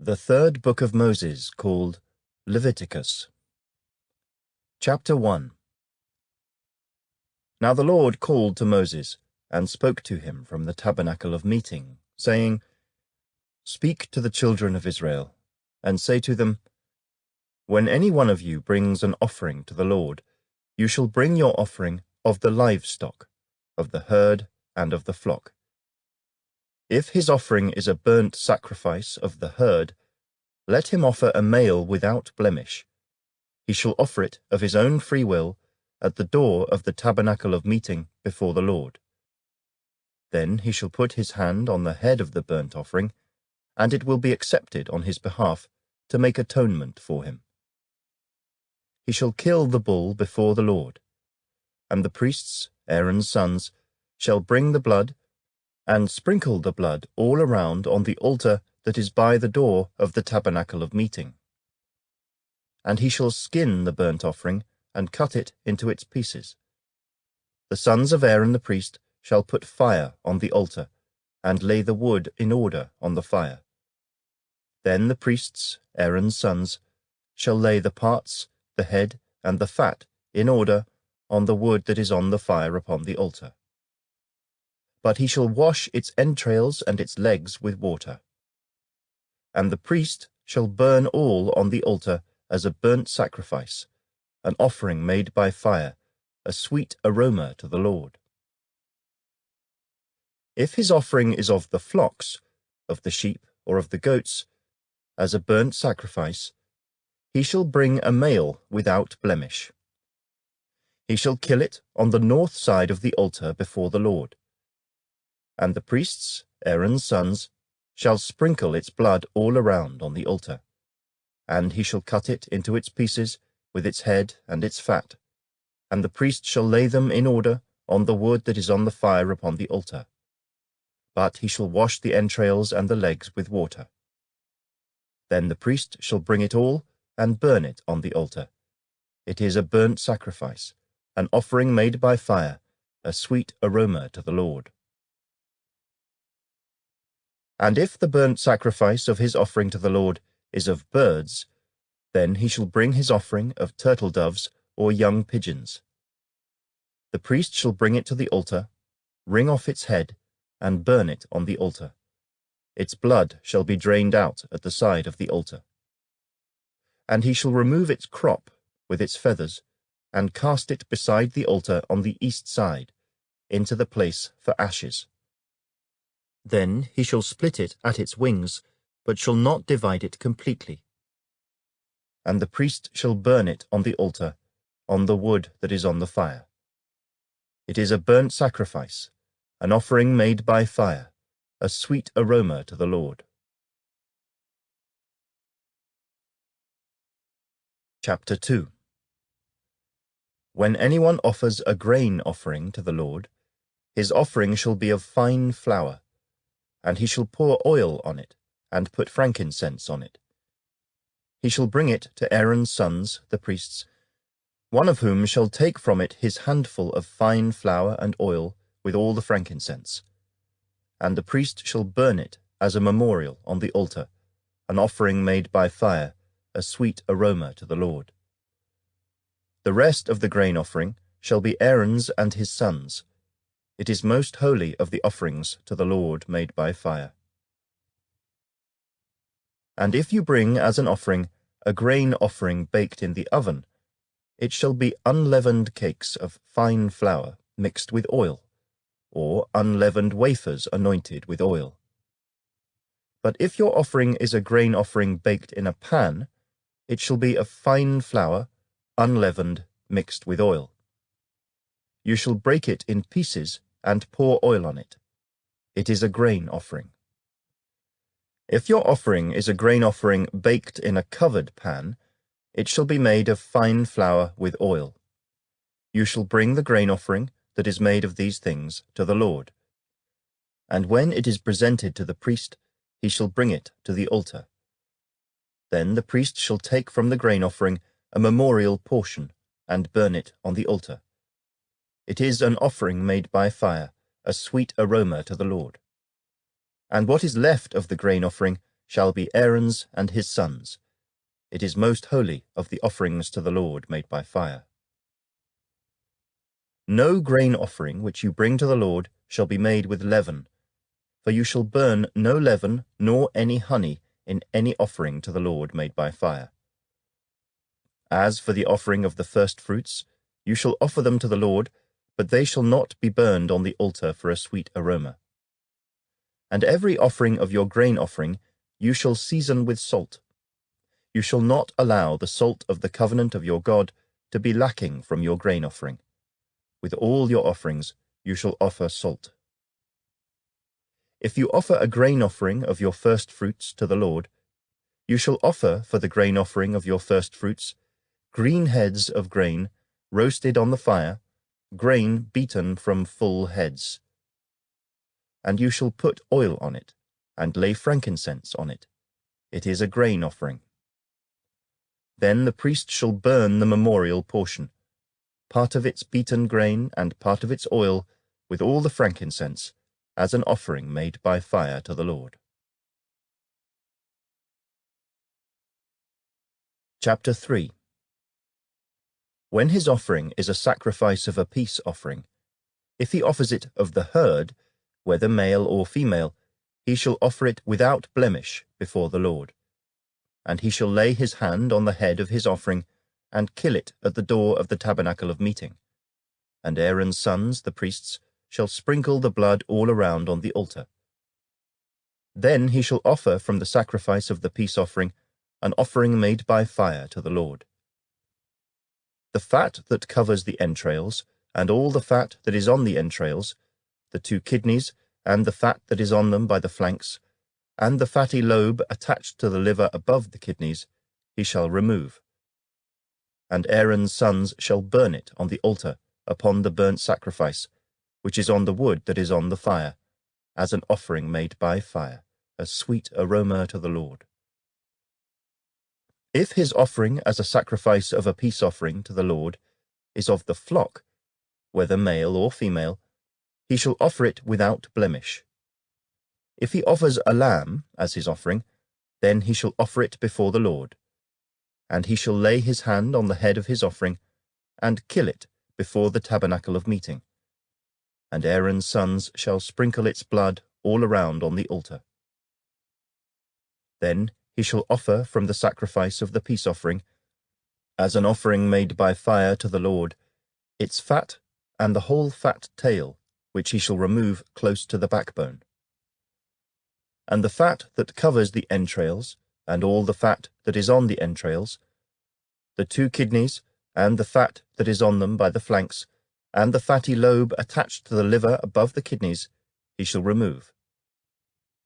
The third book of Moses, called Leviticus. Chapter 1. Now the Lord called to Moses, and spoke to him from the tabernacle of meeting, saying, Speak to the children of Israel, and say to them, When any one of you brings an offering to the Lord, you shall bring your offering of the livestock, of the herd and of the flock. If his offering is a burnt sacrifice of the herd, let him offer a male without blemish. He shall offer it of his own free will at the door of the tabernacle of meeting before the Lord. Then he shall put his hand on the head of the burnt offering, and it will be accepted on his behalf to make atonement for him. He shall kill the bull before the Lord, and the priests, Aaron's sons, shall bring the blood and sprinkle the blood all around on the altar that is by the door of the tabernacle of meeting. And he shall skin the burnt offering and cut it into its pieces. The sons of Aaron the priest shall put fire on the altar, and lay the wood in order on the fire. Then the priests, Aaron's sons, shall lay the parts, the head, and the fat in order on the wood that is on the fire upon the altar. But he shall wash its entrails and its legs with water. And the priest shall burn all on the altar as a burnt sacrifice, an offering made by fire, a sweet aroma to the Lord. If his offering is of the flocks, of the sheep or of the goats, as a burnt sacrifice, he shall bring a male without blemish. He shall kill it on the north side of the altar before the Lord. And the priests, Aaron's sons, shall sprinkle its blood all around on the altar. And he shall cut it into its pieces with its head and its fat, and the priest shall lay them in order on the wood that is on the fire upon the altar. But he shall wash the entrails and the legs with water. Then the priest shall bring it all and burn it on the altar. It is a burnt sacrifice, an offering made by fire, a sweet aroma to the Lord. And if the burnt sacrifice of his offering to the Lord is of birds, then he shall bring his offering of turtle doves or young pigeons. The priest shall bring it to the altar, wring off its head, and burn it on the altar. Its blood shall be drained out at the side of the altar. And he shall remove its crop with its feathers, and cast it beside the altar on the east side, into the place for ashes. Then he shall split it at its wings, but shall not divide it completely. And the priest shall burn it on the altar, on the wood that is on the fire. It is a burnt sacrifice, an offering made by fire, a sweet aroma to the Lord. Chapter 2. When anyone offers a grain offering to the Lord, his offering shall be of fine flour, and he shall pour oil on it, and put frankincense on it. He shall bring it to Aaron's sons, the priests, one of whom shall take from it his handful of fine flour and oil with all the frankincense. And the priest shall burn it as a memorial on the altar, an offering made by fire, a sweet aroma to the Lord. The rest of the grain offering shall be Aaron's and his sons'. It is most holy of the offerings to the Lord made by fire. And if you bring as an offering a grain offering baked in the oven, it shall be unleavened cakes of fine flour mixed with oil, or unleavened wafers anointed with oil. But if your offering is a grain offering baked in a pan, it shall be of fine flour, unleavened, mixed with oil. You shall break it in pieces and pour oil on it. It is a grain offering. If your offering is a grain offering baked in a covered pan, it shall be made of fine flour with oil. You shall bring the grain offering that is made of these things to the Lord. And when it is presented to the priest, he shall bring it to the altar. Then the priest shall take from the grain offering a memorial portion, and burn it on the altar. It is an offering made by fire, a sweet aroma to the Lord. And what is left of the grain offering shall be Aaron's and his sons. It is most holy of the offerings to the Lord made by fire. No grain offering which you bring to the Lord shall be made with leaven, for you shall burn no leaven nor any honey in any offering to the Lord made by fire. As for the offering of the firstfruits, you shall offer them to the Lord, but they shall not be burned on the altar for a sweet aroma. And every offering of your grain offering you shall season with salt. You shall not allow the salt of the covenant of your God to be lacking from your grain offering. With all your offerings you shall offer salt. If you offer a grain offering of your firstfruits to the Lord, you shall offer for the grain offering of your firstfruits green heads of grain roasted on the fire, grain beaten from full heads. And you shall put oil on it, and lay frankincense on it. It is a grain offering. Then the priest shall burn the memorial portion, part of its beaten grain and part of its oil, with all the frankincense, as an offering made by fire to the Lord. Chapter 3. When his offering is a sacrifice of a peace offering, if he offers it of the herd, whether male or female, he shall offer it without blemish before the Lord. And he shall lay his hand on the head of his offering, and kill it at the door of the tabernacle of meeting. And Aaron's sons, the priests, shall sprinkle the blood all around on the altar. Then he shall offer from the sacrifice of the peace offering an offering made by fire to the Lord. The fat that covers the entrails, and all the fat that is on the entrails, the 2 kidneys, and the fat that is on them by the flanks, and the fatty lobe attached to the liver above the kidneys, he shall remove. And Aaron's sons shall burn it on the altar upon the burnt sacrifice, which is on the wood that is on the fire, as an offering made by fire, a sweet aroma to the Lord. If his offering as a sacrifice of a peace offering to the Lord is of the flock, whether male or female, he shall offer it without blemish. If he offers a lamb as his offering, then he shall offer it before the Lord. And he shall lay his hand on the head of his offering, and kill it before the tabernacle of meeting. And Aaron's sons shall sprinkle its blood all around on the altar. Then he shall offer from the sacrifice of the peace offering, as an offering made by fire to the Lord, its fat and the whole fat tail, which he shall remove close to the backbone. And the fat that covers the entrails, and all the fat that is on the entrails, the 2 kidneys, and the fat that is on them by the flanks, and the fatty lobe attached to the liver above the kidneys, he shall remove.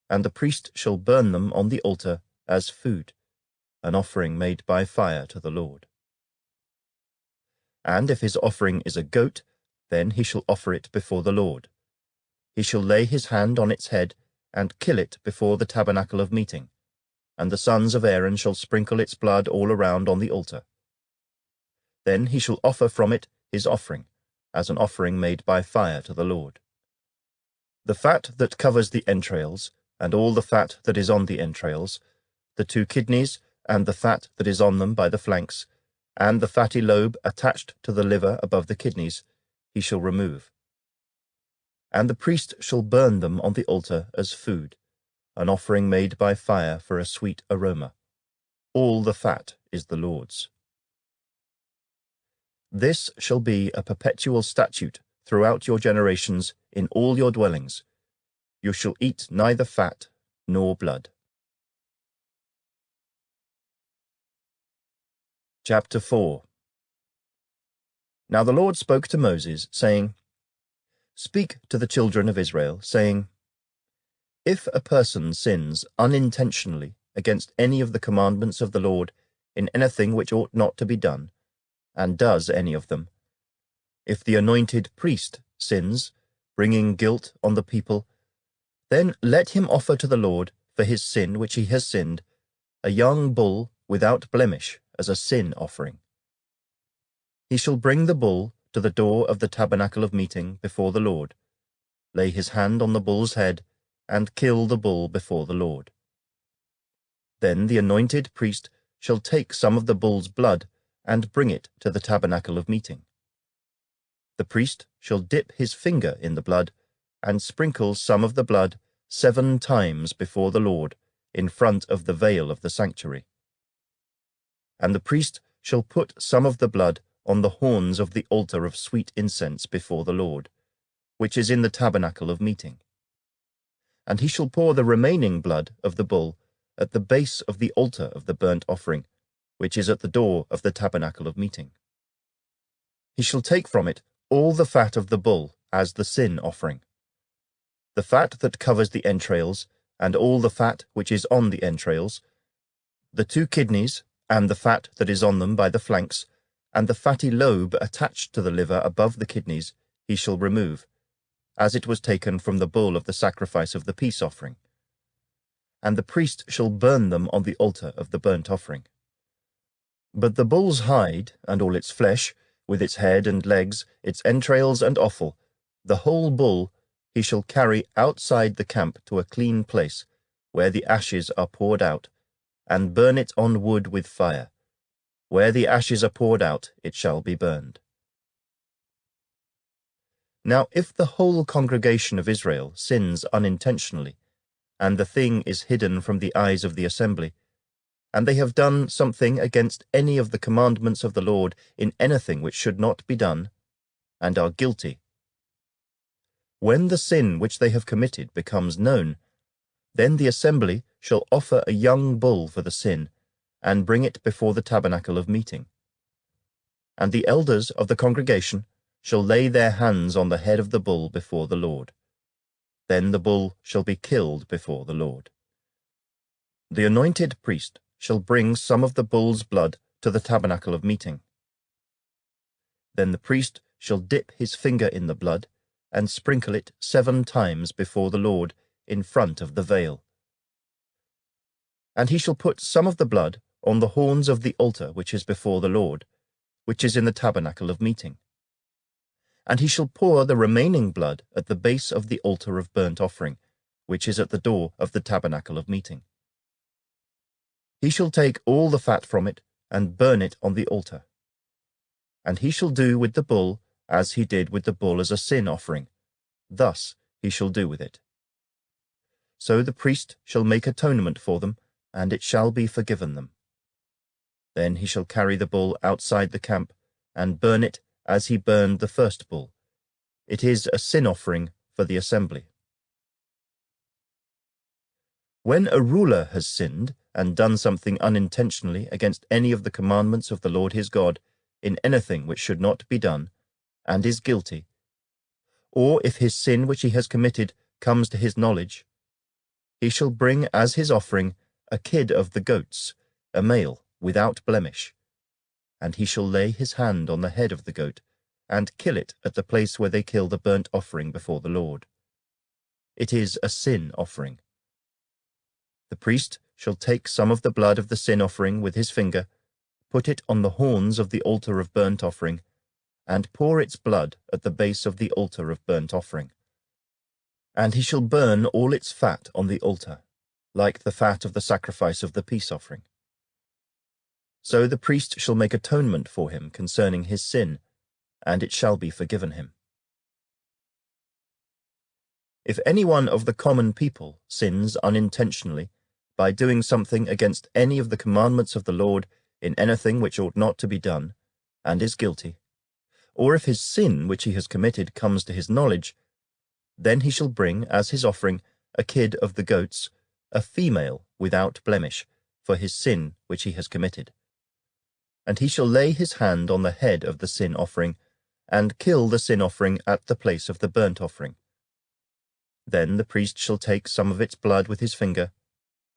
And the priest shall burn them on the altar as food, an offering made by fire to the Lord. And if his offering is a goat, then he shall offer it before the Lord. He shall lay his hand on its head, and kill it before the tabernacle of meeting, and the sons of Aaron shall sprinkle its blood all around on the altar. Then he shall offer from it his offering, as an offering made by fire to the Lord. The fat that covers the entrails, and all the fat that is on the entrails, the 2 kidneys, and the fat that is on them by the flanks, and the fatty lobe attached to the liver above the kidneys, he shall remove. And the priest shall burn them on the altar as food, an offering made by fire for a sweet aroma. All the fat is the Lord's. This shall be a perpetual statute throughout your generations in all your dwellings. You shall eat neither fat nor blood. Chapter 4. Now the Lord spoke to Moses, saying, Speak to the children of Israel, saying, If a person sins unintentionally against any of the commandments of the Lord in anything which ought not to be done, and does any of them, if the anointed priest sins, bringing guilt on the people, then let him offer to the Lord for his sin which he has sinned, a young bull without blemish as a sin offering. He shall bring the bull to the door of the tabernacle of meeting before the Lord, lay his hand on the bull's head, and kill the bull before the Lord. Then the anointed priest shall take some of the bull's blood and bring it to the tabernacle of meeting. The priest shall dip his finger in the blood and sprinkle some of the blood 7 times before the Lord in front of the veil of the sanctuary. And the priest shall put some of the blood on the horns of the altar of sweet incense before the Lord, which is in the tabernacle of meeting. And he shall pour the remaining blood of the bull at the base of the altar of the burnt offering, which is at the door of the tabernacle of meeting. He shall take from it all the fat of the bull as the sin offering, the fat that covers the entrails, and all the fat which is on the entrails, the 2 kidneys, and the fat that is on them by the flanks, and the fatty lobe attached to the liver above the kidneys, he shall remove, as it was taken from the bull of the sacrifice of the peace offering. And the priest shall burn them on the altar of the burnt offering. But the bull's hide, and all its flesh, with its head and legs, its entrails and offal, the whole bull, he shall carry outside the camp to a clean place, where the ashes are poured out, and burn it on wood with fire. Where the ashes are poured out, it shall be burned. Now if the whole congregation of Israel sins unintentionally, and the thing is hidden from the eyes of the assembly, and they have done something against any of the commandments of the Lord in anything which should not be done, and are guilty, when the sin which they have committed becomes known, then the assembly shall offer a young bull for the sin, and bring it before the tabernacle of meeting. And the elders of the congregation shall lay their hands on the head of the bull before the Lord. Then the bull shall be killed before the Lord. The anointed priest shall bring some of the bull's blood to the tabernacle of meeting. Then the priest shall dip his finger in the blood, and sprinkle it 7 times before the Lord in front of the veil. And he shall put some of the blood on the horns of the altar which is before the Lord, which is in the tabernacle of meeting. And he shall pour the remaining blood at the base of the altar of burnt offering, which is at the door of the tabernacle of meeting. He shall take all the fat from it, and burn it on the altar. And he shall do with the bull as he did with the bull as a sin offering. Thus he shall do with it. So the priest shall make atonement for them, and it shall be forgiven them. Then he shall carry the bull outside the camp, and burn it as he burned the first bull. It is a sin offering for the assembly. When a ruler has sinned and done something unintentionally against any of the commandments of the Lord his God, in anything which should not be done, and is guilty, or if his sin which he has committed comes to his knowledge, he shall bring as his offering a kid of the goats, a male, without blemish, and he shall lay his hand on the head of the goat, and kill it at the place where they kill the burnt offering before the Lord. It is a sin offering. The priest shall take some of the blood of the sin offering with his finger, put it on the horns of the altar of burnt offering, and pour its blood at the base of the altar of burnt offering. And he shall burn all its fat on the altar, like the fat of the sacrifice of the peace offering. So the priest shall make atonement for him concerning his sin, and it shall be forgiven him. If any one of the common people sins unintentionally by doing something against any of the commandments of the Lord in anything which ought not to be done, and is guilty, or if his sin which he has committed comes to his knowledge, then he shall bring as his offering a kid of the goats, a female without blemish, for his sin which he has committed. And he shall lay his hand on the head of the sin offering, and kill the sin offering at the place of the burnt offering. Then the priest shall take some of its blood with his finger,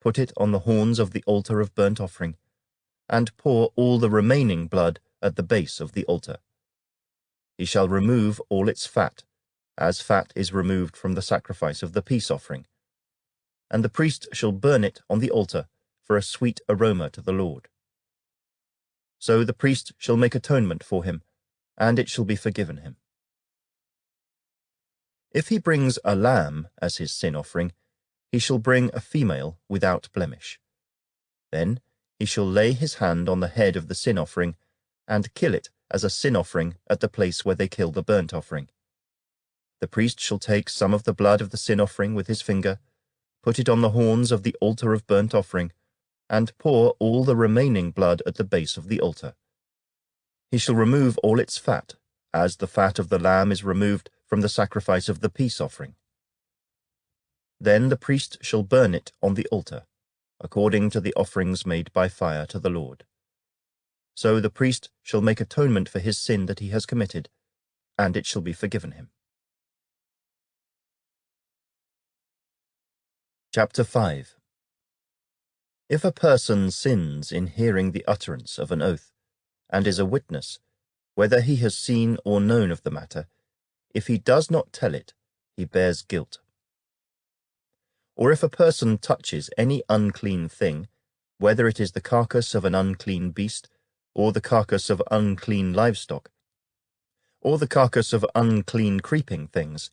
put it on the horns of the altar of burnt offering, and pour all the remaining blood at the base of the altar. He shall remove all its fat, as fat is removed from the sacrifice of the peace offering, and the priest shall burn it on the altar for a sweet aroma to the Lord. So the priest shall make atonement for him, and it shall be forgiven him. If he brings a lamb as his sin offering, he shall bring a female without blemish. Then he shall lay his hand on the head of the sin offering, and kill it as a sin offering at the place where they kill the burnt offering. The priest shall take some of the blood of the sin offering with his finger, put it on the horns of the altar of burnt offering, and pour all the remaining blood at the base of the altar. He shall remove all its fat, as the fat of the lamb is removed from the sacrifice of the peace offering. Then the priest shall burn it on the altar, according to the offerings made by fire to the Lord. So the priest shall make atonement for his sin that he has committed, and it shall be forgiven him. Chapter 5. If a person sins in hearing the utterance of an oath, and is a witness, whether he has seen or known of the matter, if he does not tell it, he bears guilt. Or if a person touches any unclean thing, whether it is the carcass of an unclean beast, or the carcass of unclean livestock, or the carcass of unclean creeping things,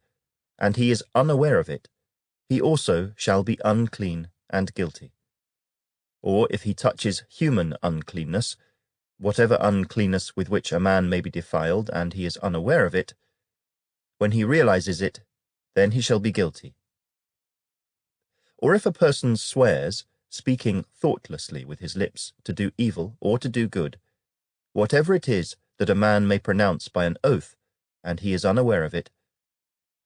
and he is unaware of it, he also shall be unclean and guilty. Or if he touches human uncleanness, whatever uncleanness with which a man may be defiled, and he is unaware of it, when he realizes it, then he shall be guilty. Or if a person swears, speaking thoughtlessly with his lips, to do evil or to do good, whatever it is that a man may pronounce by an oath, and he is unaware of it,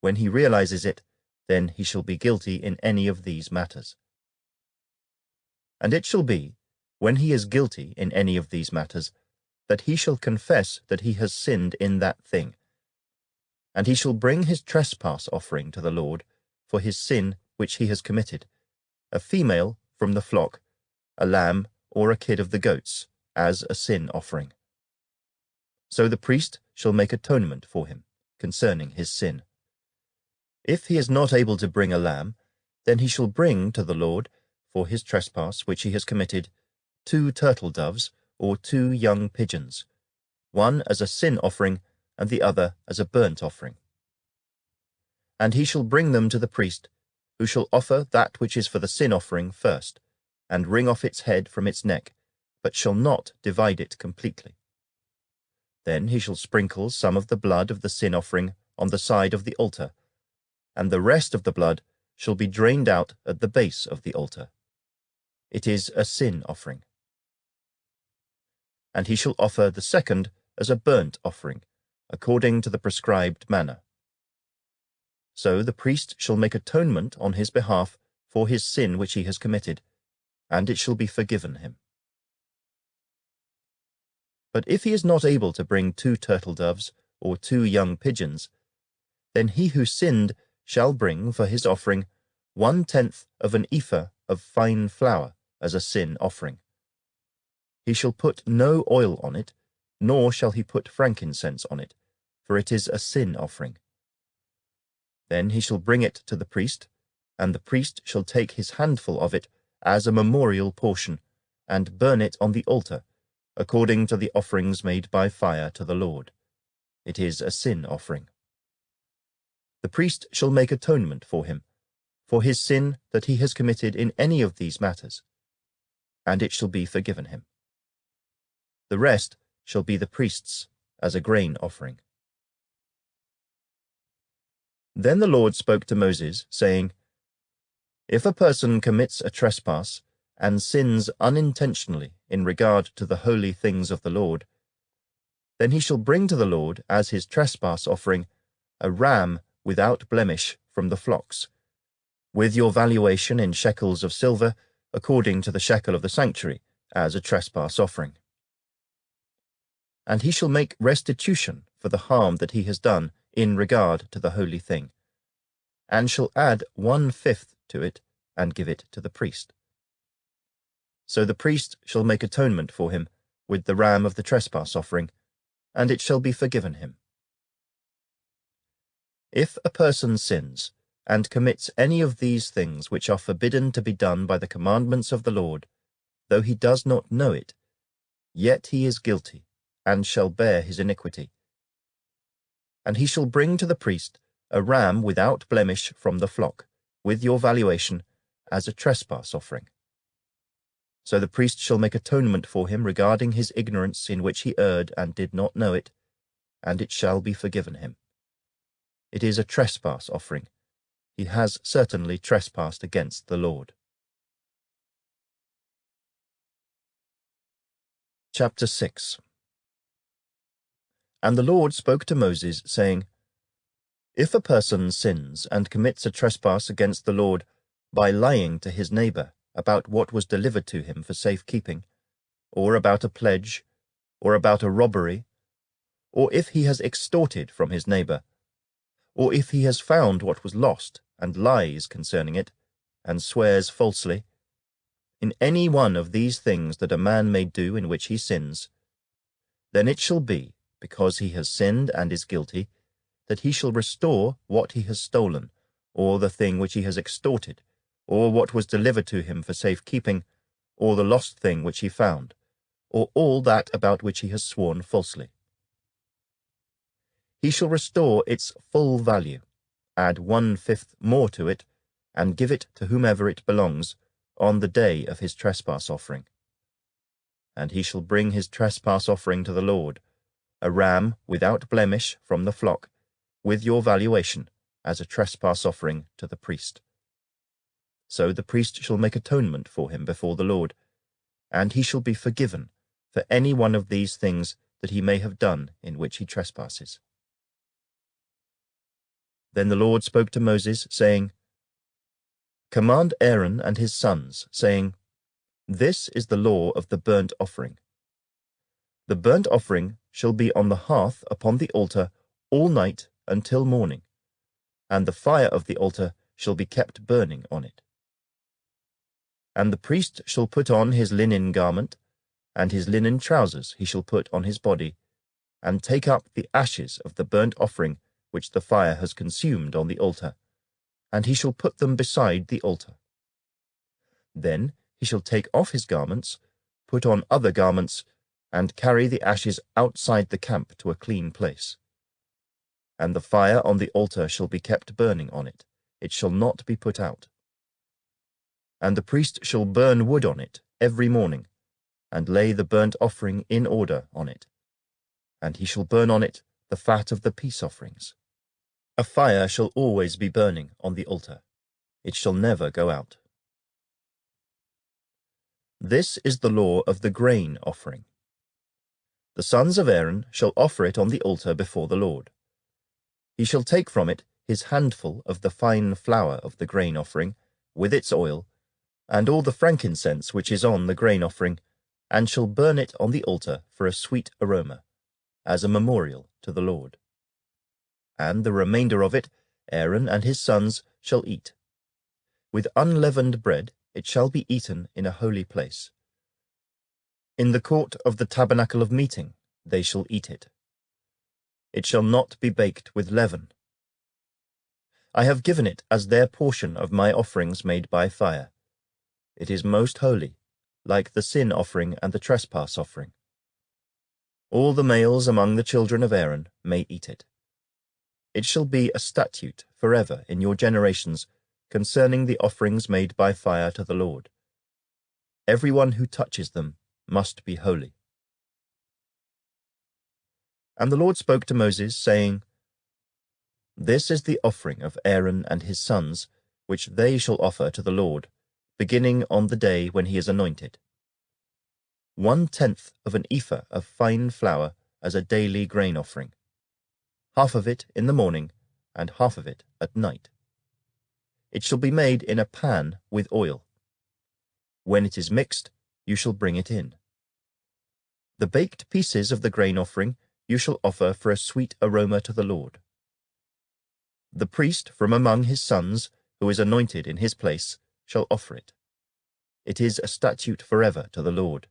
when he realizes it, then he shall be guilty in any of these matters. And it shall be, when he is guilty in any of these matters, that he shall confess that he has sinned in that thing. And he shall bring his trespass offering to the Lord for his sin which he has committed, a female from the flock, a lamb or a kid of the goats, as a sin offering. So the priest shall make atonement for him concerning his sin. If he is not able to bring a lamb, then he shall bring to the Lord, for his trespass which he has committed, 2 turtle doves or 2 young pigeons, one as a sin offering and the other as a burnt offering. And he shall bring them to the priest, who shall offer that which is for the sin offering first, and wring off its head from its neck, but shall not divide it completely. Then he shall sprinkle some of the blood of the sin offering on the side of the altar, and the rest of the blood shall be drained out at the base of the altar. It is a sin offering. And he shall offer the second as a burnt offering, according to the prescribed manner. So the priest shall make atonement on his behalf for his sin which he has committed, and it shall be forgiven him. But if he is not able to bring 2 turtle doves or 2 young pigeons, then he who sinned shall bring for his offering 1/10 of an ephah of fine flour as a sin offering. He shall put no oil on it, nor shall he put frankincense on it, for it is a sin offering. Then he shall bring it to the priest, and the priest shall take his handful of it as a memorial portion, and burn it on the altar, according to the offerings made by fire to the Lord. It is a sin offering. The priest shall make atonement for him, for his sin that he has committed in any of these matters, and it shall be forgiven him. The rest shall be the priest's as a grain offering. Then the Lord spoke to Moses, saying, If a person commits a trespass and sins unintentionally in regard to the holy things of the Lord, then he shall bring to the Lord as his trespass offering a ram without blemish from the flocks, with your valuation in shekels of silver, according to the shekel of the sanctuary, as a trespass offering. And he shall make restitution for the harm that he has done in regard to the holy thing, and shall add 1/5 to it, and give it to the priest. So the priest shall make atonement for him with the ram of the trespass offering, and it shall be forgiven him. If a person sins, and commits any of these things which are forbidden to be done by the commandments of the Lord, though he does not know it, yet he is guilty, and shall bear his iniquity. And he shall bring to the priest a ram without blemish from the flock, with your valuation, as a trespass offering. So the priest shall make atonement for him regarding his ignorance in which he erred and did not know it, and it shall be forgiven him. It is a trespass offering. He has certainly trespassed against the Lord. Chapter 6. And the Lord spoke to Moses, saying, If a person sins and commits a trespass against the Lord by lying to his neighbor about what was delivered to him for safekeeping, or about a pledge, or about a robbery, or if he has extorted from his neighbor, or if he has found what was lost and lies concerning it, and swears falsely, in any one of these things that a man may do in which he sins, then it shall be, because he has sinned and is guilty, that he shall restore what he has stolen, or the thing which he has extorted, or what was delivered to him for safekeeping, or the lost thing which he found, or all that about which he has sworn falsely. He shall restore its full value, add 1/5 more to it, and give it to whomever it belongs, on the day of his trespass offering. And he shall bring his trespass offering to the Lord, a ram without blemish from the flock, with your valuation, as a trespass offering to the priest. So the priest shall make atonement for him before the Lord, and he shall be forgiven for any one of these things that he may have done in which he trespasses. Then the Lord spoke to Moses, saying, Command Aaron and his sons, saying, This is the law of the burnt offering. The burnt offering shall be on the hearth upon the altar all night until morning, and the fire of the altar shall be kept burning on it. And the priest shall put on his linen garment, and his linen trousers he shall put on his body, and take up the ashes of the burnt offering which the fire has consumed on the altar, and he shall put them beside the altar. Then he shall take off his garments, put on other garments, and carry the ashes outside the camp to a clean place. And the fire on the altar shall be kept burning on it, it shall not be put out. And the priest shall burn wood on it every morning, and lay the burnt offering in order on it. And he shall burn on it the fat of the peace offerings. A fire shall always be burning on the altar, it shall never go out. This is the law of the grain offering. The sons of Aaron shall offer it on the altar before the Lord. He shall take from it his handful of the fine flour of the grain offering, with its oil, and all the frankincense which is on the grain offering, and shall burn it on the altar for a sweet aroma, as a memorial to the Lord. And the remainder of it Aaron and his sons shall eat. With unleavened bread it shall be eaten in a holy place. In the court of the tabernacle of meeting they shall eat it. It shall not be baked with leaven. I have given it as their portion of my offerings made by fire. It is most holy, like the sin offering and the trespass offering. All the males among the children of Aaron may eat it. It shall be a statute forever in your generations concerning the offerings made by fire to the Lord. Everyone who touches them must be holy. And the Lord spoke to Moses, saying, This is the offering of Aaron and his sons, which they shall offer to the Lord, beginning on the day when he is anointed. 1/10 of an ephah of fine flour as a daily grain offering, half of it in the morning, and half of it at night. It shall be made in a pan with oil. When it is mixed, you shall bring it in. The baked pieces of the grain offering you shall offer for a sweet aroma to the Lord. The priest from among his sons, who is anointed in his place, shall offer it. It is a statute forever to the Lord.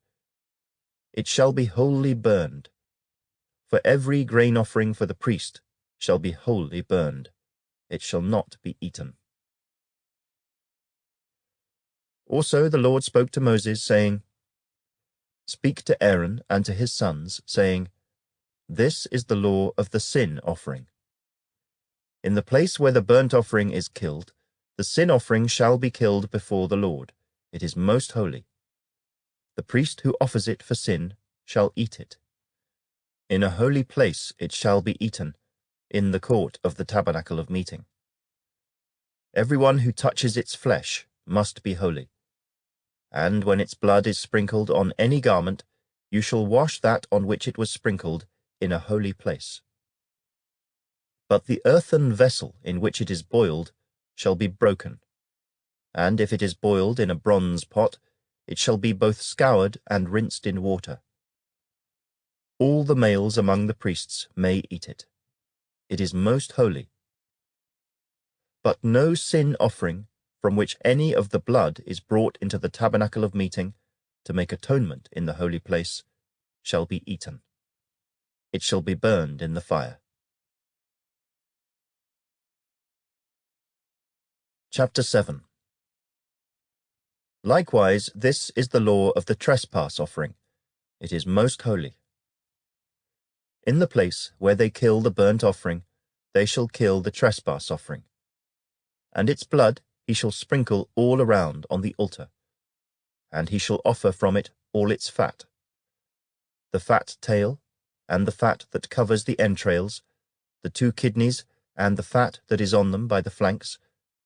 It shall be wholly burned. For every grain offering for the priest shall be wholly burned. It shall not be eaten. Also the Lord spoke to Moses, saying, Speak to Aaron and to his sons, saying, This is the law of the sin offering. In the place where the burnt offering is killed, the sin offering shall be killed before the Lord. It is most holy. The priest who offers it for sin shall eat it. In a holy place it shall be eaten, in the court of the tabernacle of meeting. Everyone who touches its flesh must be holy. And when its blood is sprinkled on any garment, you shall wash that on which it was sprinkled in a holy place. But the earthen vessel in which it is boiled shall be broken, and if it is boiled in a bronze pot, it shall be both scoured and rinsed in water. All the males among the priests may eat it. It is most holy. But no sin offering from which any of the blood is brought into the tabernacle of meeting to make atonement in the holy place shall be eaten. It shall be burned in the fire. Chapter 7. Likewise, this is the law of the trespass offering. It is most holy. In the place where they kill the burnt offering, they shall kill the trespass offering. And its blood he shall sprinkle all around on the altar, and he shall offer from it all its fat, the fat tail, and the fat that covers the entrails, the 2 kidneys, and the fat that is on them by the flanks,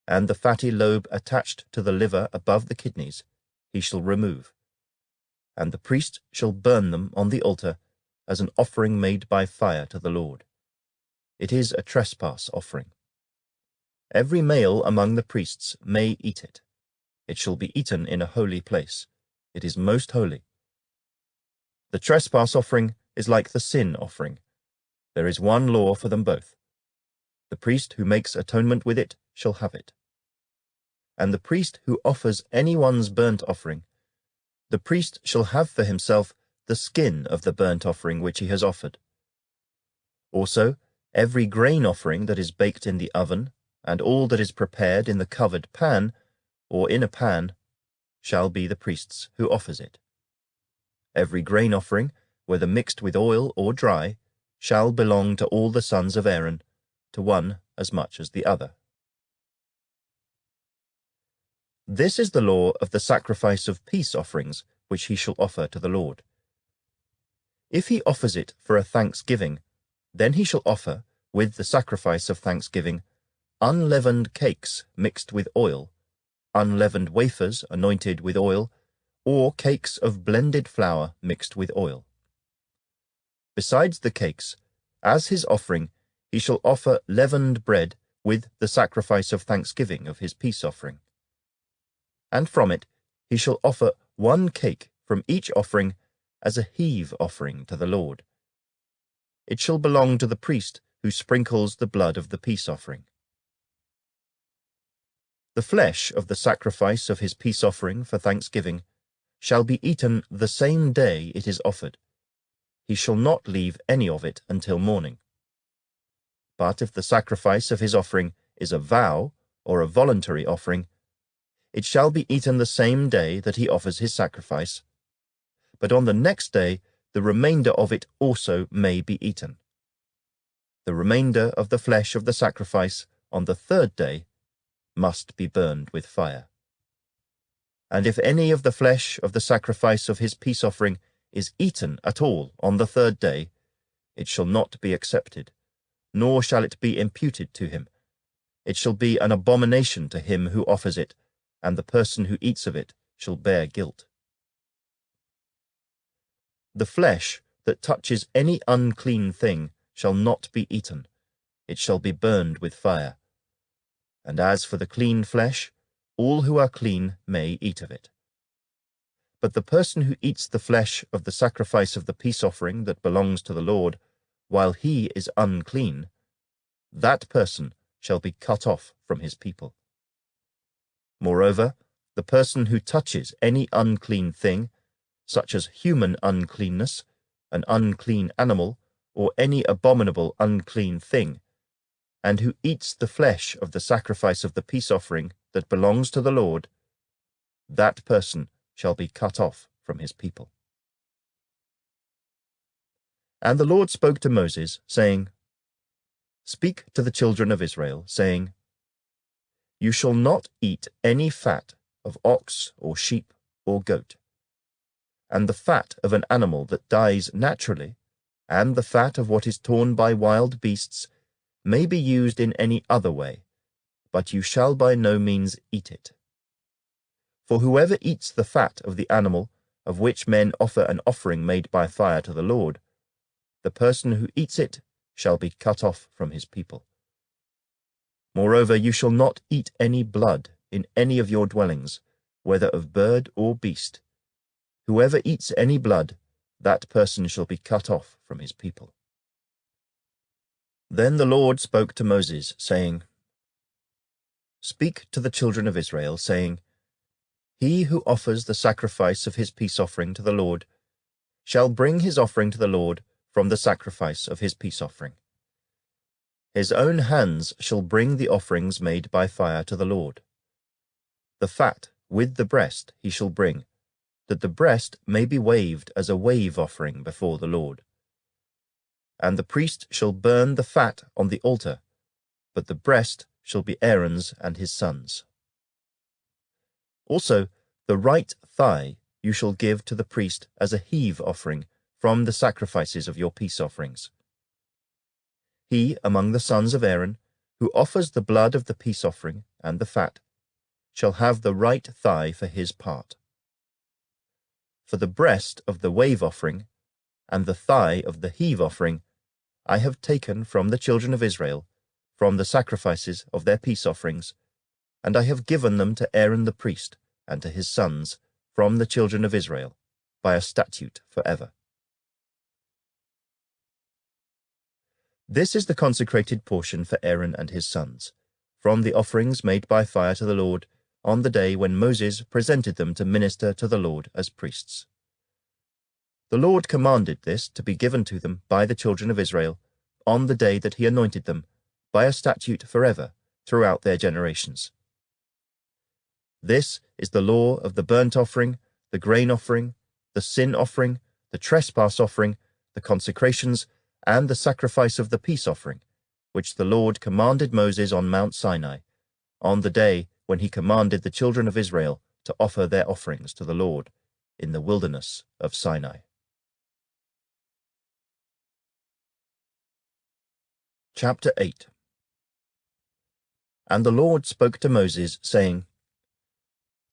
and the fatty lobe attached to the liver above the kidneys, he shall remove. And the priest shall burn them on the altar as an offering made by fire to the Lord. It is a trespass offering. Every male among the priests may eat it. It shall be eaten in a holy place. It is most holy. The trespass offering is like the sin offering. There is one law for them both. The priest who makes atonement with it shall have it. And the priest who offers anyone's burnt offering, the priest shall have for himself the skin of the burnt offering which he has offered. Also, every grain offering that is baked in the oven, and all that is prepared in the covered pan, or in a pan, shall be the priest's who offers it. Every grain offering, whether mixed with oil or dry, shall belong to all the sons of Aaron, to one as much as the other. This is the law of the sacrifice of peace offerings which he shall offer to the Lord. If he offers it for a thanksgiving, then he shall offer, with the sacrifice of thanksgiving, unleavened cakes mixed with oil, unleavened wafers anointed with oil, or cakes of blended flour mixed with oil. Besides the cakes, as his offering, he shall offer leavened bread with the sacrifice of thanksgiving of his peace offering. And from it he shall offer 1 cake from each offering as a heave offering to the Lord. It shall belong to the priest who sprinkles the blood of the peace offering. The flesh of the sacrifice of his peace offering for thanksgiving shall be eaten the same day it is offered. He shall not leave any of it until morning. But if the sacrifice of his offering is a vow or a voluntary offering, it shall be eaten the same day that he offers his sacrifice. But on the next day the remainder of it also may be eaten. The remainder of the flesh of the sacrifice on the 3rd day must be burned with fire. And if any of the flesh of the sacrifice of his peace offering is eaten at all on the 3rd day, it shall not be accepted, nor shall it be imputed to him. It shall be an abomination to him who offers it, and the person who eats of it shall bear guilt. The flesh that touches any unclean thing shall not be eaten. It shall be burned with fire. And as for the clean flesh, all who are clean may eat of it. But the person who eats the flesh of the sacrifice of the peace offering that belongs to the Lord, while he is unclean, that person shall be cut off from his people. Moreover, the person who touches any unclean thing, such as human uncleanness, an unclean animal, or any abominable unclean thing, and who eats the flesh of the sacrifice of the peace offering that belongs to the Lord, that person shall be cut off from his people. And the Lord spoke to Moses, saying, Speak to the children of Israel, saying, You shall not eat any fat of ox or sheep or goat. and the fat of an animal that dies naturally, and the fat of what is torn by wild beasts, may be used in any other way, but you shall by no means eat it. For whoever eats the fat of the animal of which men offer an offering made by fire to the Lord, the person who eats it shall be cut off from his people. Moreover, you shall not eat any blood in any of your dwellings, whether of bird or beast. Whoever eats any blood, that person shall be cut off from his people. Then the Lord spoke to Moses, saying, Speak to the children of Israel, saying, He who offers the sacrifice of his peace offering to the Lord shall bring his offering to the Lord from the sacrifice of his peace offering. His own hands shall bring the offerings made by fire to the Lord. The fat with the breast he shall bring, that the breast may be waved as a wave offering before the Lord. And the priest shall burn the fat on the altar, but the breast shall be Aaron's and his sons'. Also the right thigh you shall give to the priest as a heave offering from the sacrifices of your peace offerings. He among the sons of Aaron, who offers the blood of the peace offering and the fat, shall have the right thigh for his part. For the breast of the wave offering and the thigh of the heave offering I have taken from the children of Israel, from the sacrifices of their peace offerings, and I have given them to Aaron the priest and to his sons from the children of Israel, by a statute forever. This is the consecrated portion for Aaron and his sons, from the offerings made by fire to the Lord on the day when Moses presented them to minister to the Lord as priests. The Lord commanded this to be given to them by the children of Israel on the day that he anointed them, by a statute forever, throughout their generations. This is the law of the burnt offering, the grain offering, the sin offering, the trespass offering, the consecrations, and the sacrifice of the peace offering, which the Lord commanded Moses on Mount Sinai, on the day when he commanded the children of Israel to offer their offerings to the Lord in the wilderness of Sinai. Chapter 8. And the Lord spoke to Moses, saying,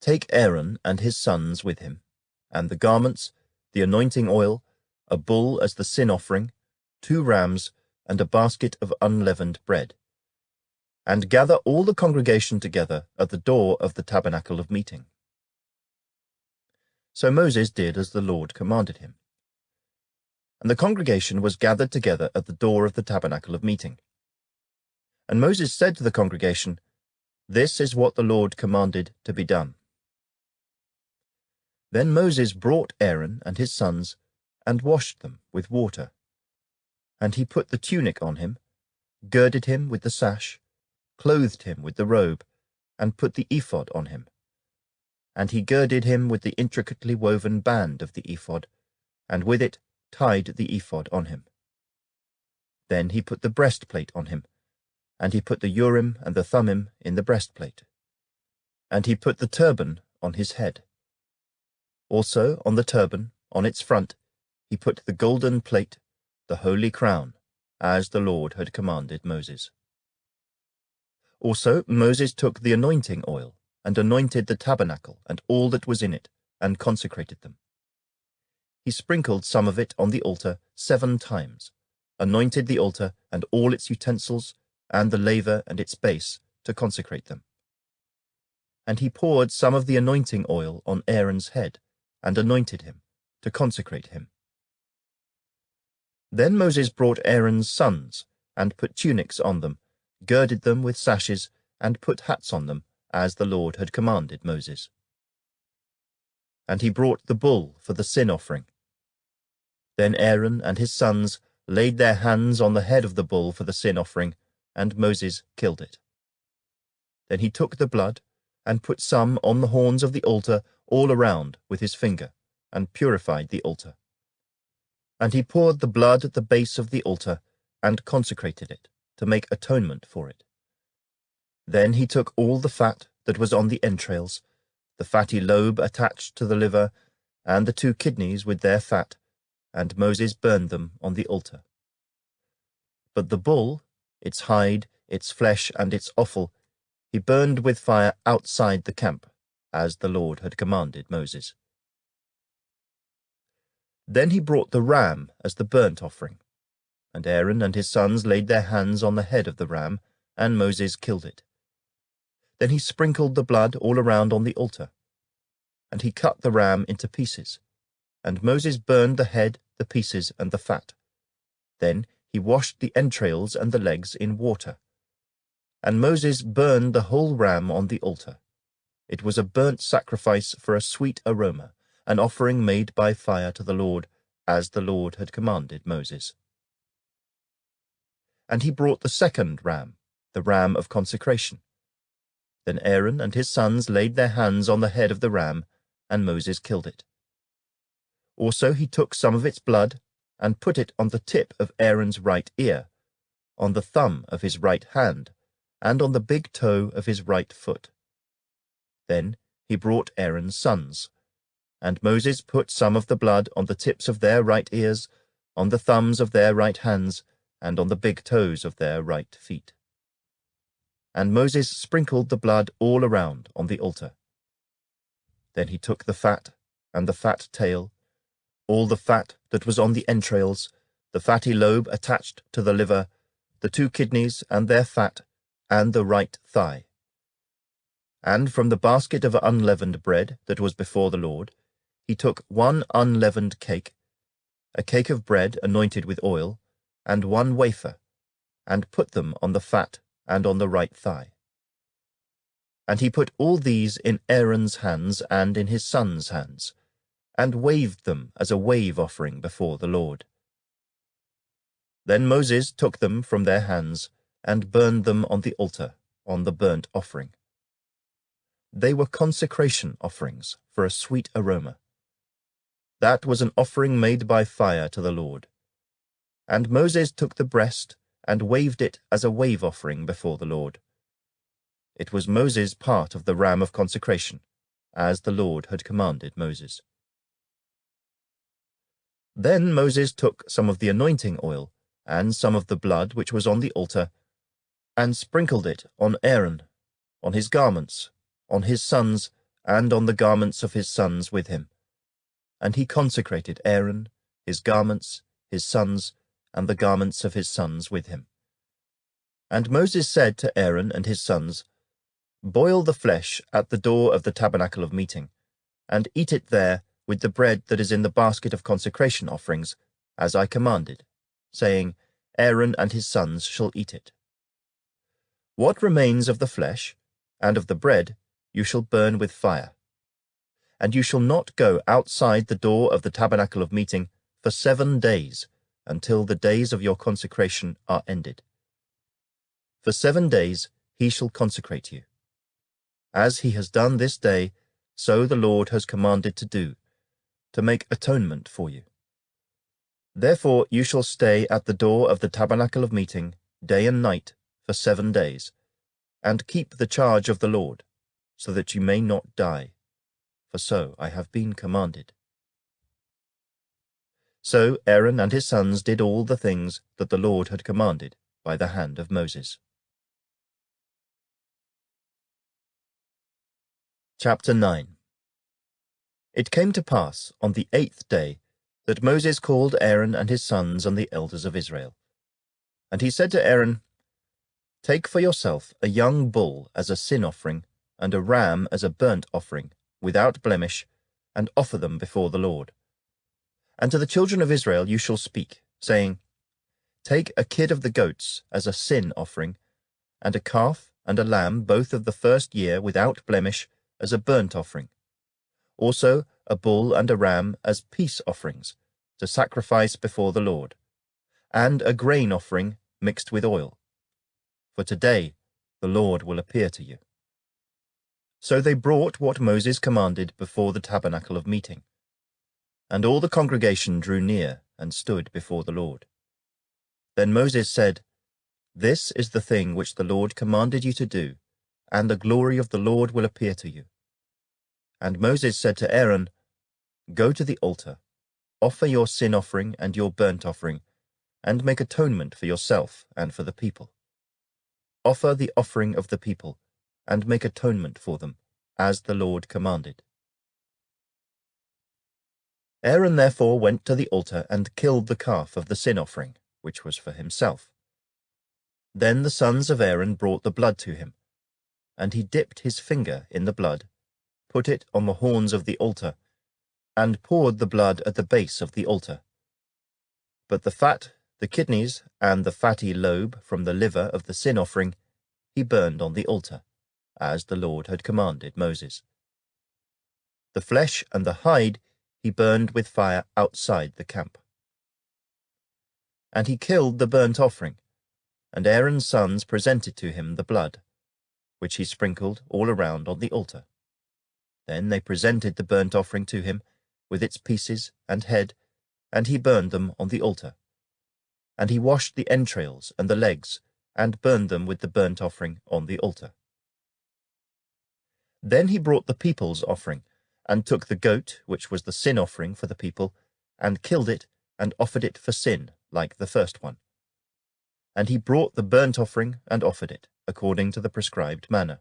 Take Aaron and his sons with him, and the garments, the anointing oil, a bull as the sin offering, 2 rams, and a basket of unleavened bread. And gather all the congregation together at the door of the tabernacle of meeting. So Moses did as the Lord commanded him. And the congregation was gathered together at the door of the tabernacle of meeting. And Moses said to the congregation, This is what the Lord commanded to be done. Then Moses brought Aaron and his sons, and washed them with water. And he put the tunic on him, girded him with the sash, clothed him with the robe, and put the ephod on him. And he girded him with the intricately woven band of the ephod, and with it tied the ephod on him. Then he put the breastplate on him, and he put the Urim and the Thummim in the breastplate. And he put the turban on his head. Also on the turban, on its front, he put the golden plate, the holy crown, as the Lord had commanded Moses. Also Moses took the anointing oil, and anointed the tabernacle and all that was in it, and consecrated them. He sprinkled some of it on the altar 7 times, anointed the altar and all its utensils, and the laver and its base, to consecrate them. And he poured some of the anointing oil on Aaron's head, and anointed him, to consecrate him. Then Moses brought Aaron's sons, and put tunics on them, girded them with sashes, and put hats on them, as the Lord had commanded Moses. And he brought the bull for the sin offering. Then Aaron and his sons laid their hands on the head of the bull for the sin offering, and Moses killed it. Then he took the blood, and put some on the horns of the altar all around with his finger, and purified the altar. And he poured the blood at the base of the altar, and consecrated it, to make atonement for it. Then he took all the fat that was on the entrails, the fatty lobe attached to the liver, and the 2 kidneys with their fat, and Moses burned them on the altar. But the bull, its hide, its flesh, and its offal, he burned with fire outside the camp, as the Lord had commanded Moses. Then he brought the ram as the burnt offering, and Aaron and his sons laid their hands on the head of the ram, and Moses killed it. Then he sprinkled the blood all around on the altar, and he cut the ram into pieces, and Moses burned the head, the pieces, and the fat. Then he washed the entrails and the legs in water. And Moses burned the whole ram on the altar. It was a burnt sacrifice for a sweet aroma, an offering made by fire to the Lord, as the Lord had commanded Moses. And he brought the second ram, the ram of consecration. Then Aaron and his sons laid their hands on the head of the ram, and Moses killed it. Also he took some of its blood, and put it on the tip of Aaron's right ear, on the thumb of his right hand, and on the big toe of his right foot. Then he brought Aaron's sons, and Moses put some of the blood on the tips of their right ears, on the thumbs of their right hands, and on the big toes of their right feet. And Moses sprinkled the blood all around on the altar. Then he took the fat, and the fat tail, all the fat that was on the entrails, the fatty lobe attached to the liver, the 2 kidneys and their fat, and the right thigh. And from the basket of unleavened bread that was before the Lord, he took 1 unleavened cake, a cake of bread anointed with oil, and 1 wafer, and put them on the fat and on the right thigh. And he put all these in Aaron's hands and in his sons' hands, and waved them as a wave offering before the Lord. Then Moses took them from their hands, and burned them on the altar, on the burnt offering. They were consecration offerings for a sweet aroma. That was an offering made by fire to the Lord. And Moses took the breast, and waved it as a wave offering before the Lord. It was Moses' part of the ram of consecration, as the Lord had commanded Moses. Then Moses took some of the anointing oil, and some of the blood which was on the altar, and sprinkled it on Aaron, on his garments, on his sons, and on the garments of his sons with him. And he consecrated Aaron, his garments, his sons, and the garments of his sons with him. And Moses said to Aaron and his sons, Boil the flesh at the door of the tabernacle of meeting, and eat it there with the bread that is in the basket of consecration offerings, as I commanded, saying, Aaron and his sons shall eat it. What remains of the flesh and of the bread you shall burn with fire. And you shall not go outside the door of the tabernacle of meeting for 7 days, until the days of your consecration are ended. For 7 days he shall consecrate you. As he has done this day, so the Lord has commanded to do, to make atonement for you. Therefore you shall stay at the door of the tabernacle of meeting, day and night, for 7 days, and keep the charge of the Lord, so that you may not die, for so I have been commanded. So Aaron and his sons did all the things that the Lord had commanded by the hand of Moses. Chapter 9. It came to pass on the 8th day that Moses called Aaron and his sons and the elders of Israel. And he said to Aaron, Take for yourself a young bull as a sin offering, and a ram as a burnt offering, without blemish, and offer them before the Lord. And to the children of Israel you shall speak, saying, Take a kid of the goats as a sin offering, and a calf and a lamb both of the first year without blemish as a burnt offering. Also a bull and a ram as peace offerings, to sacrifice before the Lord, and a grain offering mixed with oil. For today the Lord will appear to you. So they brought what Moses commanded before the tabernacle of meeting. And all the congregation drew near and stood before the Lord. Then Moses said, This is the thing which the Lord commanded you to do, and the glory of the Lord will appear to you. And Moses said to Aaron, "Go to the altar, offer your sin offering and your burnt offering, and make atonement for yourself and for the people. Offer the offering of the people, and make atonement for them, as the Lord commanded." Aaron therefore went to the altar and killed the calf of the sin offering, which was for himself. Then the sons of Aaron brought the blood to him, and he dipped his finger in the blood, put it on the horns of the altar, and poured the blood at the base of the altar. But the fat, the kidneys, and the fatty lobe from the liver of the sin offering he burned on the altar, as the Lord had commanded Moses. The flesh and the hide he burned with fire outside the camp. And he killed the burnt offering, and Aaron's sons presented to him the blood, which he sprinkled all around on the altar. Then they presented the burnt offering to him, with its pieces and head, and he burned them on the altar. And he washed the entrails and the legs, and burned them with the burnt offering on the altar. Then he brought the people's offering, and took the goat, which was the sin offering for the people, and killed it, and offered it for sin, like the first one. And he brought the burnt offering, and offered it, according to the prescribed manner.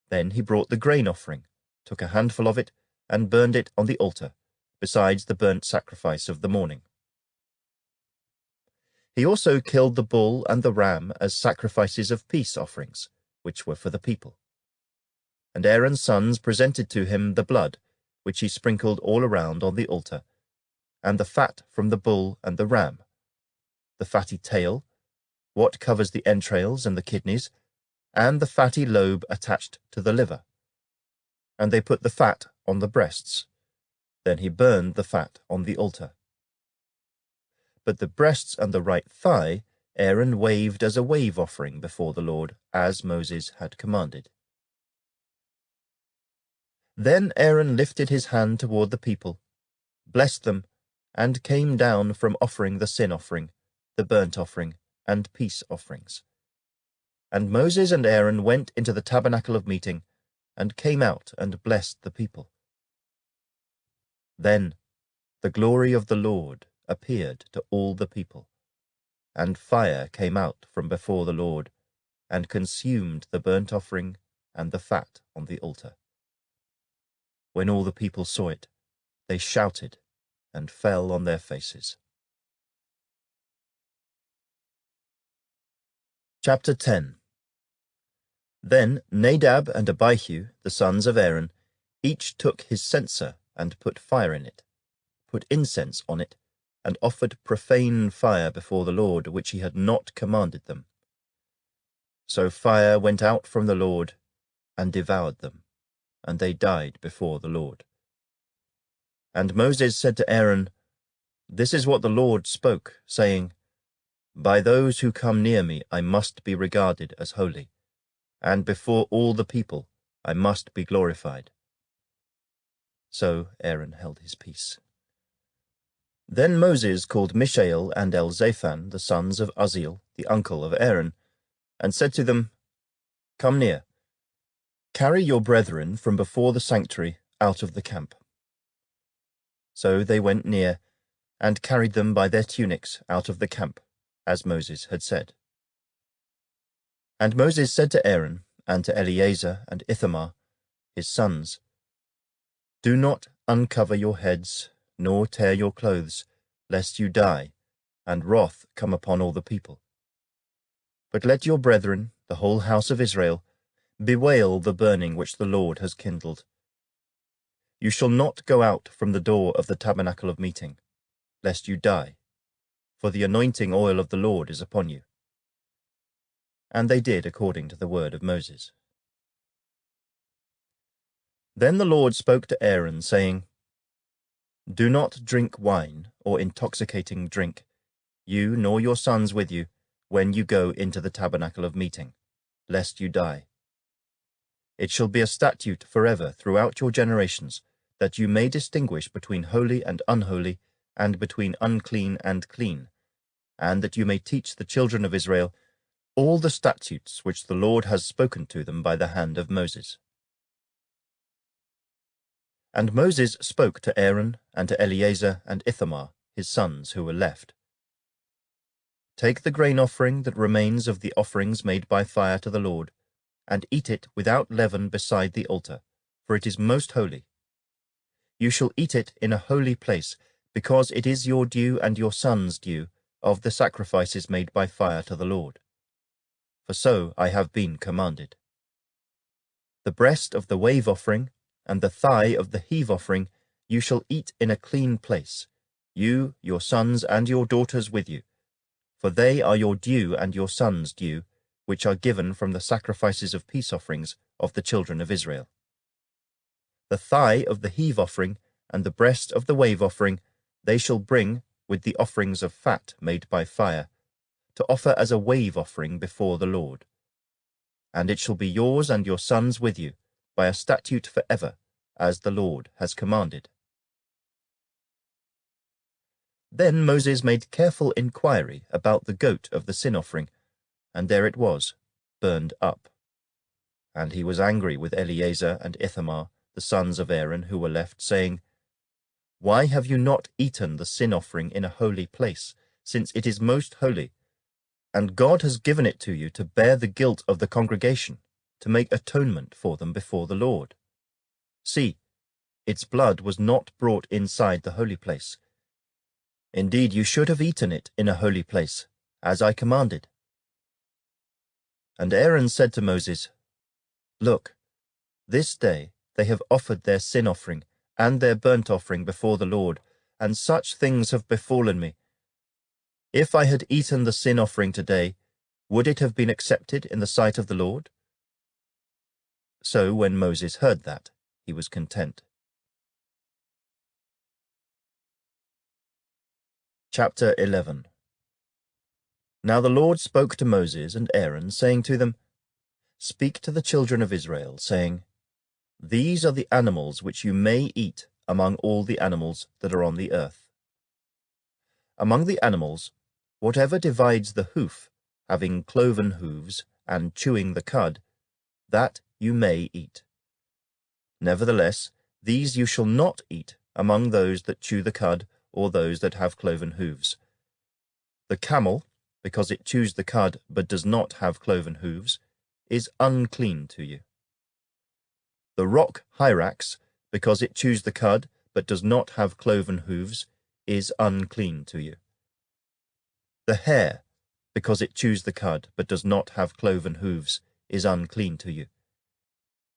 Then he brought the grain offering, took a handful of it, and burned it on the altar, besides the burnt sacrifice of the morning. He also killed the bull and the ram as sacrifices of peace offerings, which were for the people. And Aaron's sons presented to him the blood, which he sprinkled all around on the altar, and the fat from the bull and the ram, the fatty tail, what covers the entrails and the kidneys, and the fatty lobe attached to the liver. And they put the fat on the breasts. Then he burned the fat on the altar. But the breasts and the right thigh Aaron waved as a wave offering before the Lord, as Moses had commanded. Then Aaron lifted his hand toward the people, blessed them, and came down from offering the sin offering, the burnt offering, and peace offerings. And Moses and Aaron went into the tabernacle of meeting, and came out and blessed the people. Then the glory of the Lord appeared to all the people, and fire came out from before the Lord, and consumed the burnt offering and the fat on the altar. When all the people saw it, they shouted and fell on their faces. Chapter 10. Then Nadab and Abihu, the sons of Aaron, each took his censer and put fire in it, put incense on it, and offered profane fire before the Lord, which he had not commanded them. So fire went out from the Lord and devoured them, and they died before the Lord. And Moses said to Aaron, "This is what the Lord spoke, saying, By those who come near me I must be regarded as holy, and before all the people I must be glorified." So Aaron held his peace. Then Moses called Mishael and Elzaphan, the sons of Uzziel, the uncle of Aaron, and said to them, "Come near. Carry your brethren from before the sanctuary out of the camp." So they went near, and carried them by their tunics out of the camp, as Moses had said. And Moses said to Aaron, and to Eleazar and Ithamar, his sons, "Do not uncover your heads, nor tear your clothes, lest you die, and wrath come upon all the people. But let your brethren, the whole house of Israel, bewail the burning which the Lord has kindled. You shall not go out from the door of the tabernacle of meeting, lest you die, for the anointing oil of the Lord is upon you." And they did according to the word of Moses. Then the Lord spoke to Aaron, saying, "Do not drink wine or intoxicating drink, you nor your sons with you, when you go into the tabernacle of meeting, lest you die. It shall be a statute forever throughout your generations, that you may distinguish between holy and unholy, and between unclean and clean, and that you may teach the children of Israel all the statutes which the Lord has spoken to them by the hand of Moses." And Moses spoke to Aaron and to Eleazar and Ithamar, his sons who were left. Take the grain offering that remains of the offerings made by fire to the Lord, and eat it without leaven beside the altar, for it is most holy. You shall eat it in a holy place, because it is your due and your sons' due of the sacrifices made by fire to the Lord. For so I have been commanded. The breast of the wave offering and the thigh of the heave offering you shall eat in a clean place, you, your sons, and your daughters with you, for they are your due and your sons' due, which are given from the sacrifices of peace offerings of the children of Israel. The thigh of the heave offering and the breast of the wave offering they shall bring with the offerings of fat made by fire, to offer as a wave offering before the Lord. And it shall be yours and your sons with you, by a statute forever, as the Lord has commanded. Then Moses made careful inquiry about the goat of the sin offering, and there it was, burned up. And he was angry with Eleazar and Ithamar, the sons of Aaron who were left, saying, Why have you not eaten the sin offering in a holy place, since it is most holy? And God has given it to you to bear the guilt of the congregation, to make atonement for them before the Lord. See, its blood was not brought inside the holy place. Indeed, you should have eaten it in a holy place, as I commanded. And Aaron said to Moses, Look, this day they have offered their sin offering and their burnt offering before the Lord, and such things have befallen me. If I had eaten the sin offering today, would it have been accepted in the sight of the Lord? So when Moses heard that, he was content. Chapter 11. Now the Lord spoke to Moses and Aaron, saying to them, Speak to the children of Israel, saying, These are the animals which you may eat among all the animals that are on the earth. Among the animals, whatever divides the hoof, having cloven hooves, and chewing the cud, that you may eat. Nevertheless, these you shall not eat among those that chew the cud, or those that have cloven hooves. The camel, because it chews the cud but does not have cloven hooves, is unclean to you. The rock hyrax, because it chews the cud but does not have cloven hooves, is unclean to you. The hare, because it chews the cud but does not have cloven hooves, is unclean to you.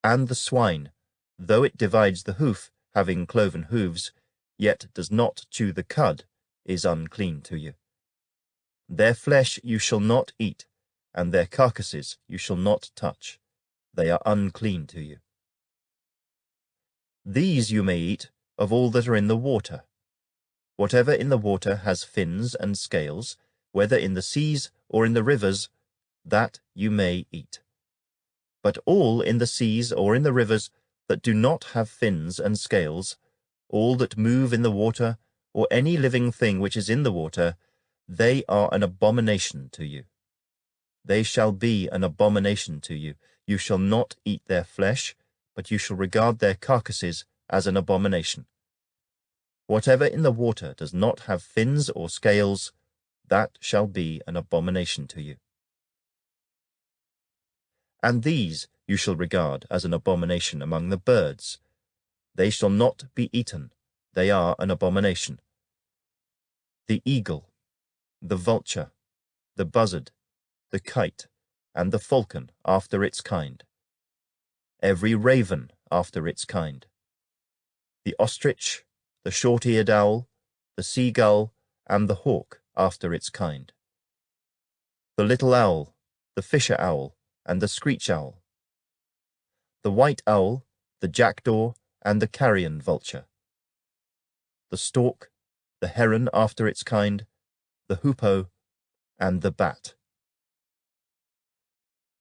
And the swine, though it divides the hoof, having cloven hooves, yet does not chew the cud, is unclean to you. Their flesh you shall not eat, and their carcasses you shall not touch. They are unclean to you. These you may eat of all that are in the water. Whatever in the water has fins and scales, whether in the seas or in the rivers, that you may eat. But all in the seas or in the rivers that do not have fins and scales, all that move in the water, or any living thing which is in the water, they are an abomination to you. They shall be an abomination to you. You shall not eat their flesh, but you shall regard their carcasses as an abomination. Whatever in the water does not have fins or scales, that shall be an abomination to you. And these you shall regard as an abomination among the birds. They shall not be eaten. They are an abomination. The eagle, the vulture, the buzzard, the kite, and the falcon after its kind. Every raven after its kind. The ostrich, the short-eared owl, the seagull, and the hawk after its kind. The little owl, the fisher owl, and the screech owl. The white owl, the jackdaw, and the carrion vulture. The stork, the heron after its kind, the hoopoe, and the bat.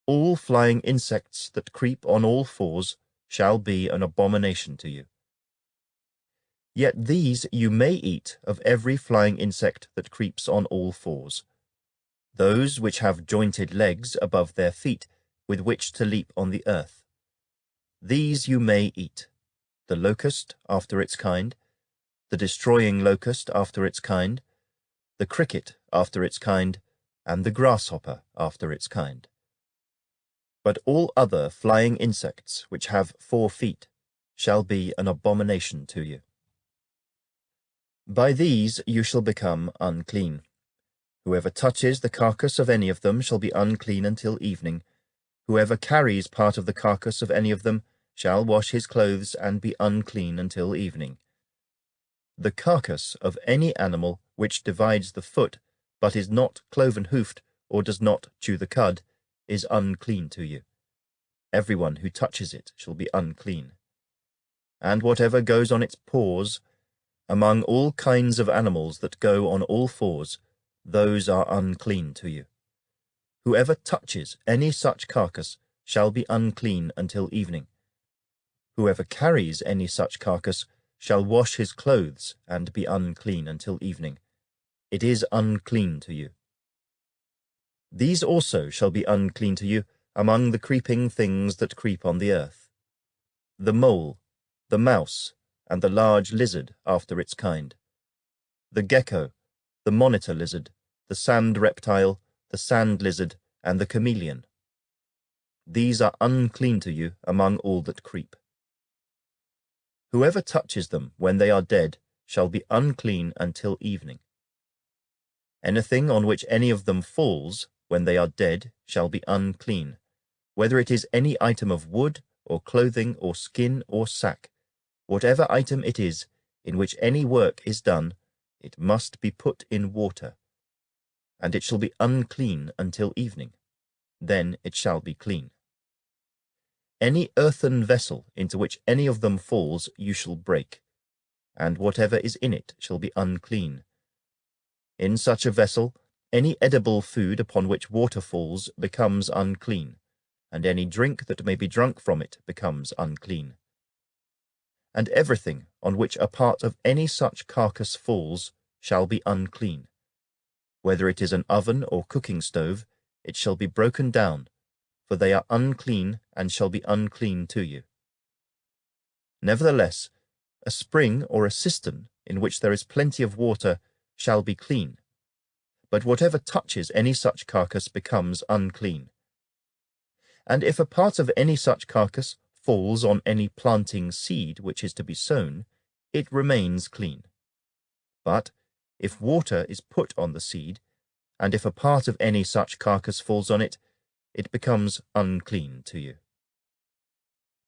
All flying insects that creep on all fours shall be an abomination to you. Yet these you may eat of every flying insect that creeps on all fours, those which have jointed legs above their feet with which to leap on the earth. These you may eat. the locust after its kind, the destroying locust after its kind, the cricket after its kind, and the grasshopper after its kind. But all other flying insects which have 4 feet shall be an abomination to you. By these you shall become unclean. Whoever touches the carcass of any of them shall be unclean until evening. Whoever carries part of the carcass of any of them shall wash his clothes and be unclean until evening. The carcass of any animal which divides the foot, but is not cloven-hoofed, or does not chew the cud, is unclean to you. Everyone who touches it shall be unclean. And whatever goes on its paws, among all kinds of animals that go on all 4s, those are unclean to you. Whoever touches any such carcass shall be unclean until evening. Whoever carries any such carcass shall wash his clothes and be unclean until evening. It is unclean to you. These also shall be unclean to you among the creeping things that creep on the earth: the mole, the mouse, and the large lizard after its kind, the gecko, the monitor lizard, the sand reptile, the sand lizard, and the chameleon. These are unclean to you among all that creep. Whoever touches them when they are dead shall be unclean until evening. Anything on which any of them falls when they are dead shall be unclean, whether it is any item of wood, or clothing, or skin, or sack. Whatever item it is in which any work is done, it must be put in water, and it shall be unclean until evening. Then it shall be clean. Any earthen vessel into which any of them falls you shall break, and whatever is in it shall be unclean. In such a vessel any edible food upon which water falls becomes unclean, and any drink that may be drunk from it becomes unclean. And everything on which a part of any such carcass falls shall be unclean. Whether it is an oven or cooking stove, it shall be broken down, for they are unclean and shall be unclean to you. Nevertheless, a spring or a cistern in which there is plenty of water shall be clean, but whatever touches any such carcass becomes unclean. And if a part of any such carcass falls on any planting seed which is to be sown, it remains clean. But if water is put on the seed, and if a part of any such carcass falls on it, it becomes unclean to you.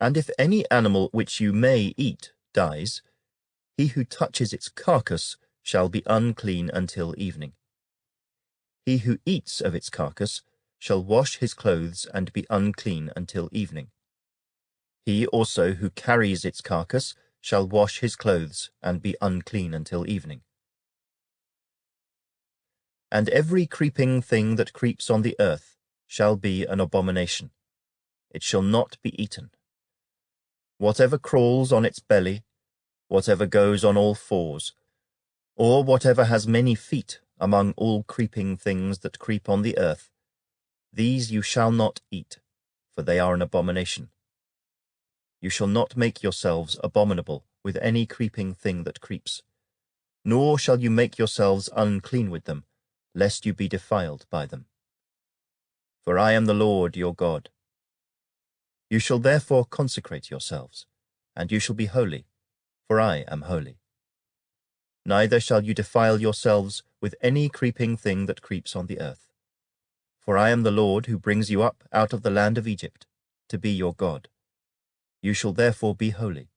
And if any animal which you may eat dies, he who touches its carcass shall be unclean until evening. He who eats of its carcass shall wash his clothes and be unclean until evening. He also who carries its carcass shall wash his clothes and be unclean until evening. And every creeping thing that creeps on the earth shall be an abomination. It shall not be eaten. Whatever crawls on its belly, whatever goes on all 4s, or whatever has many feet among all creeping things that creep on the earth, these you shall not eat, for they are an abomination. You shall not make yourselves abominable with any creeping thing that creeps, nor shall you make yourselves unclean with them, lest you be defiled by them. For I am the Lord your God. You shall therefore consecrate yourselves, and you shall be holy, for I am holy. Neither shall you defile yourselves with any creeping thing that creeps on the earth. For I am the Lord who brings you up out of the land of Egypt, to be your God. You shall therefore be holy,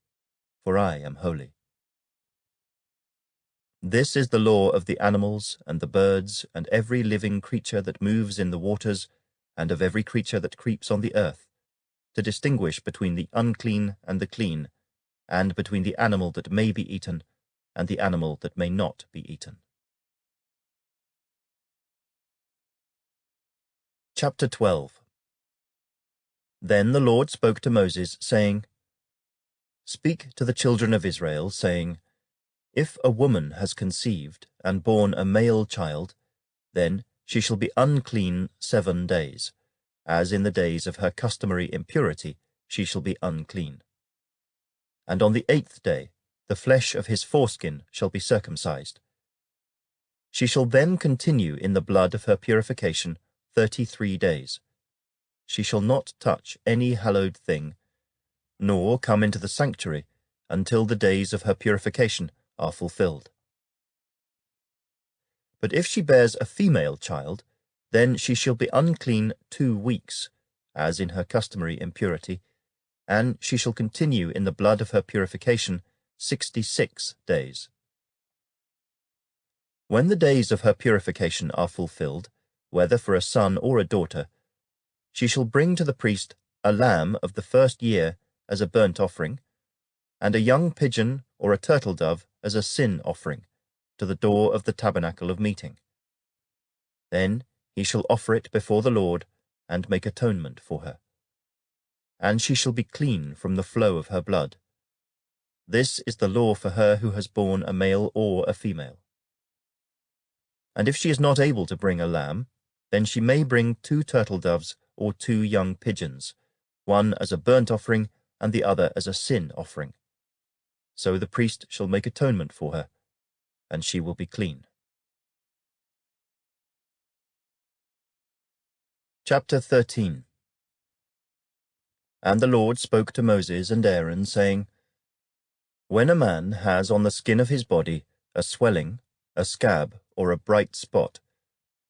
for I am holy. This is the law of the animals and the birds and every living creature that moves in the waters, and of every creature that creeps on the earth, to distinguish between the unclean and the clean, and between the animal that may be eaten and the animal that may not be eaten. Chapter 12. Then the Lord spoke to Moses, saying, Speak to the children of Israel, saying, If a woman has conceived and borne a male child, then she shall be unclean 7 days, as in the days of her customary impurity she shall be unclean. and on the 8th day the flesh of his foreskin shall be circumcised. She shall then continue in the blood of her purification 33 days. She shall not touch any hallowed thing, nor come into the sanctuary until the days of her purification are fulfilled. But if she bears a female child, then she shall be unclean 2 weeks, as in her customary impurity, and she shall continue in the blood of her purification 66 days. When the days of her purification are fulfilled, whether for a son or a daughter, she shall bring to the priest a lamb of the first year as a burnt offering, and a young pigeon or a turtle dove as a sin offering, to the door of the tabernacle of meeting. Then he shall offer it before the Lord, and make atonement for her. And she shall be clean from the flow of her blood. This is the law for her who has borne a male or a female. And if she is not able to bring a lamb, then she may bring 2 turtle doves or 2 young pigeons, one as a burnt offering and the other as a sin offering. So the priest shall make atonement for her, and she will be clean. Chapter 13. And the Lord spoke to Moses and Aaron, saying, When a man has on the skin of his body a swelling, a scab, or a bright spot,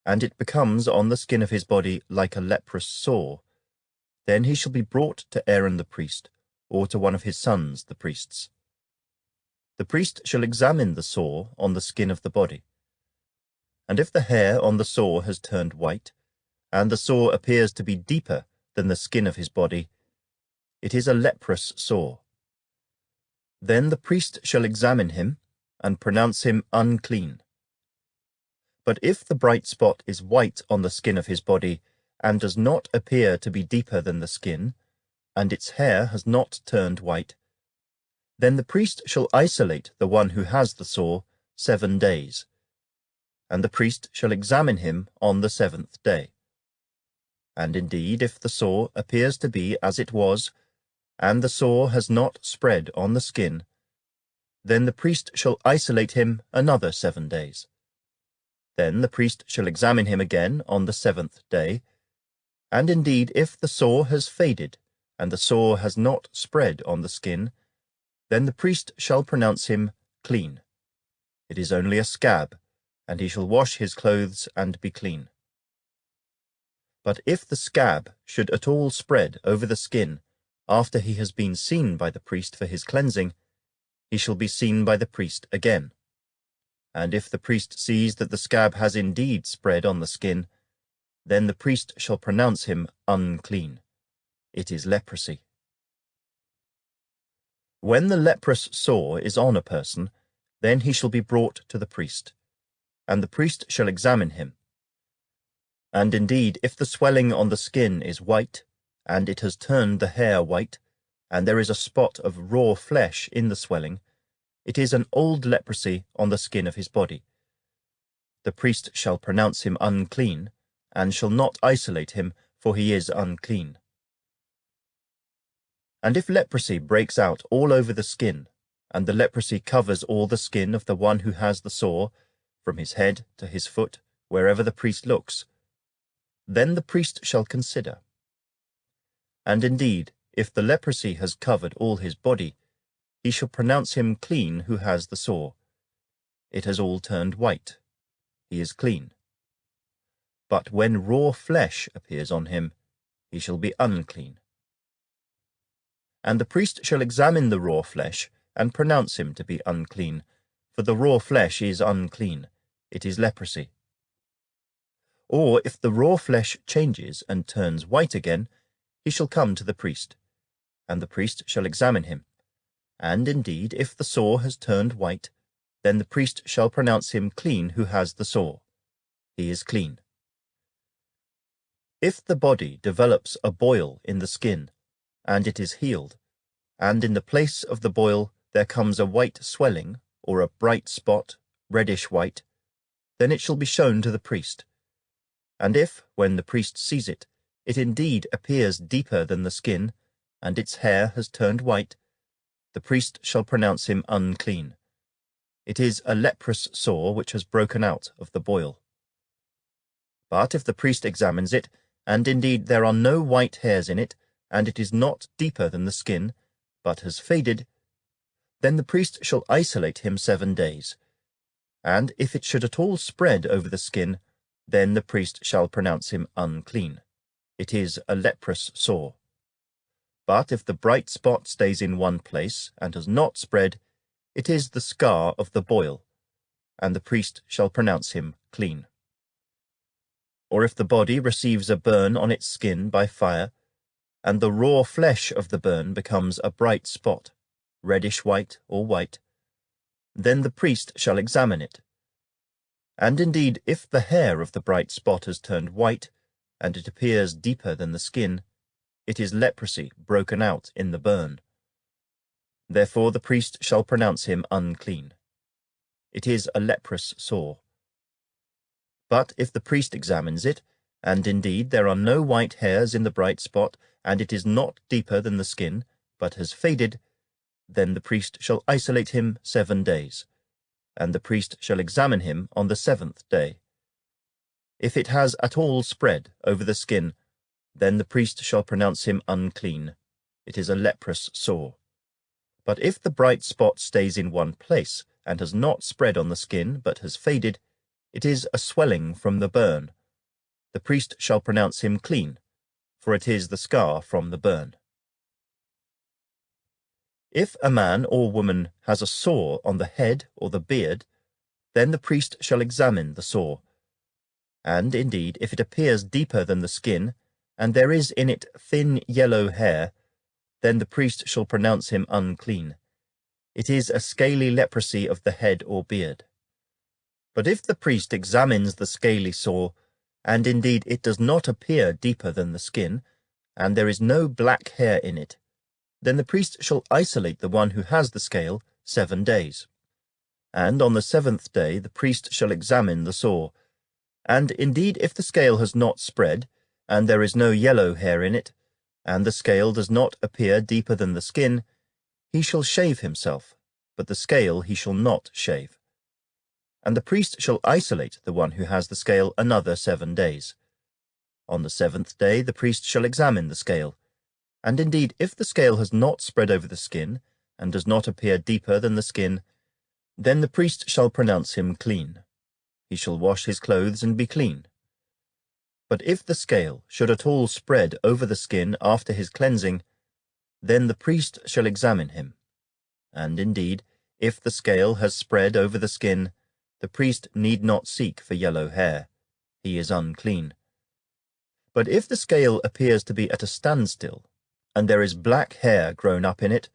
and it becomes on the skin of his body like a leprous sore, then he shall be brought to Aaron the priest, or to one of his sons the priests. The priest shall examine the sore on the skin of the body. And if the hair on the sore has turned white, and the sore appears to be deeper than the skin of his body, it is a leprous sore. Then the priest shall examine him, and pronounce him unclean. But if the bright spot is white on the skin of his body, and does not appear to be deeper than the skin, and its hair has not turned white, then the priest shall isolate the one who has the sore 7 days, and the priest shall examine him on the 7th day. And indeed, if the sore appears to be as it was, and the sore has not spread on the skin, then the priest shall isolate him another 7 days. Then the priest shall examine him again on the 7th day, and indeed, if the sore has faded, and the sore has not spread on the skin, then the priest shall pronounce him clean. It is only a scab, and he shall wash his clothes and be clean. But if the scab should at all spread over the skin, after he has been seen by the priest for his cleansing, he shall be seen by the priest again. And if the priest sees that the scab has indeed spread on the skin, then the priest shall pronounce him unclean. It is leprosy. When the leprous sore is on a person, then he shall be brought to the priest, and the priest shall examine him. And indeed, if the swelling on the skin is white, and it has turned the hair white, and there is a spot of raw flesh in the swelling, it is an old leprosy on the skin of his body. The priest shall pronounce him unclean, and shall not isolate him, for he is unclean. And if leprosy breaks out all over the skin, and the leprosy covers all the skin of the one who has the sore, from his head to his foot, wherever the priest looks, then the priest shall consider. And indeed, if the leprosy has covered all his body, he shall pronounce him clean who has the sore. It has all turned white. He is clean. But when raw flesh appears on him, he shall be unclean. And the priest shall examine the raw flesh, and pronounce him to be unclean, for the raw flesh is unclean. It is leprosy. Or if the raw flesh changes and turns white again, he shall come to the priest, and the priest shall examine him. And indeed, if the sore has turned white, then the priest shall pronounce him clean who has the sore. He is clean. If the body develops a boil in the skin, and it is healed, and in the place of the boil there comes a white swelling, or a bright spot, reddish white, then it shall be shown to the priest. And if, when the priest sees it, it indeed appears deeper than the skin, and its hair has turned white, the priest shall pronounce him unclean. It is a leprous sore which has broken out of the boil. But if the priest examines it, and indeed there are no white hairs in it, and it is not deeper than the skin, but has faded, then the priest shall isolate him 7 days. And if it should at all spread over the skin, then the priest shall pronounce him unclean. It is a leprous sore. But if the bright spot stays in one place, and has not spread, it is the scar of the boil, and the priest shall pronounce him clean. Or if the body receives a burn on its skin by fire, and the raw flesh of the burn becomes a bright spot, reddish-white or white, then the priest shall examine it. And indeed, if the hair of the bright spot has turned white, and it appears deeper than the skin, it is leprosy broken out in the burn. Therefore the priest shall pronounce him unclean. It is a leprous sore. But if the priest examines it, and indeed there are no white hairs in the bright spot, and it is not deeper than the skin, but has faded, then the priest shall isolate him 7 days, and the priest shall examine him on the 7th day. If it has at all spread over the skin, then the priest shall pronounce him unclean. It is a leprous sore. But if the bright spot stays in one place, and has not spread on the skin, but has faded, it is a swelling from the burn. The priest shall pronounce him clean, for it is the scar from the burn. If a man or woman has a sore on the head or the beard, then the priest shall examine the sore. And indeed, if it appears deeper than the skin, and there is in it thin yellow hair, then the priest shall pronounce him unclean. It is a scaly leprosy of the head or beard. But if the priest examines the scaly sore, and indeed it does not appear deeper than the skin, and there is no black hair in it, then the priest shall isolate the one who has the scale 7 days. And on the 7th day the priest shall examine the sore. And indeed if the scale has not spread, and there is no yellow hair in it, and the scale does not appear deeper than the skin, he shall shave himself, but the scale he shall not shave. And the priest shall isolate the one who has the scale another 7 days. On the 7th day the priest shall examine the scale. And indeed, if the scale has not spread over the skin, and does not appear deeper than the skin, then the priest shall pronounce him clean. He shall wash his clothes and be clean. But if the scale should at all spread over the skin after his cleansing, then the priest shall examine him. And indeed, if the scale has spread over the skin, the priest need not seek for yellow hair. He is unclean. But if the scale appears to be at a standstill, and there is black hair grown up in it,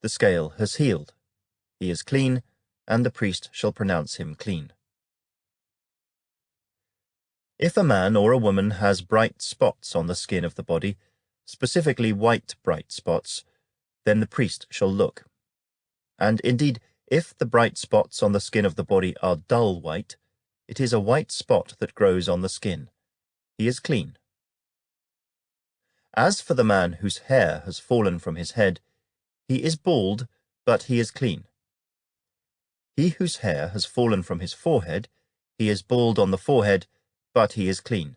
the scale has healed. He is clean, and the priest shall pronounce him clean. If a man or a woman has bright spots on the skin of the body, specifically white bright spots, then the priest shall look. And indeed, if the bright spots on the skin of the body are dull white, it is a white spot that grows on the skin. He is clean. As for the man whose hair has fallen from his head, he is bald, but he is clean. He whose hair has fallen from his forehead, he is bald on the forehead, but he is clean.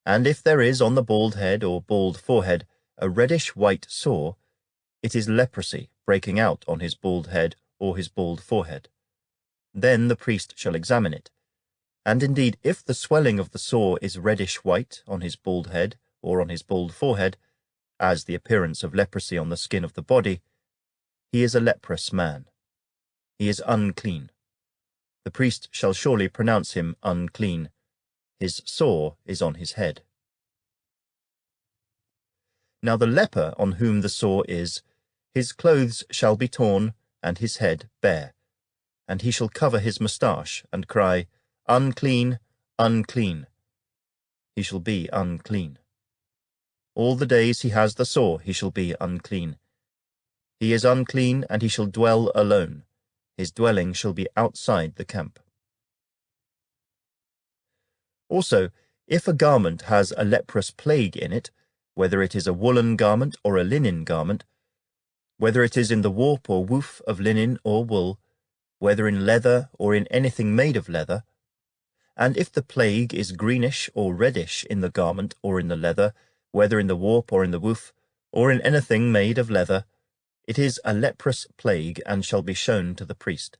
And if there is on the bald head or bald forehead a reddish-white sore, it is leprosy breaking out on his bald head or his bald forehead. Then the priest shall examine it. And indeed, if the swelling of the sore is reddish-white on his bald head or on his bald forehead, as the appearance of leprosy on the skin of the body, he is a leprous man. He is unclean. The priest shall surely pronounce him unclean. His sore is on his head. Now the leper on whom the sore is, his clothes shall be torn, and his head bare, and he shall cover his moustache, and cry, Unclean, unclean. He shall be unclean. All the days he has the sore he shall be unclean. He is unclean, and he shall dwell alone. His dwelling shall be outside the camp. Also, if a garment has a leprous plague in it, whether it is a woolen garment or a linen garment, whether it is in the warp or woof of linen or wool, whether in leather or in anything made of leather, and if the plague is greenish or reddish in the garment or in the leather, whether in the warp or in the woof, or in anything made of leather, it is a leprous plague, and shall be shown to the priest.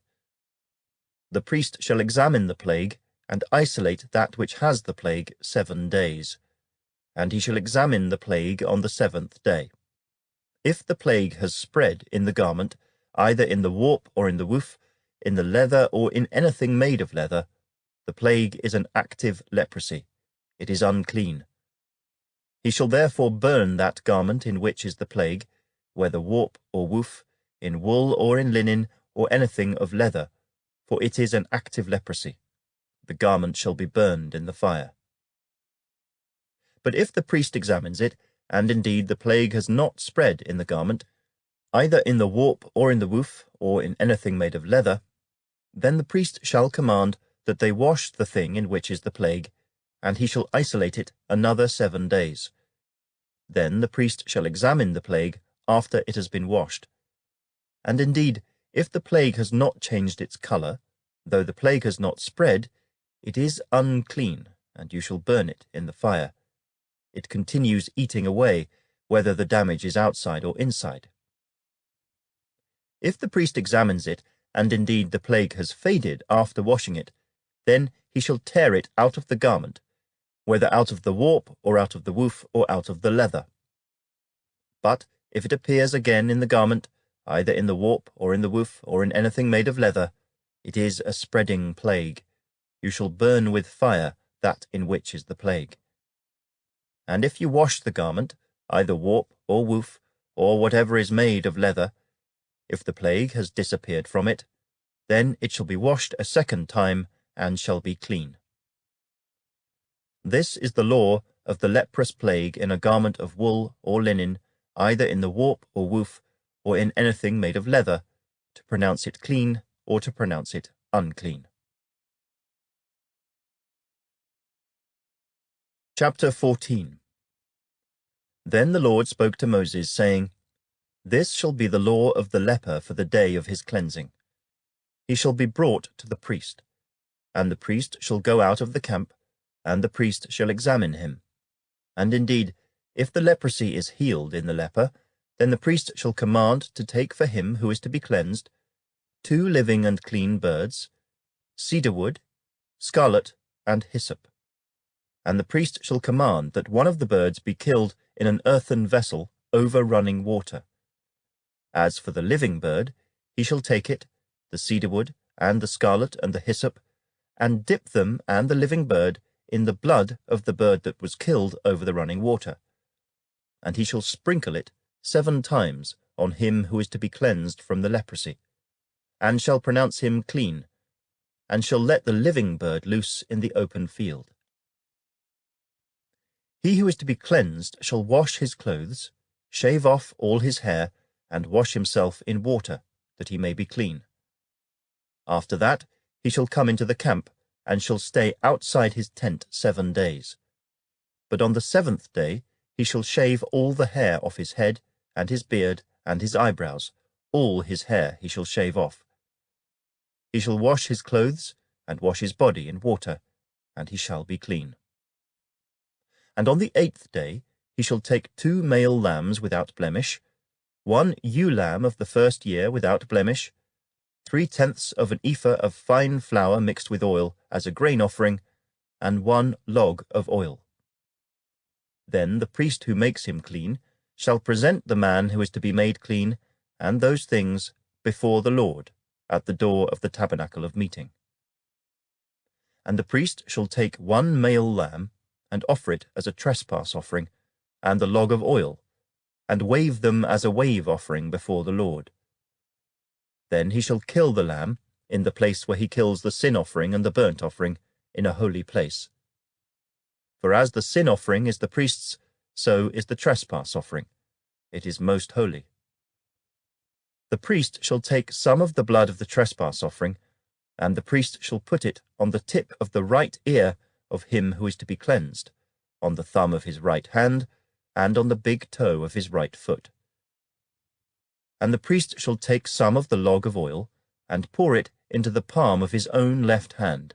The priest shall examine the plague, and isolate that which has the plague 7 days. And he shall examine the plague on the 7th day. If the plague has spread in the garment, either in the warp or in the woof, in the leather or in anything made of leather, the plague is an active leprosy. It is unclean. He shall therefore burn that garment in which is the plague, whether warp or woof, in wool or in linen, or anything of leather, for it is an active leprosy. The garment shall be burned in the fire. But if the priest examines it, and indeed the plague has not spread in the garment, either in the warp or in the woof, or in anything made of leather, then the priest shall command that they wash the thing in which is the plague, and he shall isolate it another 7 days. Then the priest shall examine the plague after it has been washed. And indeed, if the plague has not changed its colour, though the plague has not spread, it is unclean, and you shall burn it in the fire. It continues eating away, whether the damage is outside or inside. If the priest examines it, and indeed the plague has faded after washing it, then he shall tear it out of the garment, whether out of the warp, or out of the woof, or out of the leather. But if it appears again in the garment, either in the warp, or in the woof, or in anything made of leather, it is a spreading plague. You shall burn with fire that in which is the plague. And if you wash the garment, either warp or woof, or whatever is made of leather, if the plague has disappeared from it, then it shall be washed a 2nd time, and shall be clean. This is the law of the leprous plague in a garment of wool or linen, either in the warp or woof, or in anything made of leather, to pronounce it clean or to pronounce it unclean. Chapter 14. Then the Lord spoke to Moses, saying, This shall be the law of the leper for the day of his cleansing. He shall be brought to the priest, and the priest shall go out of the camp, and the priest shall examine him. And indeed, if the leprosy is healed in the leper, then the priest shall command to take for him who is to be cleansed 2 living and clean birds, cedar wood, scarlet, and hyssop. And the priest shall command that one of the birds be killed in an earthen vessel over running water. As for the living bird, he shall take it, the cedar wood, and the scarlet, and the hyssop, and dip them and the living bird in the blood of the bird that was killed over the running water. And he shall sprinkle it 7 times on him who is to be cleansed from the leprosy, and shall pronounce him clean, and shall let the living bird loose in the open field. He who is to be cleansed shall wash his clothes, shave off all his hair, and wash himself in water, that he may be clean. After that he shall come into the camp, and shall stay outside his tent 7 days. But on the 7th day he shall shave all the hair off his head, and his beard, and his eyebrows. All his hair he shall shave off. He shall wash his clothes, and wash his body in water, and he shall be clean. And on the 8th day he shall take 2 male lambs without blemish, 1 ewe lamb of the 1st year without blemish, 3/10 of an ephah of fine flour mixed with oil as a grain offering, and 1 log of oil. Then the priest who makes him clean shall present the man who is to be made clean, and those things, before the Lord, at the door of the tabernacle of meeting. And the priest shall take 1 male lamb, and offer it as a trespass offering, and the log of oil, and wave them as a wave offering before the Lord. Then he shall kill the lamb in the place where he kills the sin offering and the burnt offering, in a holy place. For as the sin offering is the priest's, so is the trespass offering. It is most holy. The priest shall take some of the blood of the trespass offering, and the priest shall put it on the tip of the right ear of him who is to be cleansed, on the thumb of his right hand, and on the big toe of his right foot. And the priest shall take some of the log of oil, and pour it into the palm of his own left hand.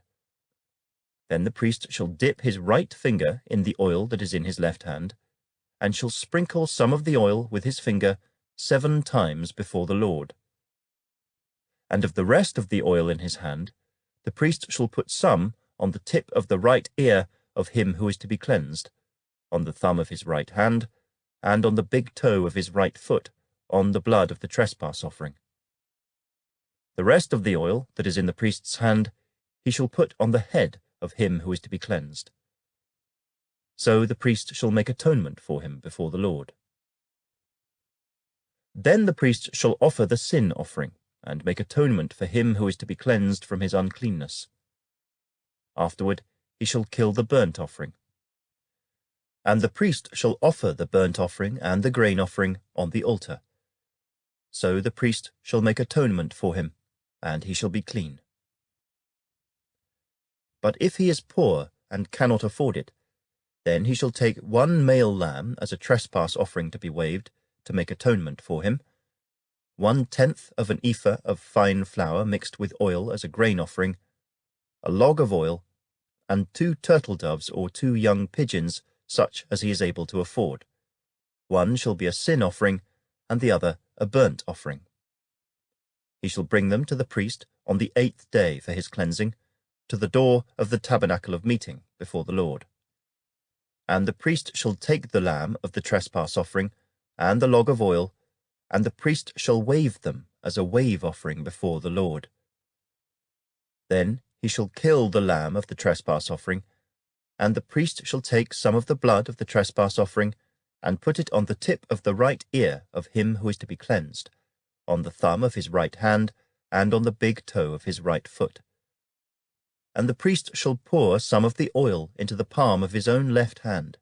Then the priest shall dip his right finger in the oil that is in his left hand, and shall sprinkle some of the oil with his finger 7 times before the Lord. And of the rest of the oil in his hand, the priest shall put some on the tip of the right ear of him who is to be cleansed, on the thumb of his right hand, and on the big toe of his right foot, on the blood of the trespass offering. The rest of the oil that is in the priest's hand he shall put on the head of him who is to be cleansed. So the priest shall make atonement for him before the Lord. Then the priest shall offer the sin offering, and make atonement for him who is to be cleansed from his uncleanness. Afterward he shall kill the burnt offering. And the priest shall offer the burnt offering and the grain offering on the altar. So the priest shall make atonement for him, and he shall be clean. But if he is poor and cannot afford it, then he shall take 1 male lamb as a trespass offering to be waved, to make atonement for him, 1/10 of an ephah of fine flour mixed with oil as a grain offering, a log of oil, and 2 turtle doves or 2 young pigeons, such as he is able to afford. One shall be a sin offering, and the other a burnt offering. He shall bring them to the priest on the 8th day for his cleansing, to the door of the tabernacle of meeting before the Lord. And the priest shall take the lamb of the trespass offering, and the log of oil, and the priest shall wave them as a wave offering before the Lord. Then he shall kill the lamb of the trespass offering, and the priest shall take some of the blood of the trespass offering, and put it on the tip of the right ear of him who is to be cleansed, on the thumb of his right hand, and on the big toe of his right foot. And the priest shall pour some of the oil into the palm of his own left hand.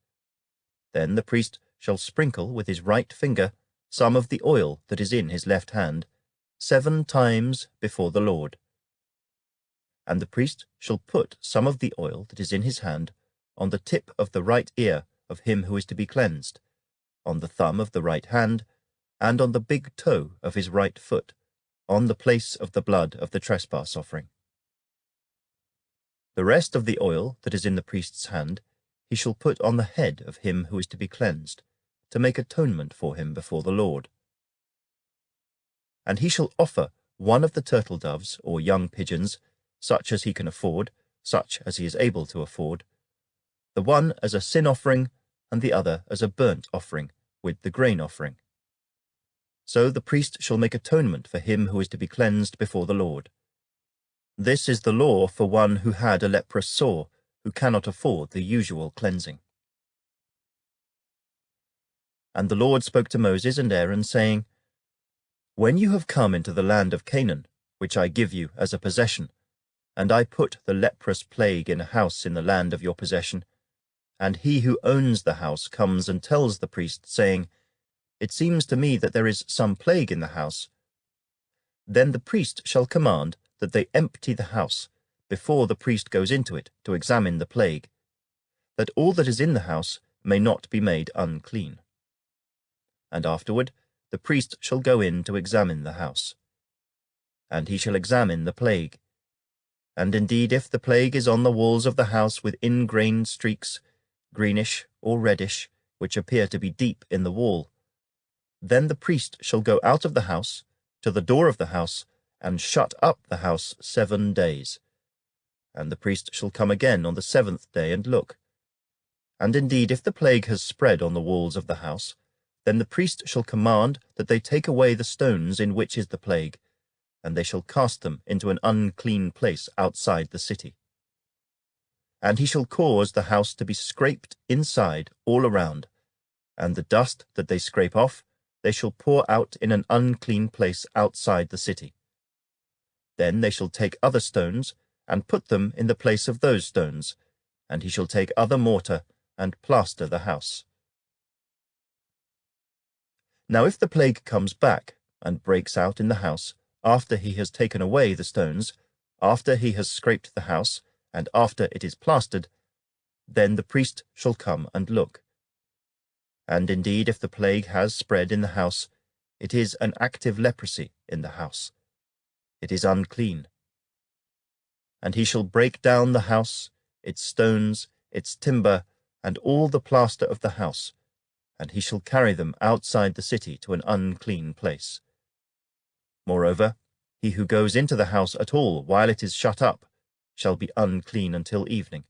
Then the priest shall sprinkle with his right finger some of the oil that is in his left hand 7 times before the Lord. And the priest shall put some of the oil that is in his hand on the tip of the right ear of him who is to be cleansed, on the thumb of the right hand, and on the big toe of his right foot, on the place of the blood of the trespass offering. The rest of the oil that is in the priest's hand he shall put on the head of him who is to be cleansed, to make atonement for him before the Lord. And he shall offer 1 of the turtle doves or young pigeons, such as he can afford, such as he is able to afford, the one as a sin offering, and the other as a burnt offering, with the grain offering. So the priest shall make atonement for him who is to be cleansed before the Lord. This is the law for one who had a leprous sore, who cannot afford the usual cleansing. And the Lord spoke to Moses and Aaron, saying, When you have come into the land of Canaan, which I give you as a possession, and I put the leprous plague in a house in the land of your possession, and he who owns the house comes and tells the priest, saying, It seems to me that there is some plague in the house, then the priest shall command that they empty the house before the priest goes into it to examine the plague, that all that is in the house may not be made unclean. And afterward the priest shall go in to examine the house. And he shall examine the plague. And indeed, if the plague is on the walls of the house with ingrained streaks, greenish or reddish, which appear to be deep in the wall, then the priest shall go out of the house to the door of the house, and shut up the house 7 days. And the priest shall come again on the 7th day and look. And indeed, if the plague has spread on the walls of the house, then the priest shall command that they take away the stones in which is the plague, and they shall cast them into an unclean place outside the city. And he shall cause the house to be scraped inside all around, and the dust that they scrape off they shall pour out in an unclean place outside the city. Then they shall take other stones, and put them in the place of those stones, and he shall take other mortar, and plaster the house. Now if the plague comes back, and breaks out in the house, after he has taken away the stones, after he has scraped the house, and after it is plastered, then the priest shall come and look. And indeed, if the plague has spread in the house, It is an active leprosy in the house. It is unclean. And he shall break down the house, its stones, its timber, and all the plaster of the house, and he shall carry them outside the city to an unclean place. Moreover, he who goes into the house at all while it is shut up shall be unclean until evening.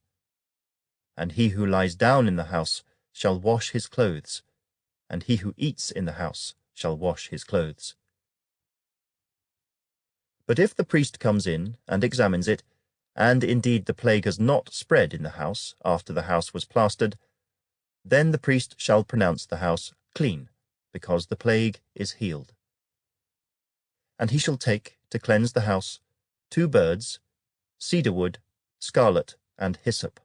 And he who lies down in the house shall wash his clothes, and he who eats in the house shall wash his clothes. But if the priest comes in and examines it, and indeed the plague has not spread in the house after the house was plastered, then the priest shall pronounce the house clean, because the plague is healed. And he shall take, to cleanse the house, 2 birds, cedar wood, scarlet, and hyssop.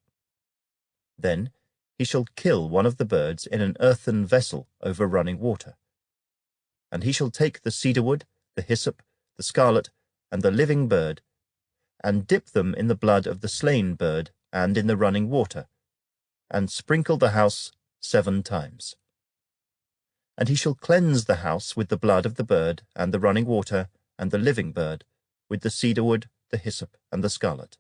Then he shall kill one of the birds in an earthen vessel over running water. And he shall take the cedar wood, the hyssop, the scarlet, and the living bird, and dip them in the blood of the slain bird and in the running water, and sprinkle the house 7 times. And he shall cleanse the house with the blood of the bird and the running water and the living bird, with the cedar wood, the hyssop, and the scarlet.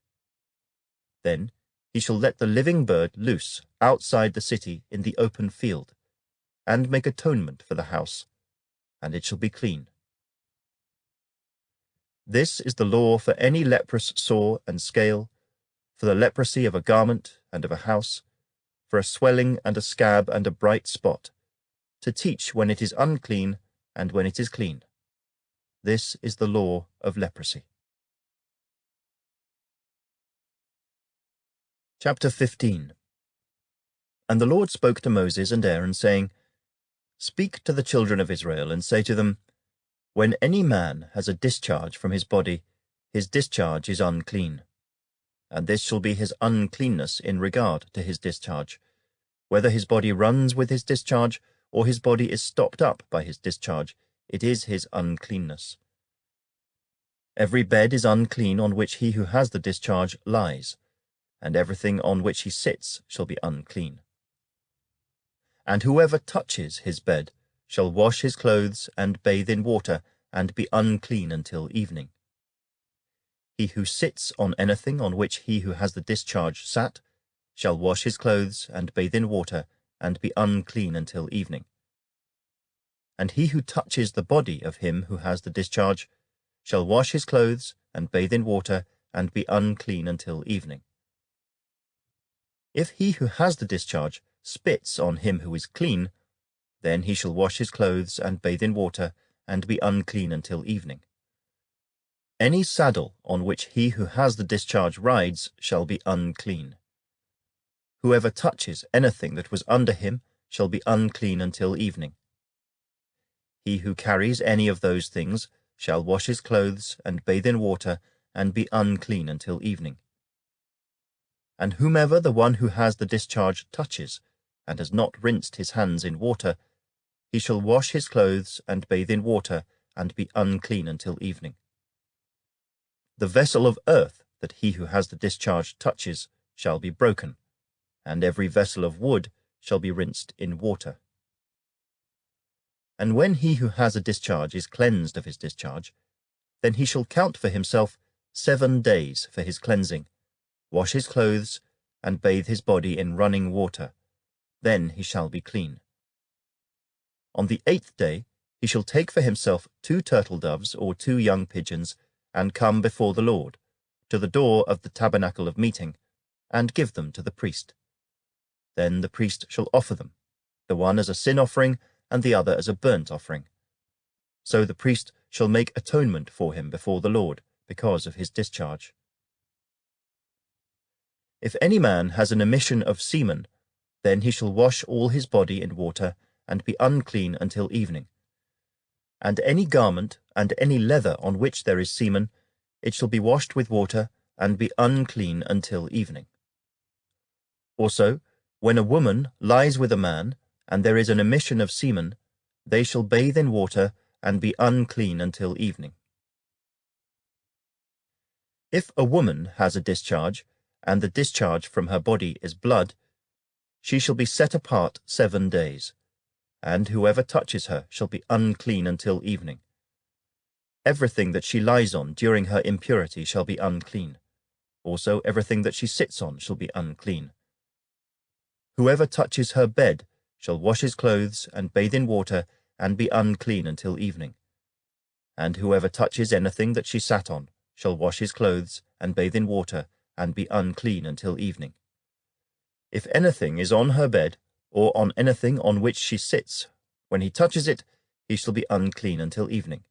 Then he shall let the living bird loose outside the city in the open field, and make atonement for the house, and it shall be clean. This is the law for any leprous sore and scale, for the leprosy of a garment and of a house, for a swelling and a scab and a bright spot, to teach when it is unclean and when it is clean. This is the law of leprosy. Chapter 15. And the Lord spoke to Moses and Aaron, saying, Speak to the children of Israel, and say to them, When any man has a discharge from his body, his discharge is unclean. And this shall be his uncleanness in regard to his discharge, whether his body runs with his discharge, or his body is stopped up by his discharge, it is his uncleanness. Every bed is unclean on which he who has the discharge lies, and everything on which he sits shall be unclean. And whoever touches his bed shall wash his clothes and bathe in water, and be unclean until evening. He who sits on anything on which he who has the discharge sat shall wash his clothes and bathe in water, and be unclean until evening. And he who touches the body of him who has the discharge shall wash his clothes and bathe in water, and be unclean until evening. If he who has the discharge spits on him who is clean, then he shall wash his clothes and bathe in water, and be unclean until evening. Any saddle on which he who has the discharge rides shall be unclean. Whoever touches anything that was under him shall be unclean until evening. He who carries any of those things shall wash his clothes and bathe in water, and be unclean until evening. And whomever the one who has the discharge touches, and has not rinsed his hands in water, he shall wash his clothes and bathe in water, and be unclean until evening. The vessel of earth that he who has the discharge touches shall be broken, and every vessel of wood shall be rinsed in water. And when he who has a discharge is cleansed of his discharge, then he shall count for himself 7 days for his cleansing, wash his clothes, and bathe his body in running water. Then he shall be clean. On the 8th day he shall take for himself 2 turtle doves or 2 young pigeons, and come before the Lord, to the door of the tabernacle of meeting, and give them to the priest. Then the priest shall offer them, the one as a sin offering, and the other as a burnt offering. So the priest shall make atonement for him before the Lord, because of his discharge. If any man has an emission of semen, then he shall wash all his body in water, and be unclean until evening. And any garment and any leather on which there is semen, it shall be washed with water, and be unclean until evening. Also, when a woman lies with a man, and there is an emission of semen, they shall bathe in water, and be unclean until evening. If a woman has a discharge, and the discharge from her body is blood, she shall be set apart 7 days, and whoever touches her shall be unclean until evening. Everything that she lies on during her impurity shall be unclean. Also everything that she sits on shall be unclean. Whoever touches her bed shall wash his clothes and bathe in water and be unclean until evening. And whoever touches anything that she sat on shall wash his clothes and bathe in water and be unclean until evening. If anything is on her bed, or on anything on which she sits, when he touches it, he shall be unclean until evening.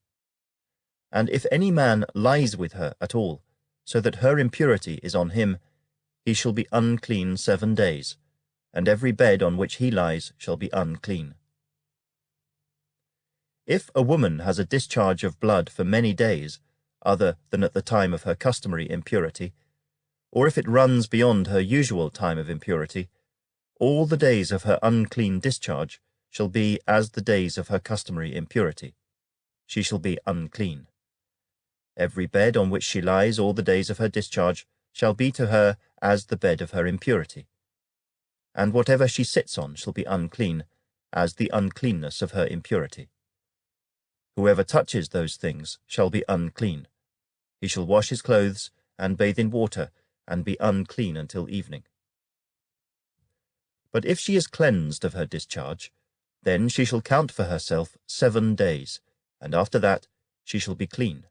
And if any man lies with her at all, so that her impurity is on him, he shall be unclean 7 days, and every bed on which he lies shall be unclean. If a woman has a discharge of blood for many days, other than at the time of her customary impurity, or if it runs beyond her usual time of impurity, all the days of her unclean discharge shall be as the days of her customary impurity. She shall be unclean. Every bed on which she lies all the days of her discharge shall be to her as the bed of her impurity. And whatever she sits on shall be unclean, as the uncleanness of her impurity. Whoever touches those things shall be unclean. He shall wash his clothes and bathe in water, and be unclean until evening. But if she is cleansed of her discharge, then she shall count for herself 7 days, and after that she shall be clean.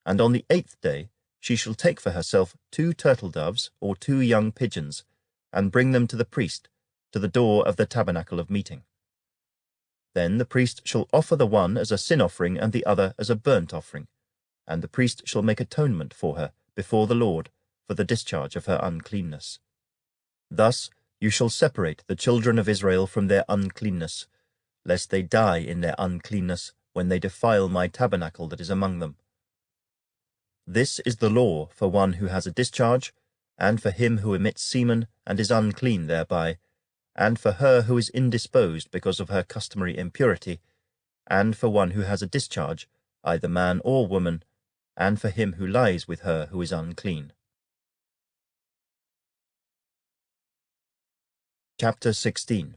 And on the 8th day she shall take for herself 2 turtle doves or 2 young pigeons, and bring them to the priest, to the door of the tabernacle of meeting. Then the priest shall offer the one as a sin offering and the other as a burnt offering, and the priest shall make atonement for her before the Lord for the discharge of her uncleanness. Thus you shall separate the children of Israel from their uncleanness, lest they die in their uncleanness when they defile my tabernacle that is among them. This is the law for one who has a discharge, and for him who emits semen and is unclean thereby, and for her who is indisposed because of her customary impurity, and for one who has a discharge, either man or woman, and for him who lies with her who is unclean. Chapter 16.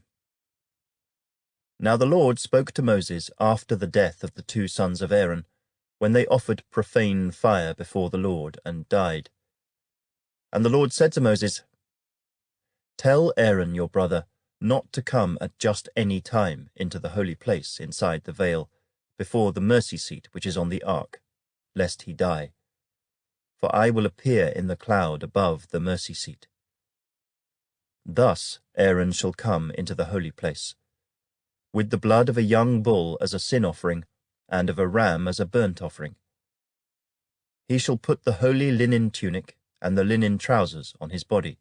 Now the Lord spoke to Moses after the death of the 2 sons of Aaron, when they offered profane fire before the Lord and died. And the Lord said to Moses, "Tell Aaron your brother not to come at just any time into the holy place inside the veil, before the mercy seat which is on the ark, lest he die. For I will appear in the cloud above the mercy seat. Thus Aaron shall come into the holy place, with the blood of a young bull as a sin offering, and of a ram as a burnt offering. He shall put the holy linen tunic and the linen trousers on his body.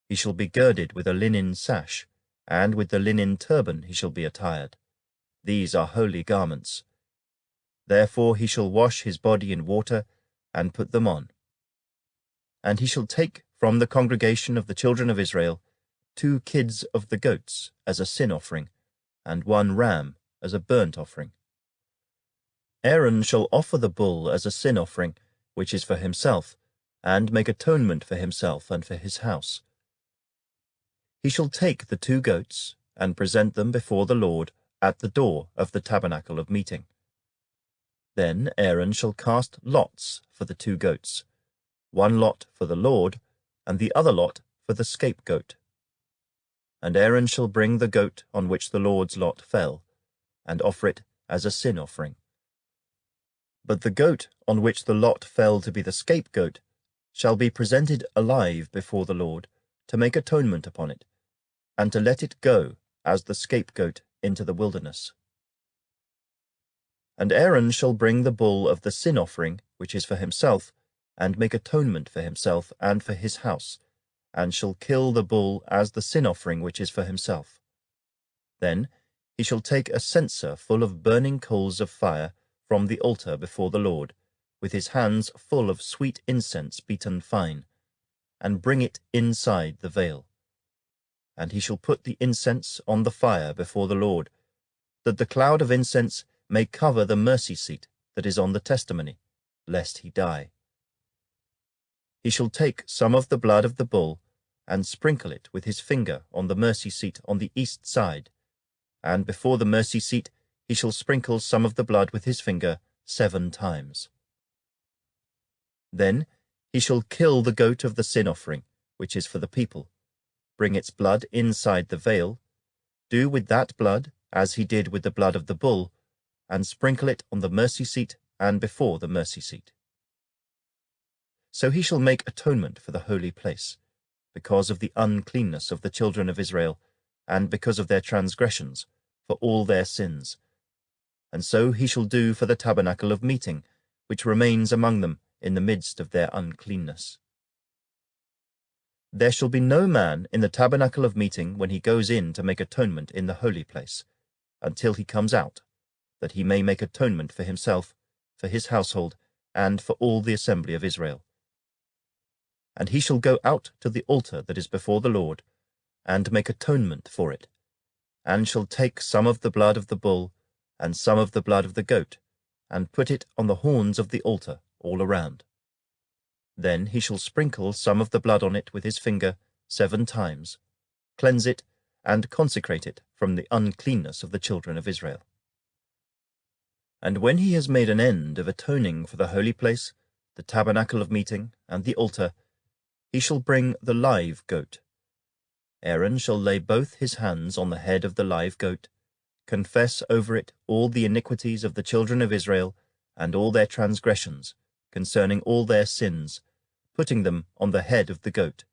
He shall be girded with a linen sash, and with the linen turban he shall be attired. These are holy garments. Therefore he shall wash his body in water, and put them on. And he shall take from the congregation of the children of Israel 2 kids of the goats as a sin offering, and 1 ram as a burnt offering. Aaron shall offer the bull as a sin offering, which is for himself, and make atonement for himself and for his house. He shall take the 2 goats, and present them before the Lord at the door of the tabernacle of meeting. Then Aaron shall cast lots for the 2 goats, 1 lot for the Lord, and the other lot for the scapegoat. And Aaron shall bring the goat on which the Lord's lot fell, and offer it as a sin offering. But the goat on which the lot fell to be the scapegoat shall be presented alive before the Lord, to make atonement upon it, and to let it go as the scapegoat into the wilderness. And Aaron shall bring the bull of the sin offering, which is for himself, and make atonement for himself and for his house, and shall kill the bull as the sin offering which is for himself. Then he shall take a censer full of burning coals of fire from the altar before the Lord, with his hands full of sweet incense beaten fine, and bring it inside the veil. And he shall put the incense on the fire before the Lord, that the cloud of incense may cover the mercy seat that is on the testimony, lest he die. He shall take some of the blood of the bull, and sprinkle it with his finger on the mercy seat on the east side, and before the mercy seat he shall sprinkle some of the blood with his finger 7 times. Then he shall kill the goat of the sin offering, which is for the people, bring its blood inside the veil, do with that blood as he did with the blood of the bull, and sprinkle it on the mercy seat and before the mercy seat. So he shall make atonement for the holy place, because of the uncleanness of the children of Israel, and because of their transgressions, for all their sins. And so he shall do for the tabernacle of meeting, which remains among them in the midst of their uncleanness. There shall be no man in the tabernacle of meeting when he goes in to make atonement in the holy place, until he comes out, that he may make atonement for himself, for his household, and for all the assembly of Israel. And he shall go out to the altar that is before the Lord, and make atonement for it, and shall take some of the blood of the bull, and some of the blood of the goat, and put it on the horns of the altar all around. Then he shall sprinkle some of the blood on it with his finger 7 times, cleanse it, and consecrate it from the uncleanness of the children of Israel. And when he has made an end of atoning for the holy place, the tabernacle of meeting, and the altar, he shall bring the live goat. Aaron shall lay both his hands on the head of the live goat, confess over it all the iniquities of the children of Israel, and all their transgressions, concerning all their sins, putting them on the head of the goat,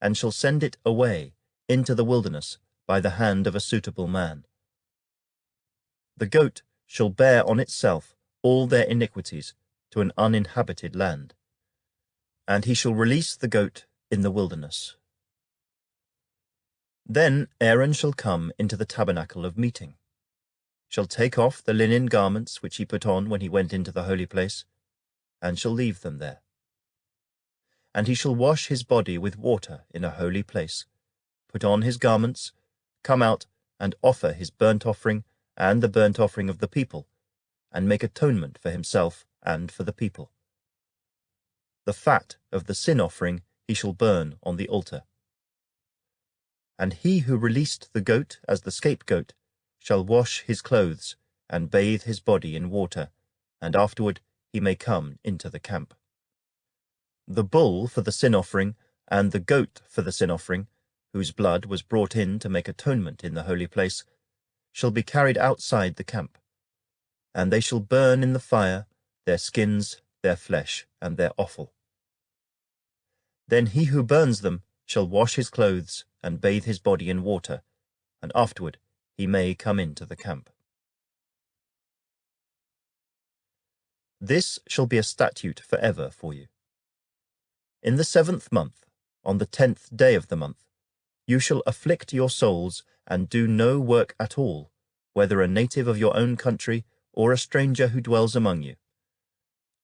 and shall send it away into the wilderness by the hand of a suitable man. The goat shall bear on itself all their iniquities to an uninhabited land, and he shall release the goat in the wilderness. Then Aaron shall come into the tabernacle of meeting, shall take off the linen garments which he put on when he went into the holy place, and shall leave them there. And he shall wash his body with water in a holy place, put on his garments, come out, and offer his burnt offering and the burnt offering of the people, and make atonement for himself and for the people. The fat of the sin offering he shall burn on the altar. And he who released the goat as the scapegoat shall wash his clothes and bathe his body in water, and afterward he may come into the camp. The bull for the sin offering and the goat for the sin offering, whose blood was brought in to make atonement in the holy place, shall be carried outside the camp, and they shall burn in the fire their skins, their flesh, and their offal. Then he who burns them shall wash his clothes and bathe his body in water, and afterward he may come into the camp. This shall be a statute forever for you. In the 7th month, on the 10th day of the month, you shall afflict your souls and do no work at all, whether a native of your own country or a stranger who dwells among you.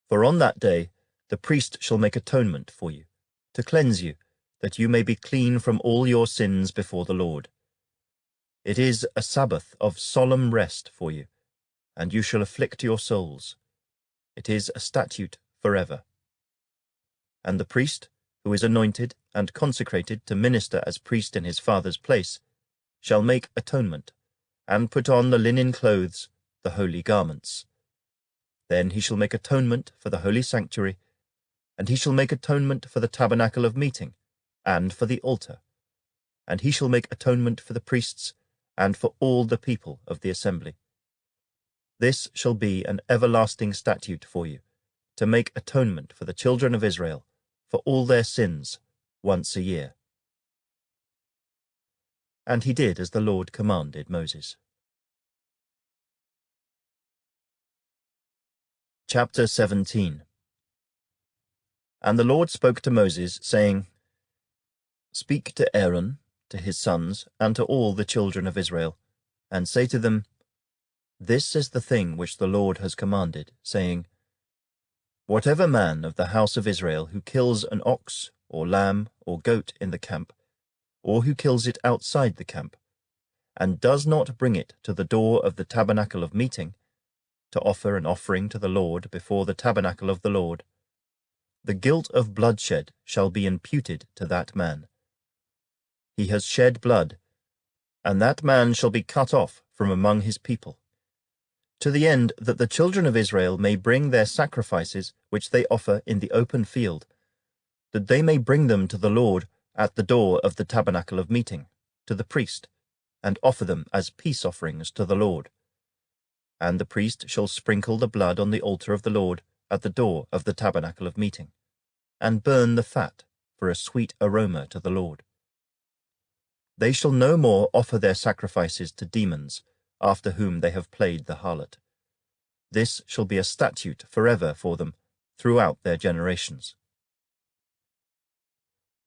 For on that day the priest shall make atonement for you, to cleanse you, that you may be clean from all your sins before the Lord. It is a Sabbath of solemn rest for you, and you shall afflict your souls. It is a statute forever. And the priest, who is anointed and consecrated to minister as priest in his father's place, shall make atonement, and put on the linen clothes, the holy garments. Then he shall make atonement for the holy sanctuary, and he shall make atonement for the tabernacle of meeting, and for the altar, and he shall make atonement for the priests, and for all the people of the assembly. This shall be an everlasting statute for you, to make atonement for the children of Israel, for all their sins, once a year. And he did as the Lord commanded Moses. Chapter 17. And the Lord spoke to Moses, saying, Speak to Aaron, to his sons, and to all the children of Israel, and say to them, This is the thing which the Lord has commanded, saying, Whatever man of the house of Israel who kills an ox, or lamb, or goat in the camp, or who kills it outside the camp, and does not bring it to the door of the tabernacle of meeting, to offer an offering to the Lord before the tabernacle of the Lord, the guilt of bloodshed shall be imputed to that man. He has shed blood, and that man shall be cut off from among his people, to the end that the children of Israel may bring their sacrifices which they offer in the open field, that they may bring them to the Lord at the door of the tabernacle of meeting, to the priest, and offer them as peace offerings to the Lord. And the priest shall sprinkle the blood on the altar of the Lord at the door of the tabernacle of meeting, and burn the fat for a sweet aroma to the Lord. They shall no more offer their sacrifices to demons, after whom they have played the harlot. This shall be a statute forever for them throughout their generations.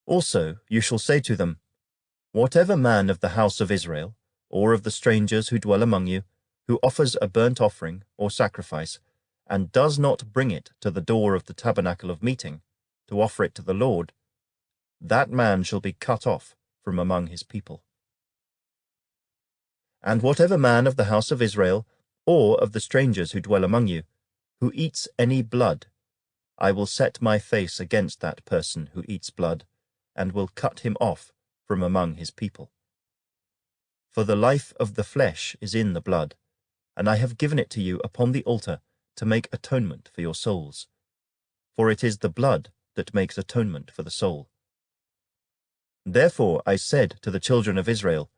Also you shall say to them, Whatever man of the house of Israel, or of the strangers who dwell among you, who offers a burnt offering or sacrifice, and does not bring it to the door of the tabernacle of meeting, to offer it to the Lord, that man shall be cut off from among his people. And whatever man of the house of Israel, or of the strangers who dwell among you, who eats any blood, I will set my face against that person who eats blood, and will cut him off from among his people. For the life of the flesh is in the blood, and I have given it to you upon the altar to make atonement for your souls. For it is the blood that makes atonement for the soul. Therefore I said to the children of Israel,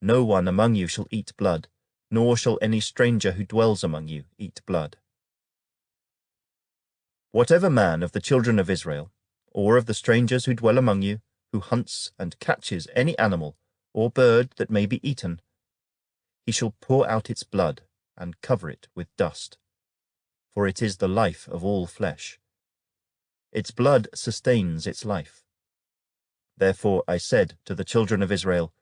No one among you shall eat blood, nor shall any stranger who dwells among you eat blood. Whatever man of the children of Israel, or of the strangers who dwell among you, who hunts and catches any animal or bird that may be eaten, he shall pour out its blood and cover it with dust, for it is the life of all flesh. Its blood sustains its life. Therefore I said to the children of Israel,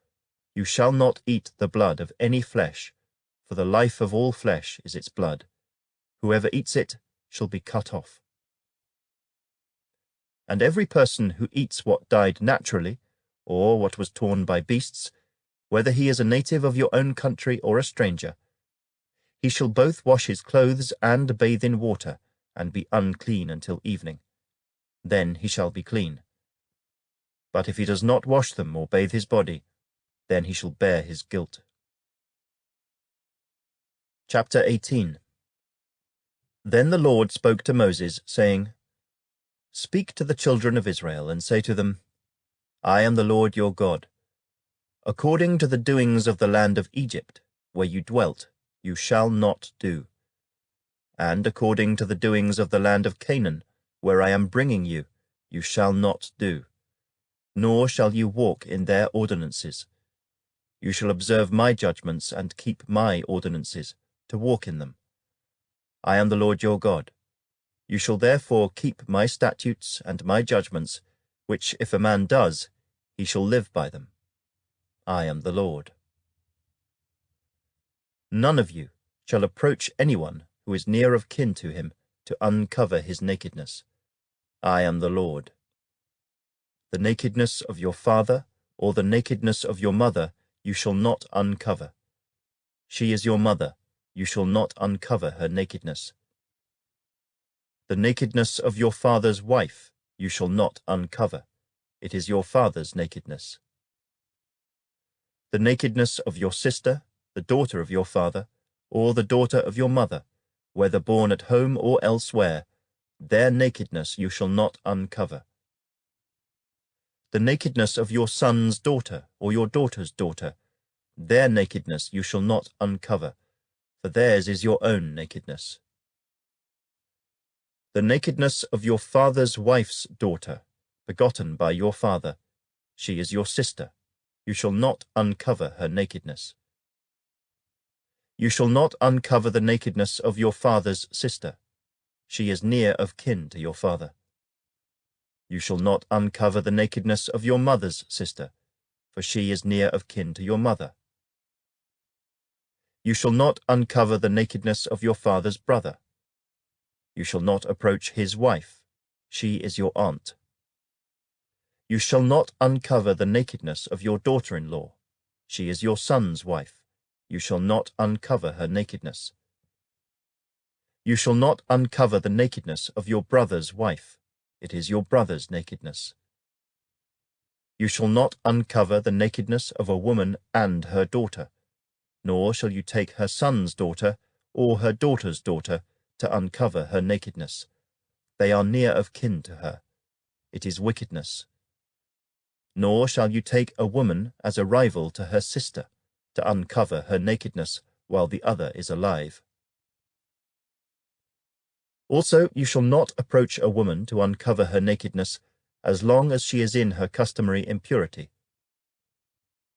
You shall not eat the blood of any flesh, for the life of all flesh is its blood. Whoever eats it shall be cut off. And every person who eats what died naturally, or what was torn by beasts, whether he is a native of your own country or a stranger, he shall both wash his clothes and bathe in water, and be unclean until evening. Then he shall be clean. But if he does not wash them or bathe his body, then he shall bear his guilt. Chapter 18. Then the Lord spoke to Moses, saying, Speak to the children of Israel, and say to them, I am the Lord your God. According to the doings of the land of Egypt, where you dwelt, you shall not do. And according to the doings of the land of Canaan, where I am bringing you, you shall not do. Nor shall you walk in their ordinances. You shall observe my judgments and keep my ordinances, to walk in them. I am the Lord your God. You shall therefore keep my statutes and my judgments, which if a man does, he shall live by them. I am the Lord. None of you shall approach anyone who is near of kin to him to uncover his nakedness. I am the Lord. The nakedness of your father or the nakedness of your mother you shall not uncover. She is your mother, you shall not uncover her nakedness. The nakedness of your father's wife you shall not uncover. It is your father's nakedness. The nakedness of your sister, the daughter of your father, or the daughter of your mother, whether born at home or elsewhere, their nakedness you shall not uncover. The nakedness of your son's daughter or your daughter's daughter, their nakedness you shall not uncover, for theirs is your own nakedness. The nakedness of your father's wife's daughter, begotten by your father, she is your sister, you shall not uncover her nakedness. You shall not uncover the nakedness of your father's sister, she is near of kin to your father. You shall not uncover the nakedness of your mother's sister, for she is near of kin to your mother. You shall not uncover the nakedness of your father's brother. You shall not approach his wife, she is your aunt. You shall not uncover the nakedness of your daughter-in-law, she is your son's wife, you shall not uncover her nakedness. You shall not uncover the nakedness of your brother's wife, it is your brother's nakedness. You shall not uncover the nakedness of a woman and her daughter. nor shall you take her son's daughter or her daughter's daughter to uncover her nakedness. They are near of kin to her. It is wickedness. Nor shall you take a woman as a rival to her sister to uncover her nakedness while the other is alive. Also, you shall not approach a woman to uncover her nakedness as long as she is in her customary impurity.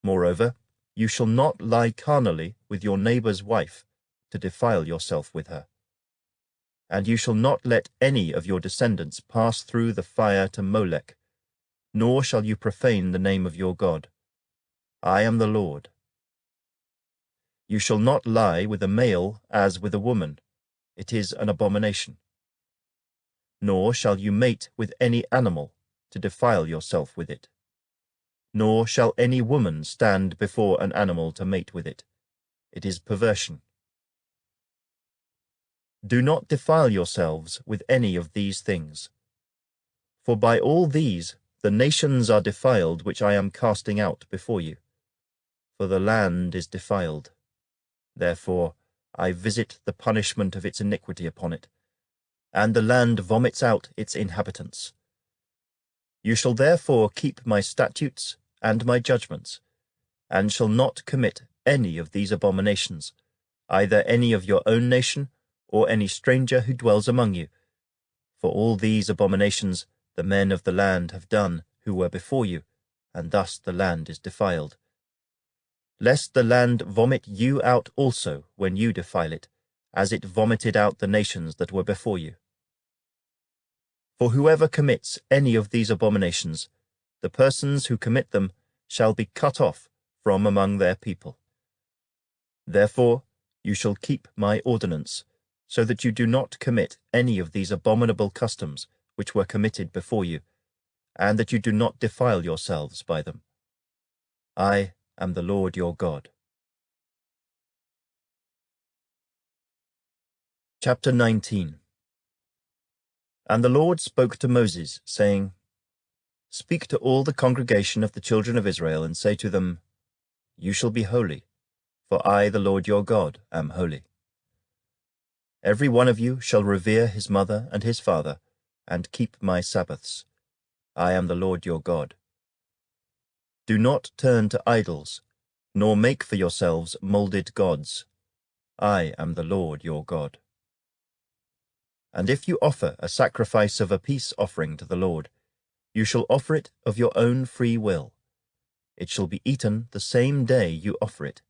Moreover, you shall not lie carnally with your neighbor's wife to defile yourself with her. And you shall not let any of your descendants pass through the fire to Molech, nor shall you profane the name of your God. I am the Lord. You shall not lie with a male as with a woman. It is an abomination. Nor shall you mate with any animal to defile yourself with it. Nor shall any woman stand before an animal to mate with it. It is perversion. Do not defile yourselves with any of these things. For by all these the nations are defiled which I am casting out before you. For the land is defiled. Therefore I visit the punishment of its iniquity upon it, and the land vomits out its inhabitants. You shall therefore keep my statutes and my judgments, and shall not commit any of these abominations, either any of your own nation or any stranger who dwells among you. For all these abominations the men of the land have done who were before you, and thus the land is defiled. Lest the land vomit you out also when you defile it, as it vomited out the nations that were before you. For whoever commits any of these abominations, the persons who commit them shall be cut off from among their people. Therefore you shall keep my ordinance, so that you do not commit any of these abominable customs which were committed before you, and that you do not defile yourselves by them. I am the Lord your God. Chapter 19. And the Lord spoke to Moses, saying, Speak to all the congregation of the children of Israel, and say to them, You shall be holy, for I, the Lord your God, am holy. Every one of you shall revere his mother and his father, and keep my Sabbaths. I am the Lord your God. Do not turn to idols, nor make for yourselves molded gods. I am the Lord your God. And if you offer a sacrifice of a peace offering to the Lord, you shall offer it of your own free will. It shall be eaten the same day you offer it,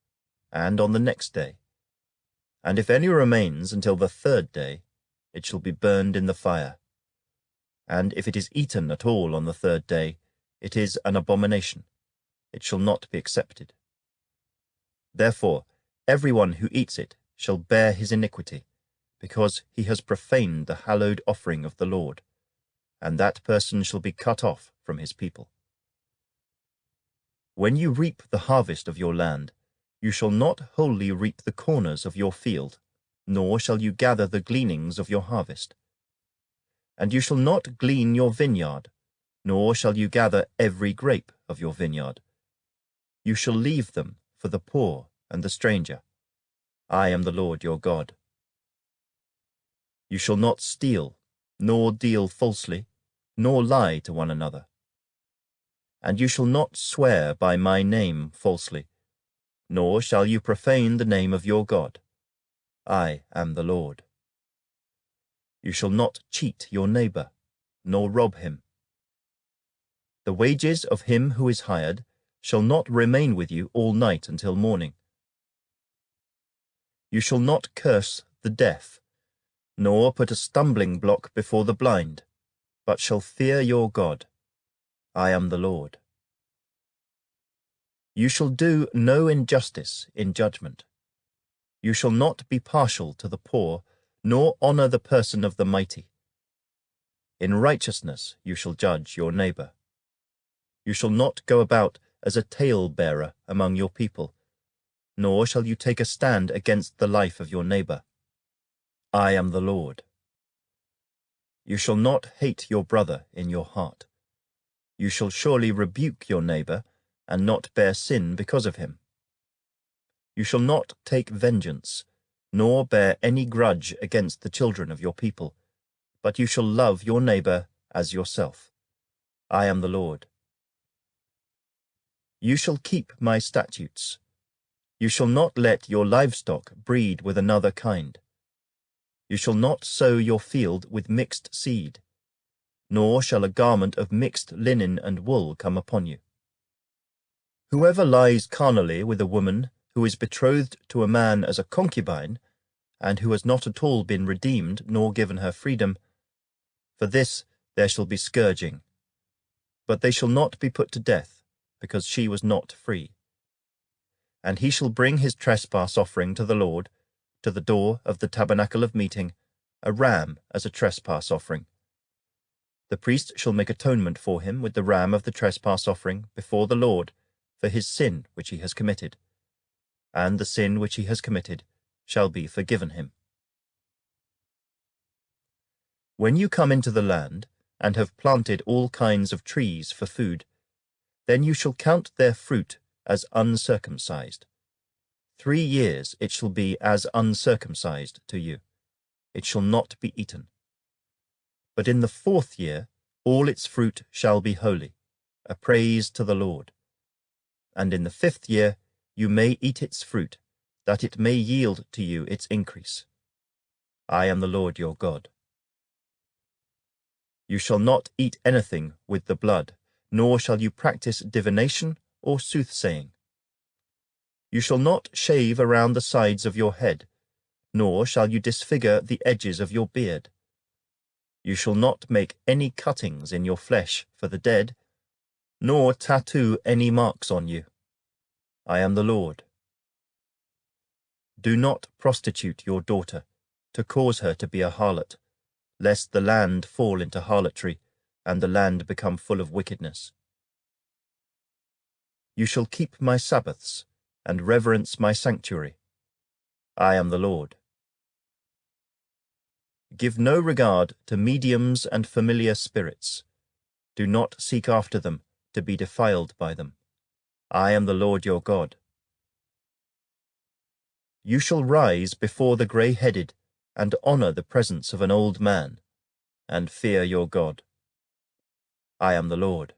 and on the next day. And if any remains until the third day, it shall be burned in the fire. And if it is eaten at all on the third day, it is an abomination. It shall not be accepted. Therefore, everyone who eats it shall bear his iniquity, because he has profaned the hallowed offering of the Lord, and that person shall be cut off from his people. When you reap the harvest of your land, you shall not wholly reap the corners of your field, nor shall you gather the gleanings of your harvest. And you shall not glean your vineyard, nor shall you gather every grape of your vineyard. You shall leave them for the poor and the stranger. I am the Lord your God. You shall not steal, nor deal falsely, nor lie to one another. And you shall not swear by my name falsely, nor shall you profane the name of your God. I am the Lord. You shall not cheat your neighbor, nor rob him. The wages of him who is hired shall not remain with you all night until morning. You shall not curse the deaf, nor put a stumbling block before the blind, but shall fear your God. I am the Lord. You shall do no injustice in judgment. You shall not be partial to the poor, nor honor the person of the mighty. In righteousness you shall judge your neighbor. You shall not go about as a tale-bearer among your people, nor shall you take a stand against the life of your neighbor. I am the Lord. You shall not hate your brother in your heart. You shall surely rebuke your neighbor, and not bear sin because of him. You shall not take vengeance, nor bear any grudge against the children of your people, but you shall love your neighbor as yourself. I am the Lord. You shall keep my statutes. You shall not let your livestock breed with another kind. You shall not sow your field with mixed seed, nor shall a garment of mixed linen and wool come upon you. Whoever lies carnally with a woman who is betrothed to a man as a concubine, and who has not at all been redeemed nor given her freedom, for this there shall be scourging. But they shall not be put to death, because she was not free. And he shall bring his trespass offering to the Lord, to the door of the tabernacle of meeting, a ram as a trespass offering. The priest shall make atonement for him with the ram of the trespass offering before the Lord for his sin which he has committed, and the sin which he has committed shall be forgiven him. When you come into the land, and have planted all kinds of trees for food, then you shall count their fruit as uncircumcised. 3 years it shall be as uncircumcised to you. It shall not be eaten. But in the 4th year all its fruit shall be holy, a praise to the Lord. And in the 5th year you may eat its fruit, that it may yield to you its increase. I am the Lord your God. You shall not eat anything with the blood, nor shall you practice divination or soothsaying. You shall not shave around the sides of your head, nor shall you disfigure the edges of your beard. You shall not make any cuttings in your flesh for the dead, nor tattoo any marks on you. I am the Lord. Do not prostitute your daughter, to cause her to be a harlot, lest the land fall into harlotry, and the land become full of wickedness. You shall keep my Sabbaths, and reverence my sanctuary. I am the Lord. Give no regard to mediums and familiar spirits. Do not seek after them, to be defiled by them. I am the Lord your God. You shall rise before the grey-headed, and honor the presence of an old man, and fear your God. I am the Lord.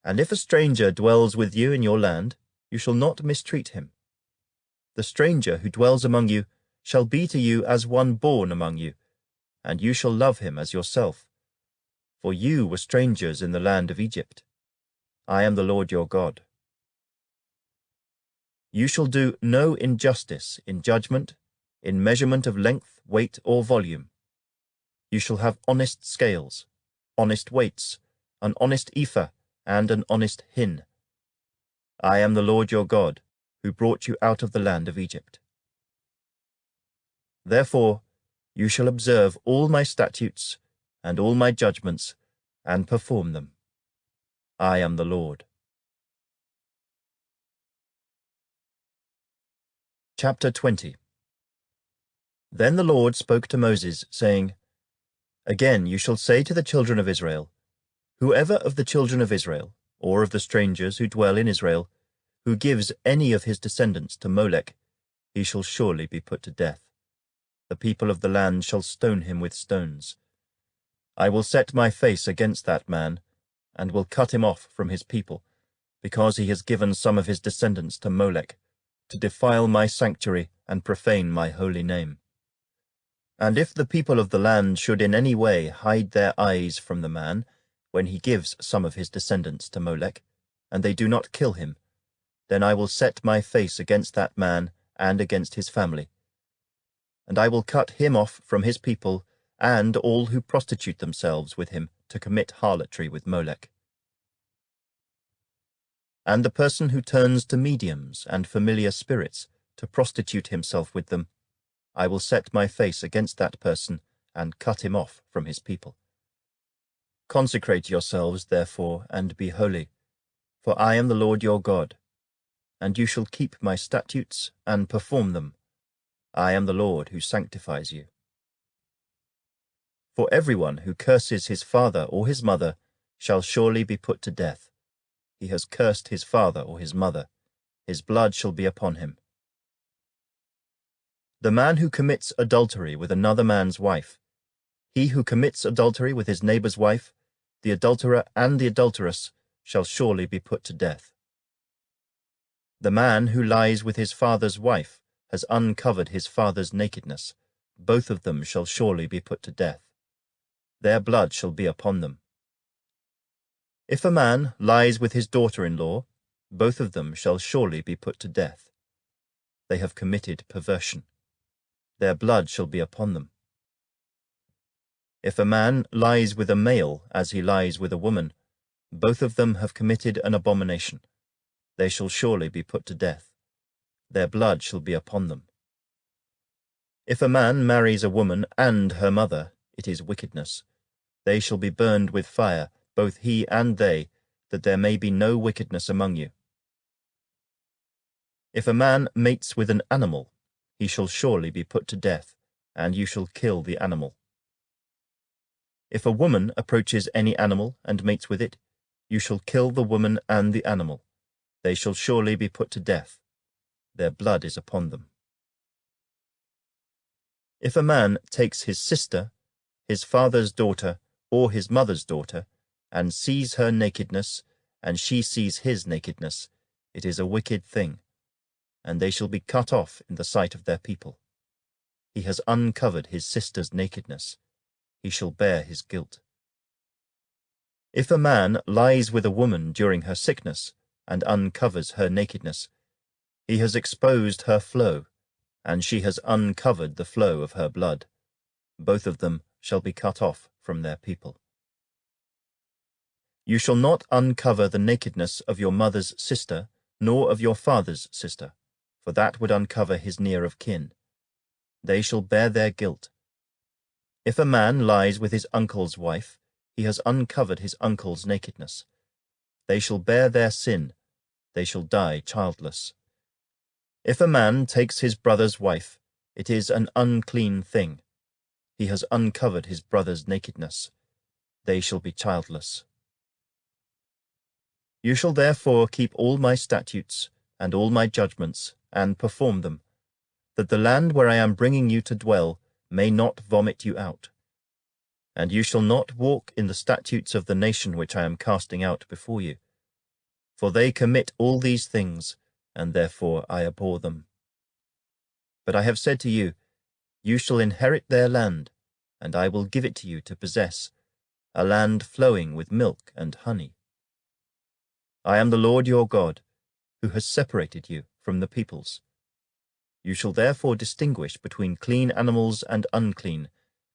And if a stranger dwells with you in your land, you shall not mistreat him. The stranger who dwells among you shall be to you as one born among you, and you shall love him as yourself. For you were strangers in the land of Egypt. I am the Lord your God. You shall do no injustice in judgment, in measurement of length, weight, or volume. You shall have honest scales, honest weights, an honest ephah, and an honest hin. I am the Lord your God, who brought you out of the land of Egypt. Therefore you shall observe all my statutes and all my judgments, and perform them. I am the Lord. Chapter 20. Then the Lord spoke to Moses, saying, Again you shall say to the children of Israel, Whoever of the children of Israel, or of the strangers who dwell in Israel, who gives any of his descendants to Molech, he shall surely be put to death. The people of the land shall stone him with stones. I will set my face against that man, and will cut him off from his people, because he has given some of his descendants to Molech, to defile my sanctuary and profane my holy name. And if the people of the land should in any way hide their eyes from the man, when he gives some of his descendants to Molech, and they do not kill him, then I will set my face against that man and against his family. And I will cut him off from his people, and all who prostitute themselves with him to commit harlotry with Molech. And the person who turns to mediums and familiar spirits to prostitute himself with them, I will set my face against that person and cut him off from his people. Consecrate yourselves, therefore, and be holy, for I am the Lord your God, and you shall keep my statutes and perform them. I am the Lord who sanctifies you. For everyone who curses his father or his mother shall surely be put to death. He has cursed his father or his mother. his blood shall be upon him. The man who commits adultery with another man's wife, he who commits adultery with his neighbor's wife, the adulterer and the adulteress, shall surely be put to death. The man who lies with his father's wife has uncovered his father's nakedness. Both of them shall surely be put to death. Their blood shall be upon them. If a man lies with his daughter-in-law, both of them shall surely be put to death. They have committed perversion. Their blood shall be upon them. If a man lies with a male as he lies with a woman, both of them have committed an abomination. They shall surely be put to death. Their blood shall be upon them. If a man marries a woman and her mother, it is wickedness. They shall be burned with fire, both he and they, that there may be no wickedness among you. If a man mates with an animal, he shall surely be put to death, and you shall kill the animal. If a woman approaches any animal and mates with it, you shall kill the woman and the animal. They shall surely be put to death. Their blood is upon them. If a man takes his sister, his father's daughter, or his mother's daughter, and sees her nakedness, and she sees his nakedness, it is a wicked thing, and they shall be cut off in the sight of their people. He has uncovered his sister's nakedness. He shall bear his guilt. If a man lies with a woman during her sickness, and uncovers her nakedness, he has exposed her flow, and she has uncovered the flow of her blood. Both of them shall be cut off from their people. You shall not uncover the nakedness of your mother's sister, nor of your father's sister, for that would uncover his near of kin. They shall bear their guilt. If a man lies with his uncle's wife, he has uncovered his uncle's nakedness. They shall bear their sin. They shall die childless. If a man takes his brother's wife, it is an unclean thing. He has uncovered his brother's nakedness. They shall be childless. You shall therefore keep all my statutes and all my judgments, and perform them, that the land where I am bringing you to dwell may not vomit you out. And you shall not walk in the statutes of the nation which I am casting out before you. For they commit all these things, and therefore I abhor them. But I have said to you, you shall inherit their land, and I will give it to you to possess, a land flowing with milk and honey. I am the Lord your God, who has separated you from the peoples. You shall therefore distinguish between clean animals and unclean,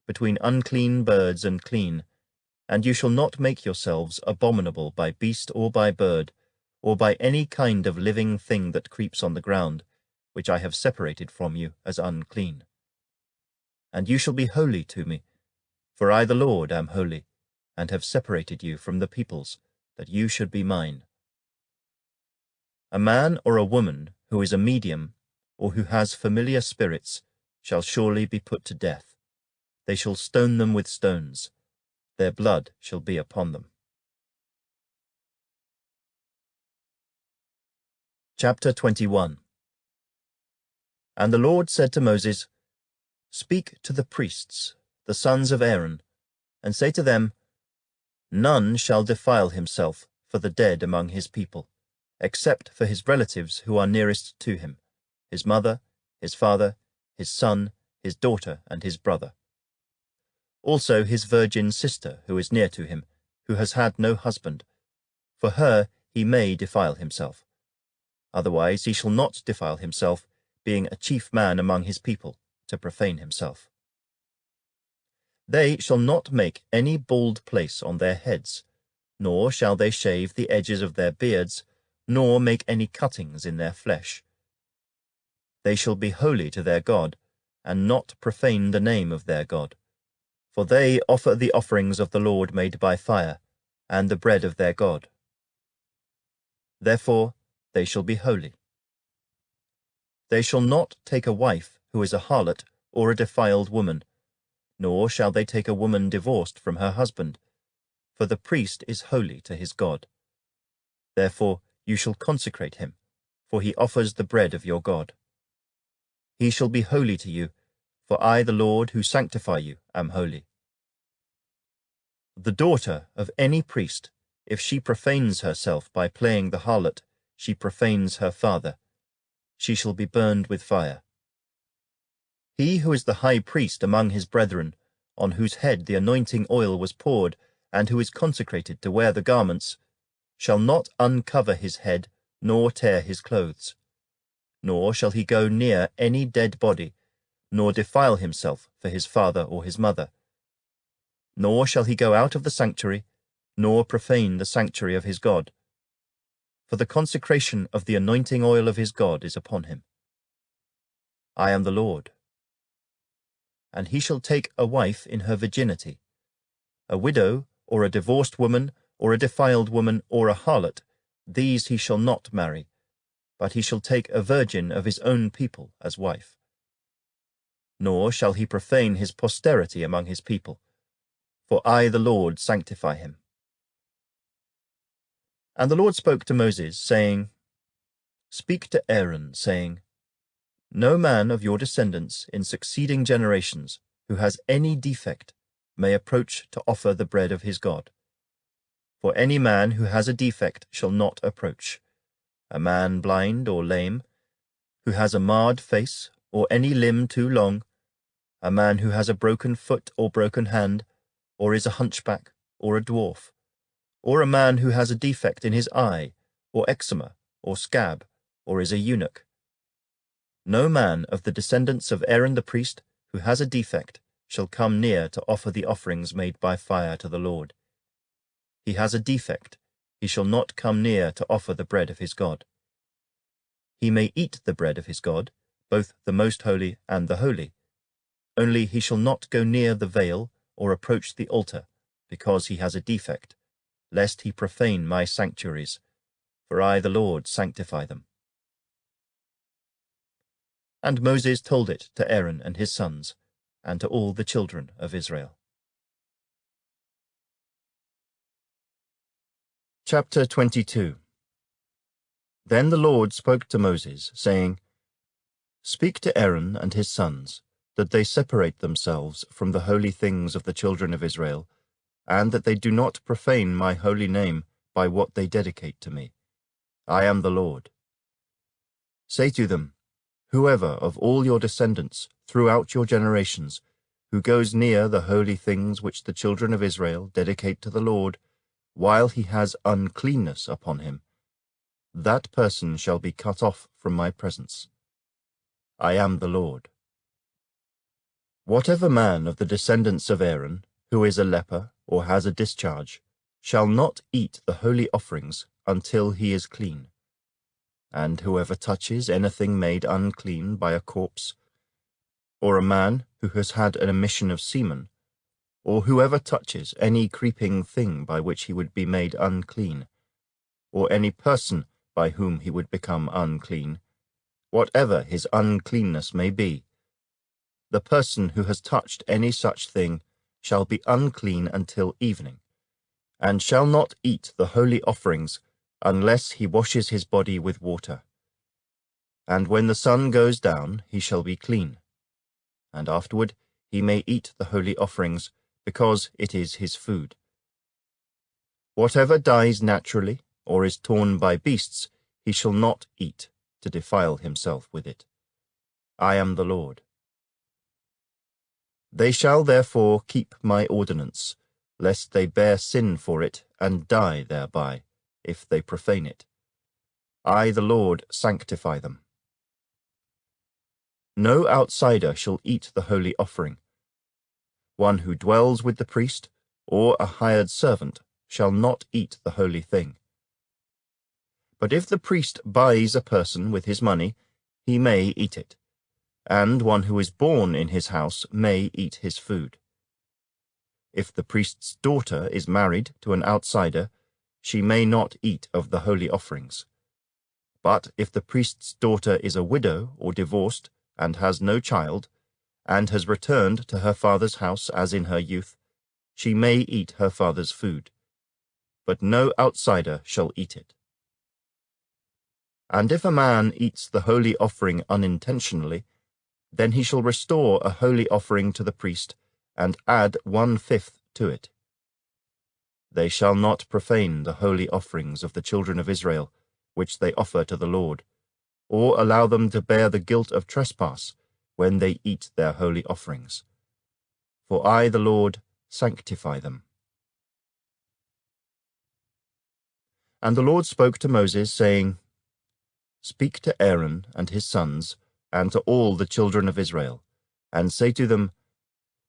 between unclean birds and clean, and you shall not make yourselves abominable by beast or by bird, or by any kind of living thing that creeps on the ground, which I have separated from you as unclean. And you shall be holy to me, for I the Lord am holy, and have separated you from the peoples, that you should be mine. A man or a woman who is a medium, or who has familiar spirits, shall surely be put to death. They shall stone them with stones. Their blood shall be upon them. Chapter 21. And the Lord said to Moses, Speak to the priests, the sons of Aaron, and say to them, None shall defile himself for the dead among his people, except for his relatives who are nearest to him, his mother, his father, his son, his daughter, and his brother. Also his virgin sister who is near to him, who has had no husband. For her he may defile himself. Otherwise he shall not defile himself, being a chief man among his people, to profane himself. They shall not make any bald place on their heads, nor shall they shave the edges of their beards, nor make any cuttings in their flesh. They shall be holy to their God, and not profane the name of their God. For they offer the offerings of the Lord made by fire, and the bread of their God. Therefore they shall be holy. They shall not take a wife who is a harlot or a defiled woman, nor shall they take a woman divorced from her husband, for the priest is holy to his God. Therefore you shall consecrate him, for he offers the bread of your God. He shall be holy to you, for I, the Lord, who sanctify you, am holy. The daughter of any priest, if she profanes herself by playing the harlot, she profanes her father. She shall be burned with fire. He who is the high priest among his brethren, on whose head the anointing oil was poured, and who is consecrated to wear the garments, shall not uncover his head, nor tear his clothes. Nor shall he go near any dead body, nor defile himself for his father or his mother. Nor shall he go out of the sanctuary, nor profane the sanctuary of his God. For the consecration of the anointing oil of his God is upon him. I am the Lord. And he shall take a wife in her virginity. A widow, or a divorced woman, or a defiled woman, or a harlot, these he shall not marry, but he shall take a virgin of his own people as wife. Nor shall he profane his posterity among his people, for I, the Lord, sanctify him. And the Lord spoke to Moses, saying, Speak to Aaron, saying, No man of your descendants in succeeding generations who has any defect may approach to offer the bread of his God. For any man who has a defect shall not approach, a man blind or lame, who has a marred face, or any limb too long, a man who has a broken foot or broken hand, or is a hunchback, or a dwarf, or a man who has a defect in his eye, or eczema, or scab, or is a eunuch. No man of the descendants of Aaron the priest who has a defect shall come near to offer the offerings made by fire to the Lord. He has a defect, he shall not come near to offer the bread of his God. He may eat the bread of his God, both the most holy and the holy. Only he shall not go near the veil or approach the altar, because he has a defect, lest he profane my sanctuaries, for I, the Lord, sanctify them. And Moses told it to Aaron and his sons, and to all the children of Israel. Chapter 22. Then the Lord spoke to Moses, saying, Speak to Aaron and his sons, that they separate themselves from the holy things of the children of Israel, and that they do not profane my holy name by what they dedicate to me. I am the Lord. Say to them, Whoever of all your descendants throughout your generations, who goes near the holy things which the children of Israel dedicate to the Lord, while he has uncleanness upon him, that person shall be cut off from my presence. I am the Lord. Whatever man of the descendants of Aaron, who is a leper or has a discharge, shall not eat the holy offerings until he is clean. And whoever touches anything made unclean by a corpse, or a man who has had an emission of semen, or whoever touches any creeping thing by which he would be made unclean, or any person by whom he would become unclean, whatever his uncleanness may be, the person who has touched any such thing shall be unclean until evening, and shall not eat the holy offerings unless he washes his body with water. And when the sun goes down, he shall be clean. And afterward he may eat the holy offerings, because it is his food. Whatever dies naturally, or is torn by beasts, he shall not eat, to defile himself with it. I am the Lord. They shall therefore keep my ordinance, lest they bear sin for it and die thereby, if they profane it. I, the Lord, sanctify them. No outsider shall eat the holy offering. One who dwells with the priest, or a hired servant, shall not eat the holy thing. But if the priest buys a person with his money, he may eat it, and one who is born in his house may eat his food. If the priest's daughter is married to an outsider, she may not eat of the holy offerings. But if the priest's daughter is a widow or divorced, and has no child, and has returned to her father's house as in her youth, she may eat her father's food. But no outsider shall eat it. And if a man eats the holy offering unintentionally, then he shall restore a holy offering to the priest, and add 1/5 to it. They shall not profane the holy offerings of the children of Israel, which they offer to the Lord, or allow them to bear the guilt of trespass when they eat their holy offerings. For I, the Lord, sanctify them. And the Lord spoke to Moses, saying, Speak to Aaron and his sons, and to all the children of Israel, and say to them,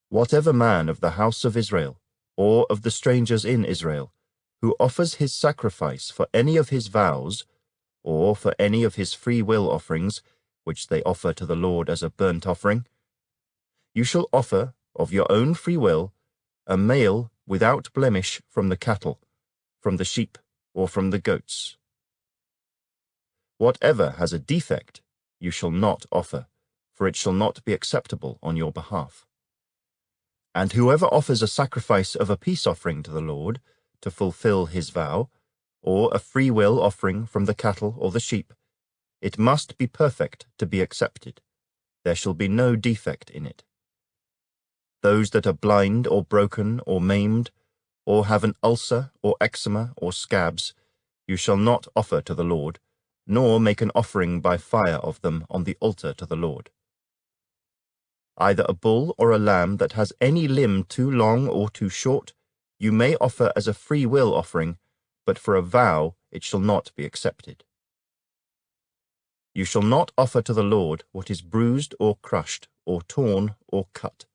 Whatever man of the house of Israel, or of the strangers in Israel, who offers his sacrifice for any of his vows, or for any of his free will offerings, which they offer to the Lord as a burnt offering, you shall offer, of your own free will, a male without blemish from the cattle, from the sheep, or from the goats. Whatever has a defect, you shall not offer, for it shall not be acceptable on your behalf. And whoever offers a sacrifice of a peace offering to the Lord, to fulfill his vow, or a free will offering from the cattle or the sheep, it must be perfect to be accepted. There shall be no defect in it. Those that are blind or broken or maimed, or have an ulcer or eczema or scabs, you shall not offer to the Lord, nor make an offering by fire of them on the altar to the Lord. Either a bull or a lamb that has any limb too long or too short, you may offer as a free will offering, but for a vow it shall not be accepted. You shall not offer to the Lord what is bruised or crushed, or torn or cut,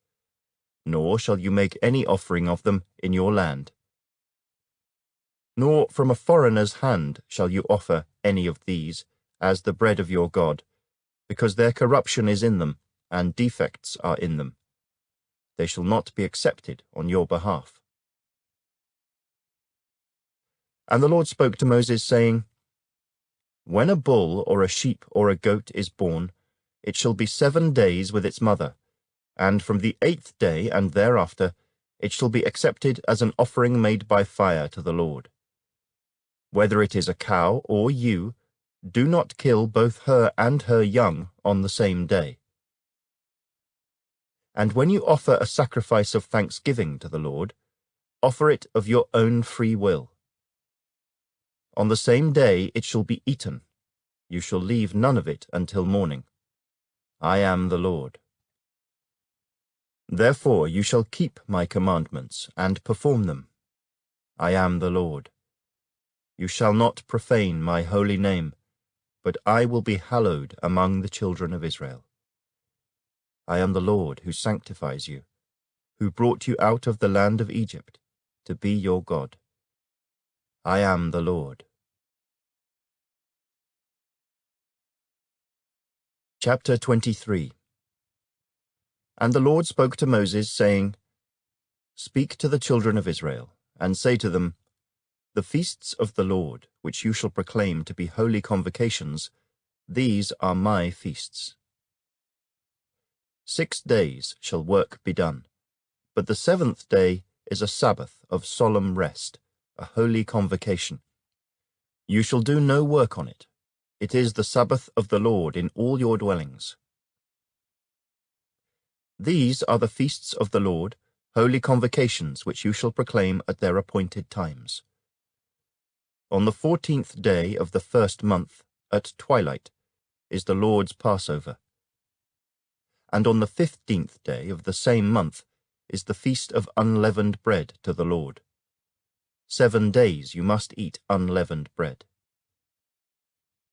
nor shall you make any offering of them in your land. Nor from a foreigner's hand shall you offer any of these as the bread of your God, because their corruption is in them, and defects are in them. They shall not be accepted on your behalf. And the Lord spoke to Moses, saying, When a bull or a sheep or a goat is born, it shall be 7 days with its mother, and from the 8th day and thereafter it shall be accepted as an offering made by fire to the Lord. Whether it is a cow or ewe, do not kill both her and her young on the same day. And when you offer a sacrifice of thanksgiving to the Lord, offer it of your own free will. On the same day it shall be eaten. You shall leave none of it until morning. I am the Lord. Therefore you shall keep my commandments and perform them. I am the Lord. You shall not profane my holy name, but I will be hallowed among the children of Israel. I am the Lord who sanctifies you, who brought you out of the land of Egypt, to be your God. I am the Lord. Chapter 23. And the Lord spoke to Moses, saying, Speak to the children of Israel, and say to them, The feasts of the Lord, which you shall proclaim to be holy convocations, these are my feasts. 6 days shall work be done, but the 7th day is a Sabbath of solemn rest, a holy convocation. You shall do no work on it. It is the Sabbath of the Lord in all your dwellings. These are the feasts of the Lord, holy convocations which you shall proclaim at their appointed times. On the 14th day of the 1st month, at twilight, is the Lord's Passover. And on the 15th day of the same month is the feast of unleavened bread to the Lord. 7 days you must eat unleavened bread.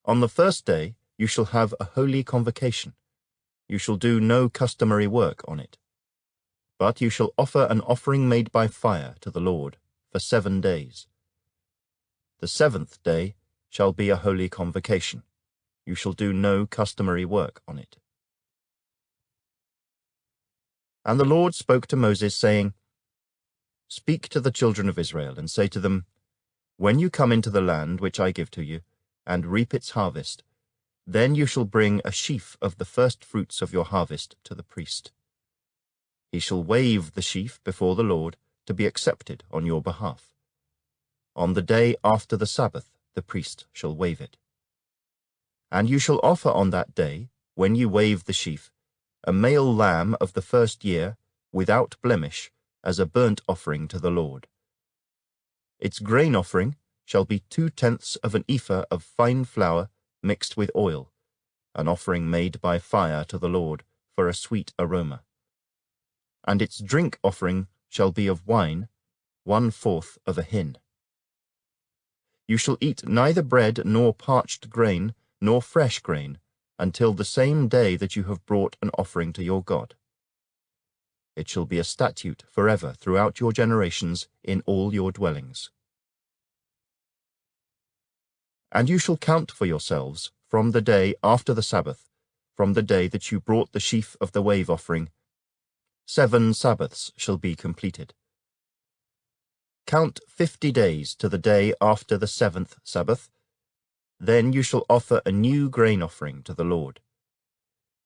On the 1st day you shall have a holy convocation. You shall do no customary work on it. But you shall offer an offering made by fire to the Lord for 7 days. The 7th day shall be a holy convocation. You shall do no customary work on it. And the Lord spoke to Moses, saying, Speak to the children of Israel, and say to them, When you come into the land which I give to you, and reap its harvest, then you shall bring a sheaf of the first fruits of your harvest to the priest. He shall wave the sheaf before the Lord to be accepted on your behalf. On the day after the Sabbath the priest shall wave it. And you shall offer on that day, when you wave the sheaf, a male lamb of the first year, without blemish, as a burnt offering to the Lord. Its grain offering shall be 2/10 of an ephah of fine flour mixed with oil, an offering made by fire to the Lord for a sweet aroma. And its drink offering shall be of wine, 1/4 of a hin. You shall eat neither bread nor parched grain nor fresh grain until the same day that you have brought an offering to your God. It shall be a statute forever throughout your generations in all your dwellings. And you shall count for yourselves from the day after the Sabbath, from the day that you brought the sheaf of the wave offering, 7 Sabbaths shall be completed. Count 50 days to the day after the 7th Sabbath. Then you shall offer a new grain offering to the Lord.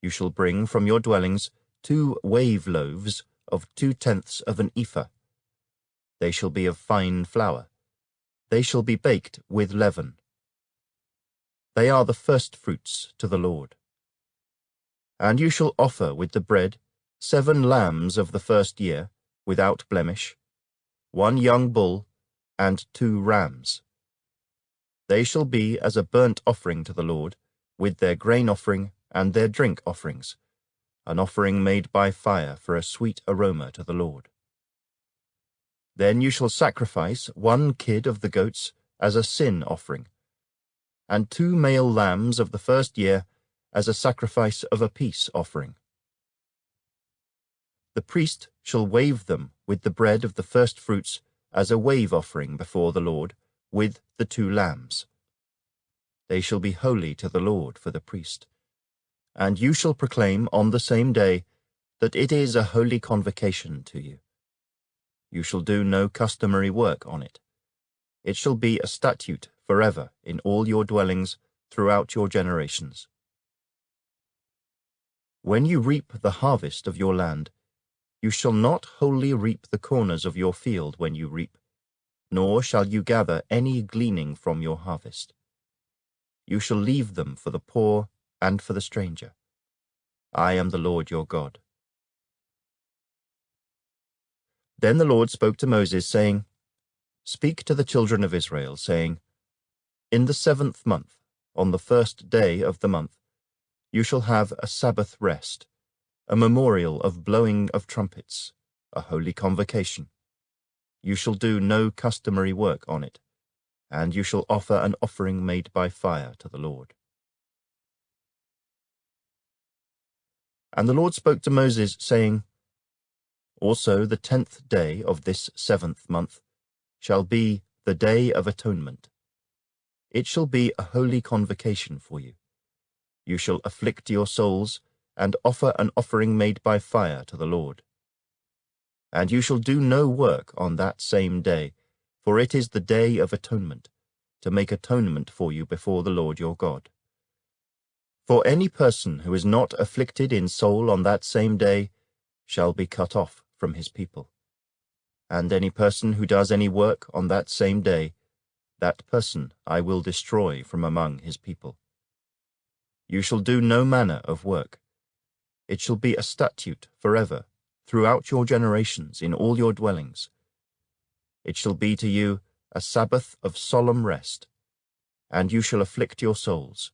You shall bring from your dwellings 2 wave loaves of 2/10 of an ephah. They shall be of fine flour. They shall be baked with leaven. They are the first fruits to the Lord. And you shall offer with the bread 7 lambs of the first year, without blemish, 1 young bull, and 2 rams. They shall be as a burnt offering to the Lord, with their grain offering and their drink offerings, an offering made by fire for a sweet aroma to the Lord. Then you shall sacrifice 1 kid of the goats as a sin offering, and 2 male lambs of the first year as a sacrifice of a peace offering. The priest shall wave them with the bread of the first fruits as a wave offering before the Lord, with the 2 lambs. They shall be holy to the Lord for the priest. And you shall proclaim on the same day that it is a holy convocation to you. You shall do no customary work on it. It shall be a statute forever in all your dwellings throughout your generations. When you reap the harvest of your land, you shall not wholly reap the corners of your field when you reap, nor shall you gather any gleaning from your harvest. You shall leave them for the poor and for the stranger. I am the Lord your God. Then the Lord spoke to Moses, saying, Speak to the children of Israel, saying, In the 7th month, on the first day of the month, you shall have a Sabbath rest, a memorial of blowing of trumpets, a holy convocation. You shall do no customary work on it, and you shall offer an offering made by fire to the Lord. And the Lord spoke to Moses, saying, Also the 10th day of this 7th month shall be the Day of Atonement. It shall be a holy convocation for you. You shall afflict your souls, and offer an offering made by fire to the Lord. And you shall do no work on that same day, for it is the Day of Atonement, to make atonement for you before the Lord your God. For any person who is not afflicted in soul on that same day shall be cut off from his people. And any person who does any work on that same day, that person I will destroy from among his people. You shall do no manner of work. It shall be a statute forever, throughout your generations in all your dwellings. It shall be to you a Sabbath of solemn rest, and you shall afflict your souls.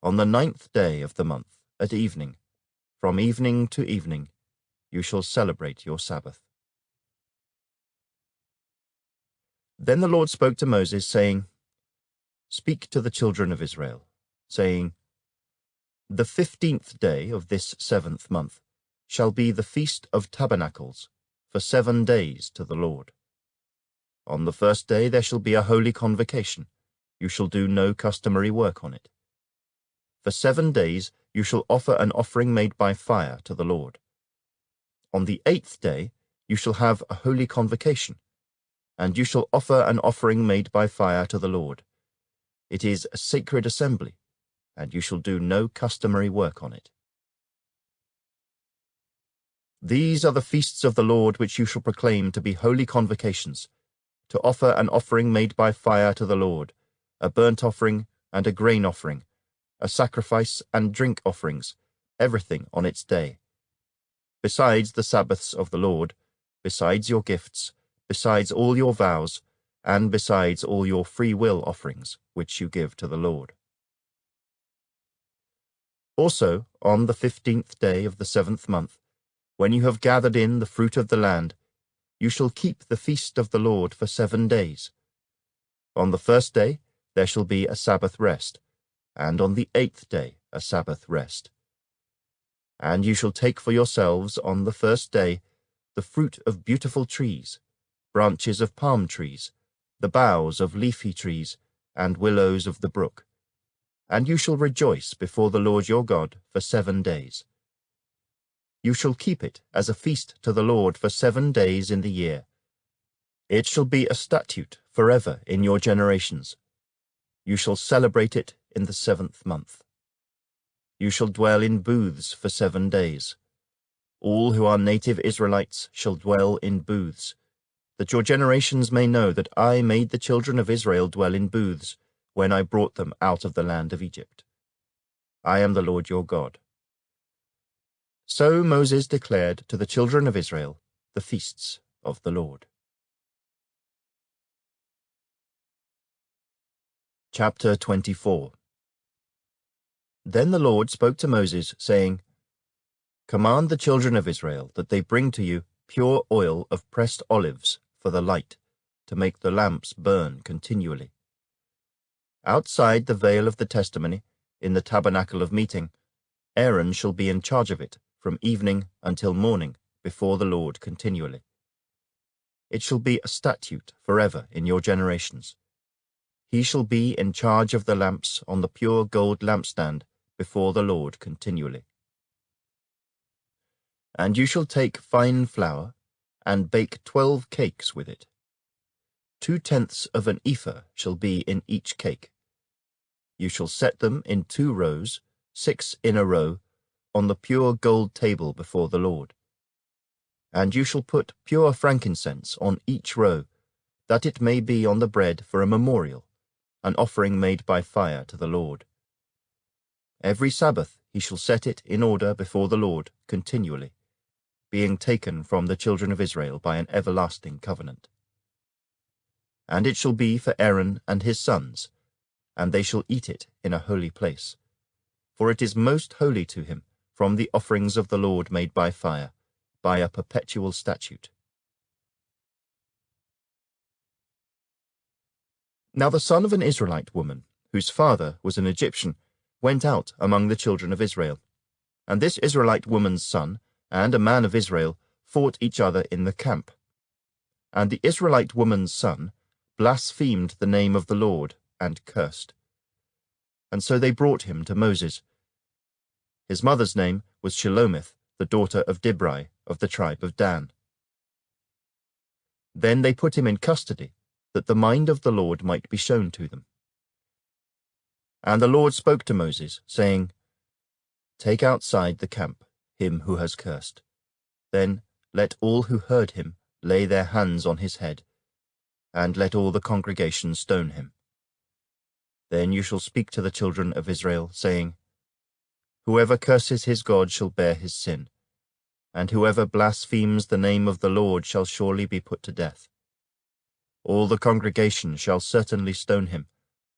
On the 9th day of the month, at evening, from evening to evening, you shall celebrate your Sabbath. Then the Lord spoke to Moses, saying, Speak to the children of Israel, saying, The 15th day of this 7th month shall be the Feast of Tabernacles, for 7 days to the Lord. On the first day there shall be a holy convocation. You shall do no customary work on it. For 7 days you shall offer an offering made by fire to the Lord. On the 8th day you shall have a holy convocation, and you shall offer an offering made by fire to the Lord. It is a sacred assembly, and you shall do no customary work on it. These are the feasts of the Lord which you shall proclaim to be holy convocations, to offer an offering made by fire to the Lord, a burnt offering, and a grain offering, a sacrifice and drink offerings, everything on its day. Besides the Sabbaths of the Lord, besides your gifts, besides all your vows, and besides all your free will offerings, which you give to the Lord. Also, on the 15th day of the 7th month, when you have gathered in the fruit of the land, you shall keep the feast of the Lord for 7 days. On the first day there shall be a Sabbath rest, and on the 8th day a Sabbath rest. And you shall take for yourselves on the first day the fruit of beautiful trees, branches of palm trees, the boughs of leafy trees, and willows of the brook. And you shall rejoice before the Lord your God for 7 days. You shall keep it as a feast to the Lord for 7 days in the year. It shall be a statute forever in your generations. You shall celebrate it in the 7th month. You shall dwell in booths for 7 days. All who are native Israelites shall dwell in booths, that your generations may know that I made the children of Israel dwell in booths when I brought them out of the land of Egypt. I am the Lord your God. So Moses declared to the children of Israel the feasts of the Lord. Chapter 24. Then the Lord spoke to Moses, saying, Command the children of Israel that they bring to you pure oil of pressed olives for the light, to make the lamps burn continually. Outside the veil of the testimony, in the tabernacle of meeting, Aaron shall be in charge of it from evening until morning before the Lord continually. It shall be a statute forever in your generations. He shall be in charge of the lamps on the pure gold lampstand before the Lord continually. And you shall take fine flour, and bake 12 cakes with it. 2/10 of an ephah shall be in each cake. You shall set them in 2 rows, 6 in a row, on the pure gold table before the Lord. And you shall put pure frankincense on each row, that it may be on the bread for a memorial, an offering made by fire to the Lord. Every Sabbath he shall set it in order before the Lord continually, being taken from the children of Israel by an everlasting covenant. And it shall be for Aaron and his sons, and they shall eat it in a holy place. For it is most holy to him from the offerings of the Lord made by fire, by a perpetual statute. Now the son of an Israelite woman, whose father was an Egyptian, went out among the children of Israel. And this Israelite woman's son and a man of Israel fought each other in the camp. And the Israelite woman's son blasphemed the name of the Lord and cursed. And so they brought him to Moses. His mother's name was Shelomith, the daughter of Dibri of the tribe of Dan. Then they put him in custody, that the mind of the Lord might be shown to them. And the Lord spoke to Moses, saying, Take outside the camp him who has cursed. Then let all who heard him lay their hands on his head, and let all the congregation stone him. Then you shall speak to the children of Israel, saying, Whoever curses his God shall bear his sin, and whoever blasphemes the name of the Lord shall surely be put to death. All the congregation shall certainly stone him,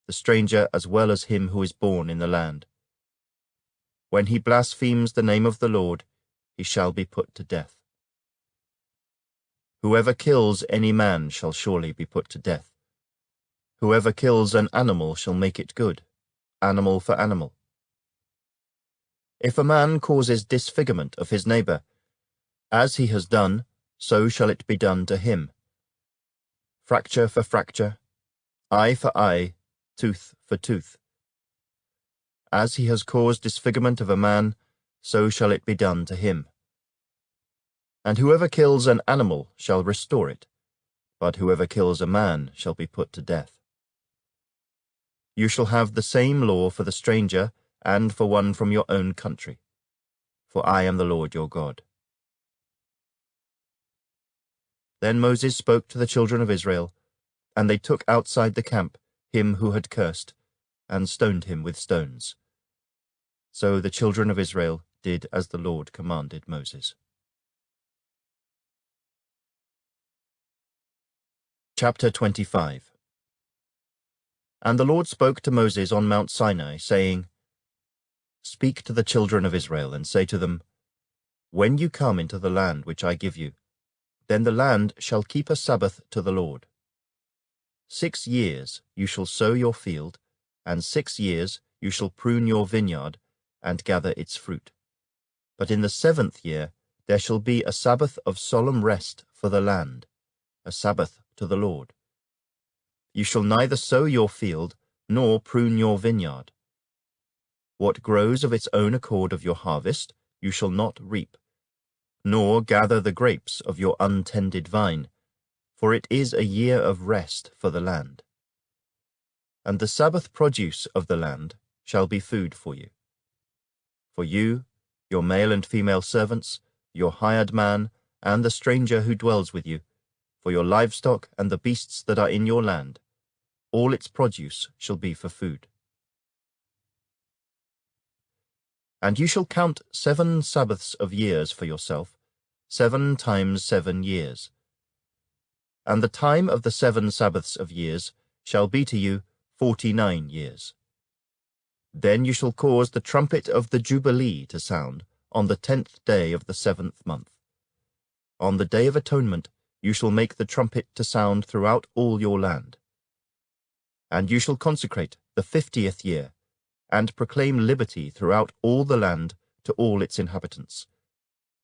the stranger as well as him who is born in the land. When he blasphemes the name of the Lord, he shall be put to death. Whoever kills any man shall surely be put to death. Whoever kills an animal shall make it good, animal for animal. If a man causes disfigurement of his neighbor, as he has done, so shall it be done to him. Fracture for fracture, eye for eye, tooth for tooth. As he has caused disfigurement of a man, so shall it be done to him. And whoever kills an animal shall restore it, but whoever kills a man shall be put to death. You shall have the same law for the stranger and for one from your own country, for I am the Lord your God. Then Moses spoke to the children of Israel, and they took outside the camp him who had cursed, and stoned him with stones. So the children of Israel did as the Lord commanded Moses. Chapter 25. And the Lord spoke to Moses on Mount Sinai, saying, Speak to the children of Israel, and say to them, When you come into the land which I give you, then the land shall keep a Sabbath to the Lord. 6 years you shall sow your field, and 6 years you shall prune your vineyard, and gather its fruit. But in the 7th year there shall be a Sabbath of solemn rest for the land, a Sabbath to the Lord. You shall neither sow your field, nor prune your vineyard. What grows of its own accord of your harvest you shall not reap, nor gather the grapes of your untended vine, for it is a year of rest for the land. And the Sabbath produce of the land shall be food for you. For you, your male and female servants, your hired man, and the stranger who dwells with you, for your livestock and the beasts that are in your land, all its produce shall be for food. And you shall count 7 Sabbaths of years for yourself, 7 times 7 years. And the time of the 7 Sabbaths of years shall be to you 49 years. Then you shall cause the trumpet of the Jubilee to sound on the 10th day of the 7th month. On the Day of Atonement you shall make the trumpet to sound throughout all your land. And you shall consecrate the 50th year, and proclaim liberty throughout all the land to all its inhabitants.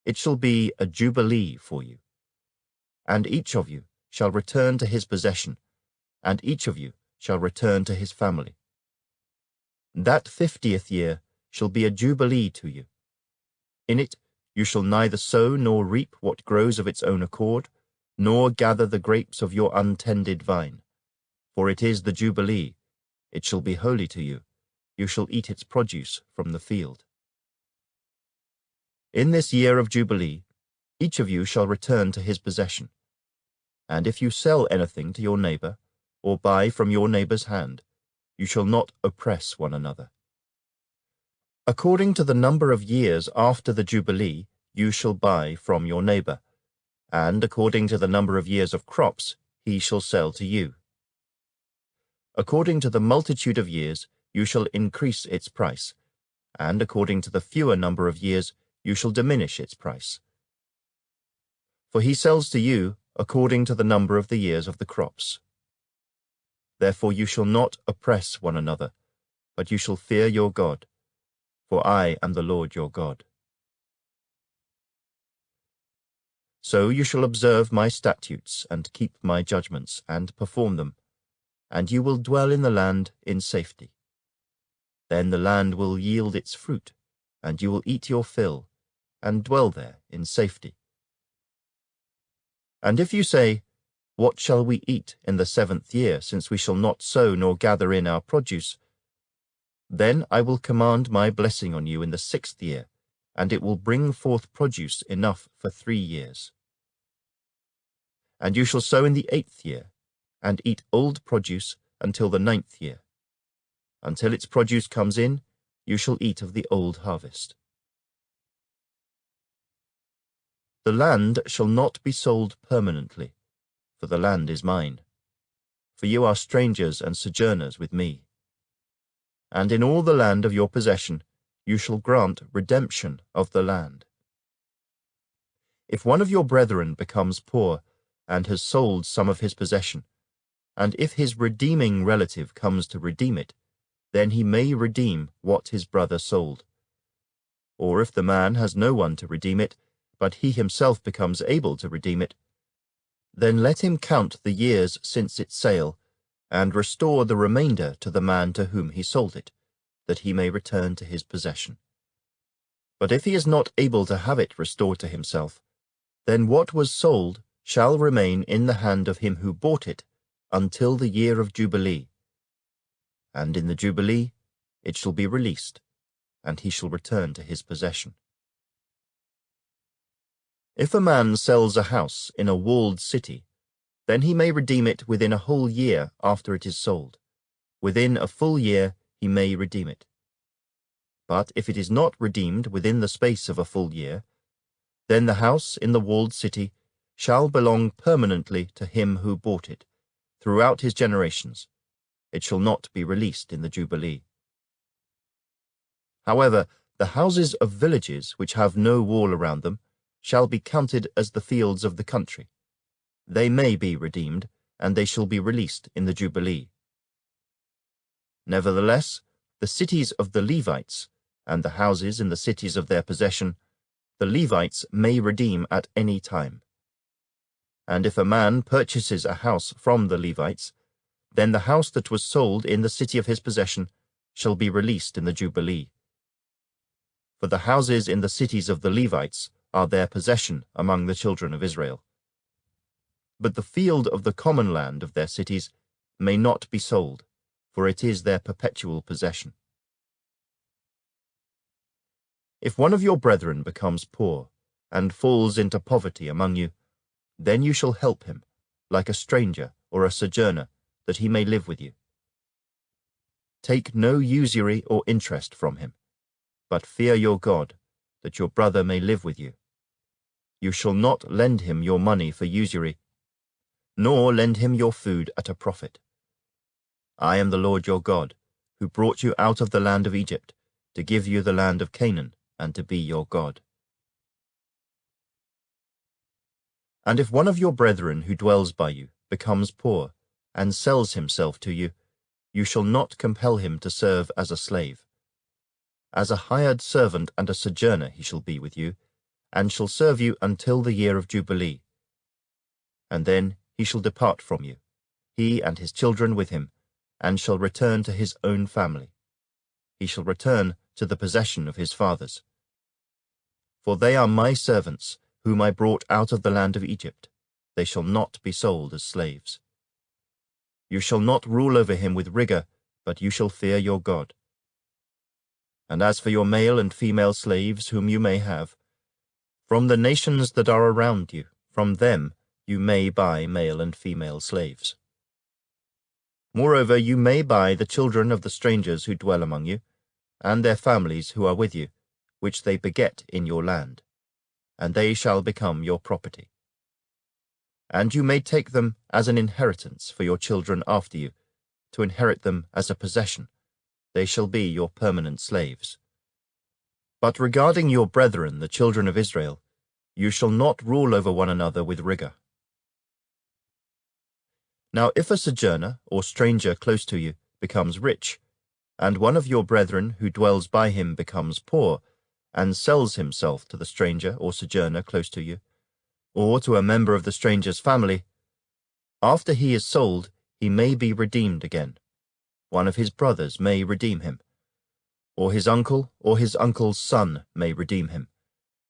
It shall be a jubilee for you. And each of you shall return to his possession, and each of you shall return to his family. That 50th year shall be a jubilee to you. In it you shall neither sow nor reap what grows of its own accord, nor gather the grapes of your untended vine. For it is the jubilee, it shall be holy to you. You shall eat its produce from the field. In this year of Jubilee, each of you shall return to his possession. And if you sell anything to your neighbor, or buy from your neighbor's hand, you shall not oppress one another. According to the number of years after the Jubilee, you shall buy from your neighbor, and according to the number of years of crops, he shall sell to you. According to the multitude of years, you shall increase its price, and according to the fewer number of years, you shall diminish its price. For he sells to you according to the number of the years of the crops. Therefore you shall not oppress one another, but you shall fear your God, for I am the Lord your God. So you shall observe my statutes and keep my judgments and perform them, and you will dwell in the land in safety. Then the land will yield its fruit, and you will eat your fill, and dwell there in safety. And if you say, What shall we eat in the 7th year, since we shall not sow nor gather in our produce? Then I will command my blessing on you in the 6th year, and it will bring forth produce enough for 3 years. And you shall sow in the 8th year, and eat old produce until the 9th year. Until its produce comes in, you shall eat of the old harvest. The land shall not be sold permanently, for the land is mine. For you are strangers and sojourners with me. And in all the land of your possession you shall grant redemption of the land. If one of your brethren becomes poor and has sold some of his possession, and if his redeeming relative comes to redeem it, then he may redeem what his brother sold. Or if the man has no one to redeem it, but he himself becomes able to redeem it, then let him count the years since its sale, and restore the remainder to the man to whom he sold it, that he may return to his possession. But if he is not able to have it restored to himself, then what was sold shall remain in the hand of him who bought it until the year of Jubilee. And in the Jubilee it shall be released, and he shall return to his possession. If a man sells a house in a walled city, then he may redeem it within a whole year after it is sold. Within a full year he may redeem it. But if it is not redeemed within the space of a full year, then the house in the walled city shall belong permanently to him who bought it, throughout his generations. It shall not be released in the Jubilee. However, the houses of villages which have no wall around them shall be counted as the fields of the country. They may be redeemed, and they shall be released in the Jubilee. Nevertheless, the cities of the Levites, and the houses in the cities of their possession, the Levites may redeem at any time. And if a man purchases a house from the Levites, then the house that was sold in the city of his possession shall be released in the Jubilee. For the houses in the cities of the Levites are their possession among the children of Israel. But the field of the common land of their cities may not be sold, for it is their perpetual possession. If one of your brethren becomes poor, and falls into poverty among you, then you shall help him, like a stranger or a sojourner, that he may live with you. Take no usury or interest from him, but fear your God, that your brother may live with you. You shall not lend him your money for usury, nor lend him your food at a profit. I am the Lord your God, who brought you out of the land of Egypt, to give you the land of Canaan, and to be your God. And if one of your brethren who dwells by you becomes poor, and sells himself to you, you shall not compel him to serve as a slave. As a hired servant and a sojourner he shall be with you, and shall serve you until the year of Jubilee. And then he shall depart from you, he and his children with him, and shall return to his own family. He shall return to the possession of his fathers. For they are my servants, whom I brought out of the land of Egypt. They shall not be sold as slaves. You shall not rule over him with rigor, but you shall fear your God. And as for your male and female slaves whom you may have, from the nations that are around you, from them you may buy male and female slaves. Moreover, you may buy the children of the strangers who dwell among you, and their families who are with you, which they beget in your land, and they shall become your property. And you may take them as an inheritance for your children after you, to inherit them as a possession. They shall be your permanent slaves. But regarding your brethren, the children of Israel, you shall not rule over one another with rigor. Now if a sojourner or stranger close to you becomes rich, and one of your brethren who dwells by him becomes poor, and sells himself to the stranger or sojourner close to you, or to a member of the stranger's family, after he is sold, he may be redeemed again. One of his brothers may redeem him, or his uncle or his uncle's son may redeem him,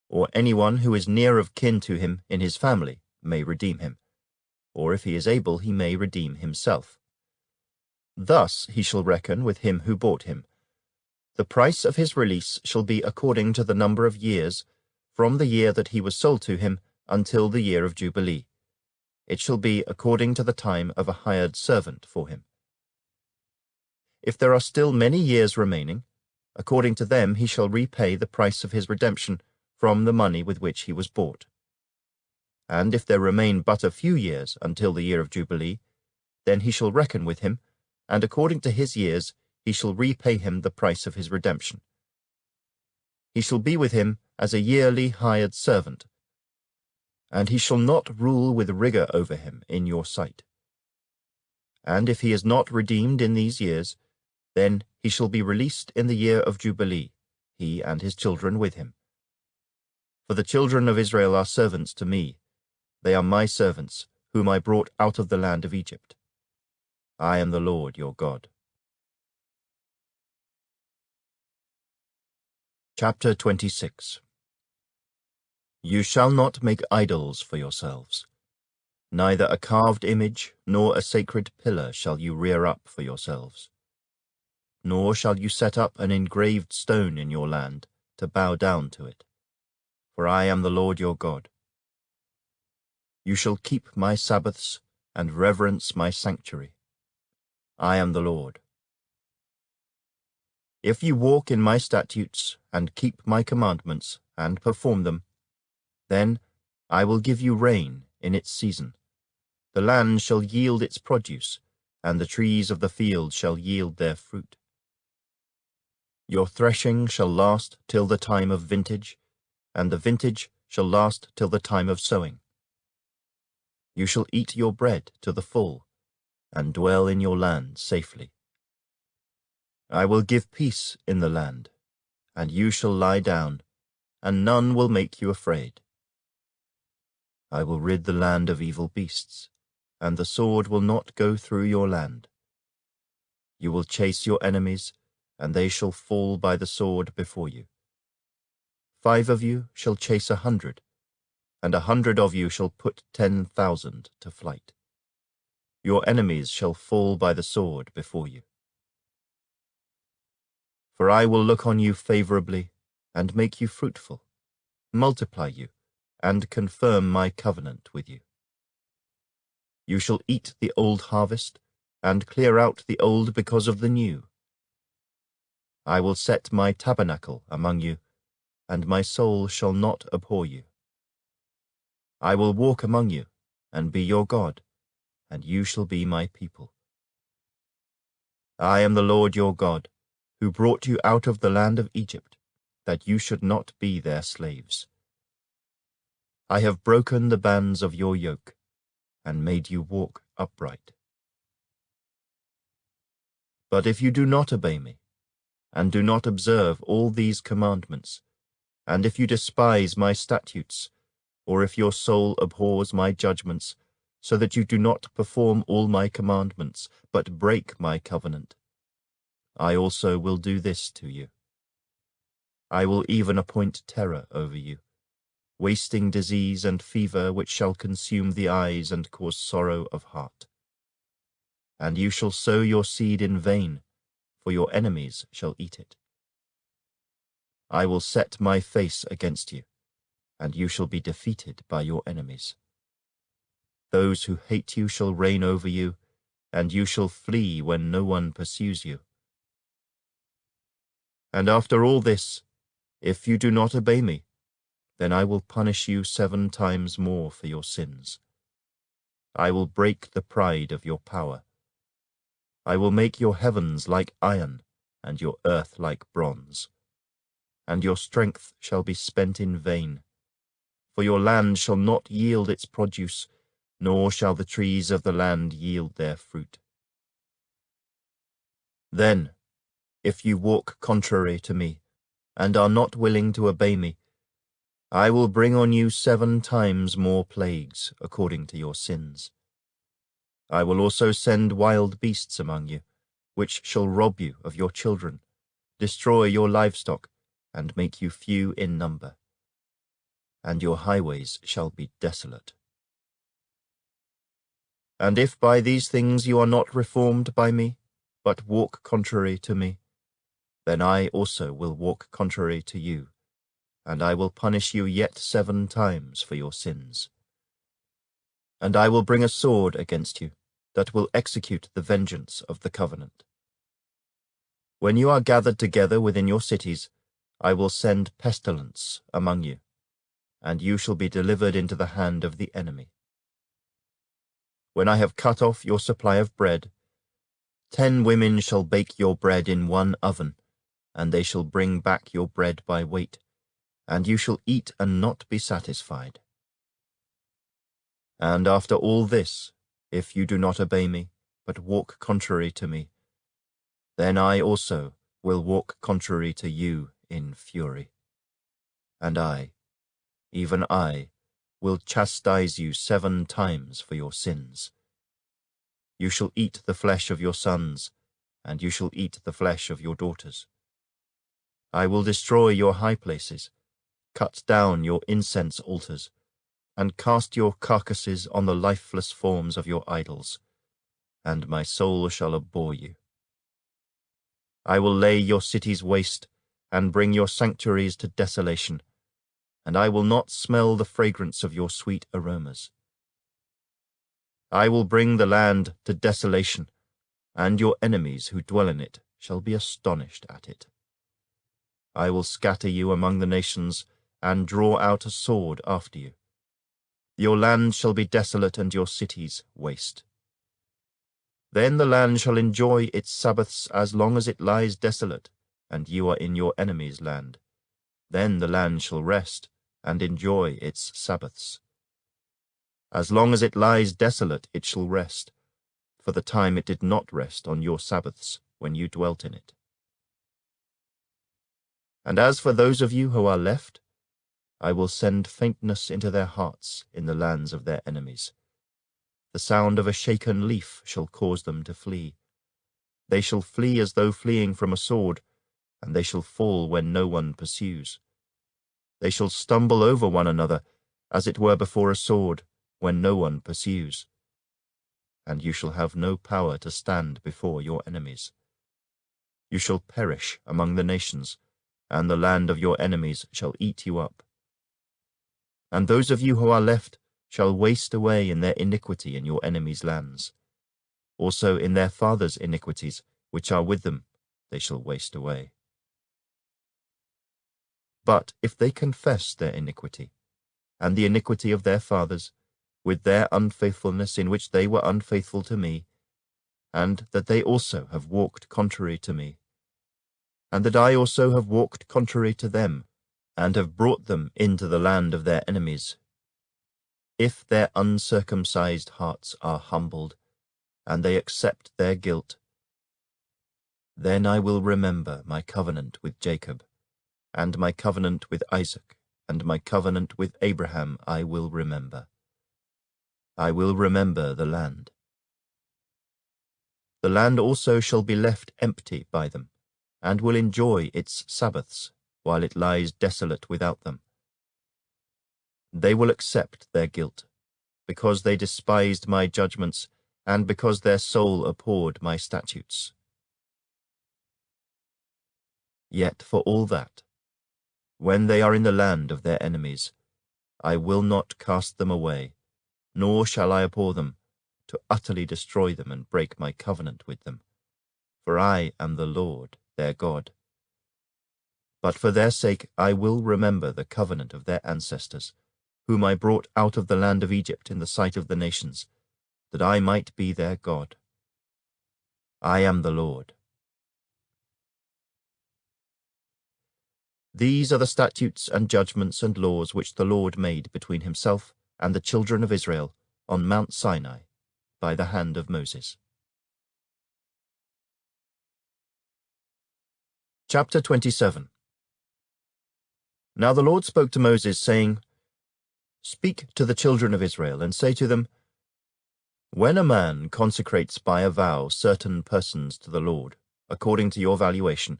or anyone who is near of kin to him in his family may redeem him, or if he is able he may redeem himself. Thus he shall reckon with him who bought him. The price of his release shall be according to the number of years, from the year that he was sold to him until the year of Jubilee. It shall be according to the time of a hired servant for him. If there are still many years remaining, according to them he shall repay the price of his redemption from the money with which he was bought. And if there remain but a few years until the year of Jubilee, then he shall reckon with him, and according to his years he shall repay him the price of his redemption. He shall be with him as a yearly hired servant, and he shall not rule with rigor over him in your sight. And if he is not redeemed in these years, then he shall be released in the year of Jubilee, he and his children with him. For the children of Israel are servants to me. They are my servants, whom I brought out of the land of Egypt. I am the Lord your God. Chapter 26. You shall not make idols for yourselves. Neither a carved image nor a sacred pillar shall you rear up for yourselves. Nor shall you set up an engraved stone in your land to bow down to it. For I am the Lord your God. You shall keep my Sabbaths and reverence my sanctuary. I am the Lord. If you walk in my statutes and keep my commandments and perform them, then I will give you rain in its season. The land shall yield its produce, and the trees of the field shall yield their fruit. Your threshing shall last till the time of vintage, and the vintage shall last till the time of sowing. You shall eat your bread to the full, and dwell in your land safely. I will give peace in the land, and you shall lie down, and none will make you afraid. I will rid the land of evil beasts, and the sword will not go through your land. You will chase your enemies, and they shall fall by the sword before you. 5 of you shall chase 100, and 100 of you shall put 10,000 to flight. Your enemies shall fall by the sword before you. For I will look on you favorably, and make you fruitful, multiply you, and confirm my covenant with you. You shall eat the old harvest, and clear out the old because of the new. I will set my tabernacle among you, and my soul shall not abhor you. I will walk among you, and be your God, and you shall be my people. I am the Lord your God, who brought you out of the land of Egypt, that you should not be their slaves. I have broken the bands of your yoke, and made you walk upright. But if you do not obey me, and do not observe all these commandments, and if you despise my statutes, or if your soul abhors my judgments, so that you do not perform all my commandments, but break my covenant, I also will do this to you. I will even appoint terror over you, wasting disease and fever which shall consume the eyes and cause sorrow of heart. And you shall sow your seed in vain, for your enemies shall eat it. I will set my face against you, and you shall be defeated by your enemies. Those who hate you shall reign over you, and you shall flee when no one pursues you. And after all this, if you do not obey me, then I will punish you 7 times more for your sins. I will break the pride of your power. I will make your heavens like iron, and your earth like bronze. And your strength shall be spent in vain, for your land shall not yield its produce, nor shall the trees of the land yield their fruit. Then, if you walk contrary to me, and are not willing to obey me, I will bring on you 7 times more plagues according to your sins. I will also send wild beasts among you, which shall rob you of your children, destroy your livestock, and make you few in number. And your highways shall be desolate. And if by these things you are not reformed by me, but walk contrary to me, then I also will walk contrary to you, and I will punish you yet 7 times for your sins. And I will bring a sword against you, that will execute the vengeance of the covenant. When you are gathered together within your cities, I will send pestilence among you, and you shall be delivered into the hand of the enemy. When I have cut off your supply of bread, 10 women shall bake your bread in 1 oven, and they shall bring back your bread by weight, and you shall eat and not be satisfied. And after all this, if you do not obey me, but walk contrary to me, then I also will walk contrary to you in fury. And I, even I, will chastise you 7 times for your sins. You shall eat the flesh of your sons, and you shall eat the flesh of your daughters. I will destroy your high places, cut down your incense altars, and cast your carcasses on the lifeless forms of your idols, and my soul shall abhor you. I will lay your cities waste, and bring your sanctuaries to desolation, and I will not smell the fragrance of your sweet aromas. I will bring the land to desolation, and your enemies who dwell in it shall be astonished at it. I will scatter you among the nations, and draw out a sword after you. Your land shall be desolate, and your cities waste. Then the land shall enjoy its Sabbaths as long as it lies desolate, and you are in your enemy's land. Then the land shall rest, and enjoy its Sabbaths. As long as it lies desolate it shall rest, for the time it did not rest on your Sabbaths when you dwelt in it. And as for those of you who are left, I will send faintness into their hearts in the lands of their enemies. The sound of a shaken leaf shall cause them to flee. They shall flee as though fleeing from a sword, and they shall fall when no one pursues. They shall stumble over one another, as it were before a sword, when no one pursues. And you shall have no power to stand before your enemies. You shall perish among the nations, and the land of your enemies shall eat you up. And those of you who are left shall waste away in their iniquity in your enemies' lands. Also in their fathers' iniquities, which are with them, they shall waste away. But if they confess their iniquity, and the iniquity of their fathers, with their unfaithfulness in which they were unfaithful to me, and that they also have walked contrary to me, and that I also have walked contrary to them, and have brought them into the land of their enemies, if their uncircumcised hearts are humbled, and they accept their guilt, then I will remember my covenant with Jacob, and my covenant with Isaac, and my covenant with Abraham I will remember. I will remember the land. The land also shall be left empty by them, and will enjoy its Sabbaths, while it lies desolate without them. They will accept their guilt, because they despised my judgments, and because their soul abhorred my statutes. Yet for all that, when they are in the land of their enemies, I will not cast them away, nor shall I abhor them, to utterly destroy them and break my covenant with them. For I am the Lord, their God. But for their sake I will remember the covenant of their ancestors, whom I brought out of the land of Egypt in the sight of the nations, that I might be their God. I am the Lord. These are the statutes and judgments and laws which the Lord made between himself and the children of Israel on Mount Sinai by the hand of Moses. Chapter 27. Now the Lord spoke to Moses, saying, Speak to the children of Israel, and say to them, When a man consecrates by a vow certain persons to the Lord, according to your valuation,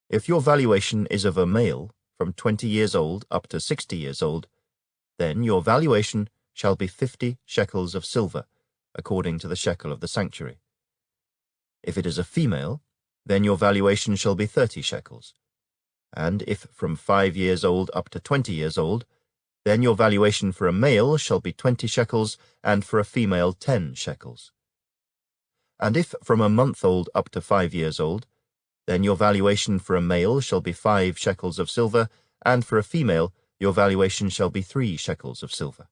if your valuation is of a male from 20 years old up to 60 years old, then your valuation shall be 50 shekels of silver, according to the shekel of the sanctuary. If it is a female, then your valuation shall be 30 shekels. And if from 5 years old up to 20 years old, then your valuation for a male shall be 20 shekels, and for a female 10 shekels. And if from a month old up to 5 years old, then your valuation for a male shall be 5 shekels of silver, and for a female your valuation shall be 3 shekels of silver.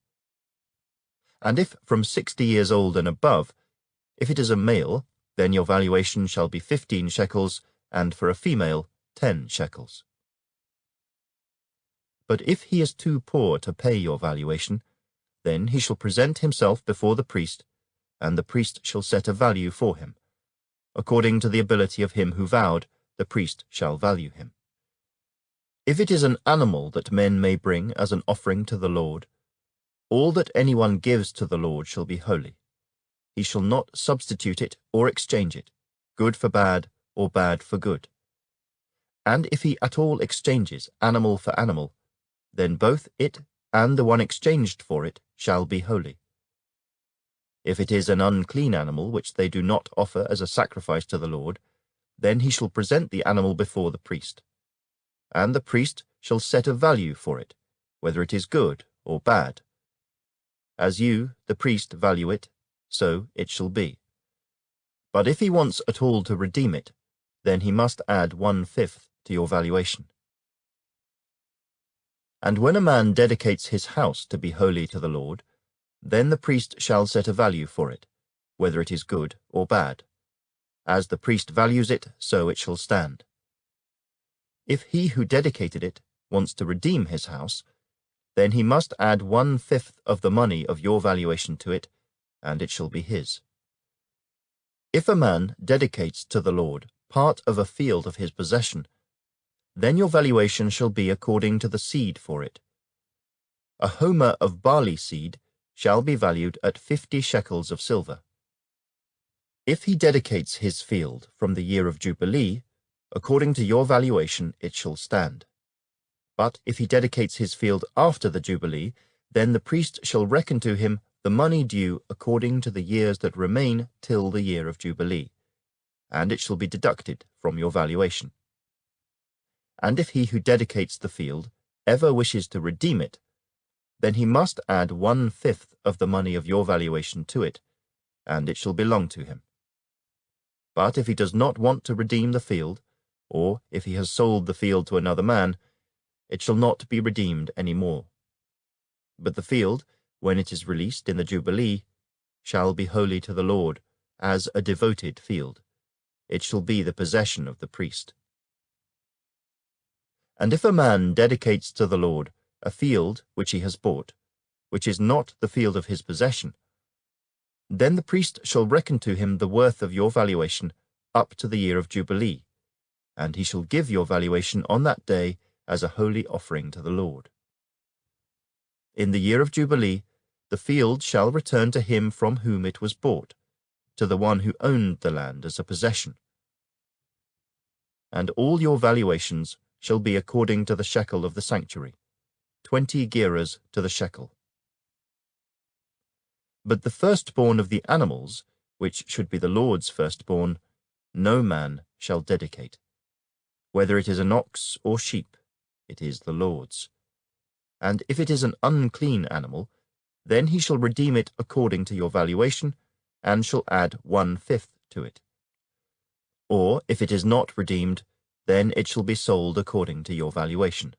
And if from 60 years old and above, if it is a male, then your valuation shall be 15 shekels, and for a female 10 shekels. But if he is too poor to pay your valuation, then he shall present himself before the priest, and the priest shall set a value for him. According to the ability of him who vowed, the priest shall value him. If it is an animal that men may bring as an offering to the Lord, all that anyone gives to the Lord shall be holy. He shall not substitute it or exchange it, good for bad or bad for good. And if he at all exchanges animal for animal, then both it and the one exchanged for it shall be holy. If it is an unclean animal which they do not offer as a sacrifice to the Lord, then he shall present the animal before the priest. And the priest shall set a value for it, whether it is good or bad. As you, the priest, value it, so it shall be. But if he wants at all to redeem it, then he must add 1/5 to your valuation. And when a man dedicates his house to be holy to the Lord, then the priest shall set a value for it, whether it is good or bad. As the priest values it, so it shall stand. If he who dedicated it wants to redeem his house, then he must add 1/5 of the money of your valuation to it, and it shall be his. If a man dedicates to the Lord part of a field of his possession, then your valuation shall be according to the seed for it. A homer of barley seed shall be valued at 50 shekels of silver. If he dedicates his field from the year of Jubilee, according to your valuation it shall stand. But if he dedicates his field after the Jubilee, then the priest shall reckon to him the money due according to the years that remain till the year of Jubilee, and it shall be deducted from your valuation. And if he who dedicates the field ever wishes to redeem it, then he must add 1/5 of the money of your valuation to it, and it shall belong to him. But if he does not want to redeem the field, or if he has sold the field to another man, it shall not be redeemed any more. But the field, when it is released in the Jubilee, shall be holy to the Lord, as a devoted field. It shall be the possession of the priest. And if a man dedicates to the Lord a field which he has bought, which is not the field of his possession, then the priest shall reckon to him the worth of your valuation up to the year of Jubilee, and he shall give your valuation on that day as a holy offering to the Lord. In the year of Jubilee, the field shall return to him from whom it was bought, to the one who owned the land as a possession. And all your valuations shall be according to the shekel of the sanctuary, 20 gerahs to the shekel. But the firstborn of the animals, which should be the Lord's firstborn, no man shall dedicate. Whether it is an ox or sheep, it is the Lord's. And if it is an unclean animal, then he shall redeem it according to your valuation, and shall add 1/5 to it. Or if it is not redeemed, then it shall be sold according to your valuation.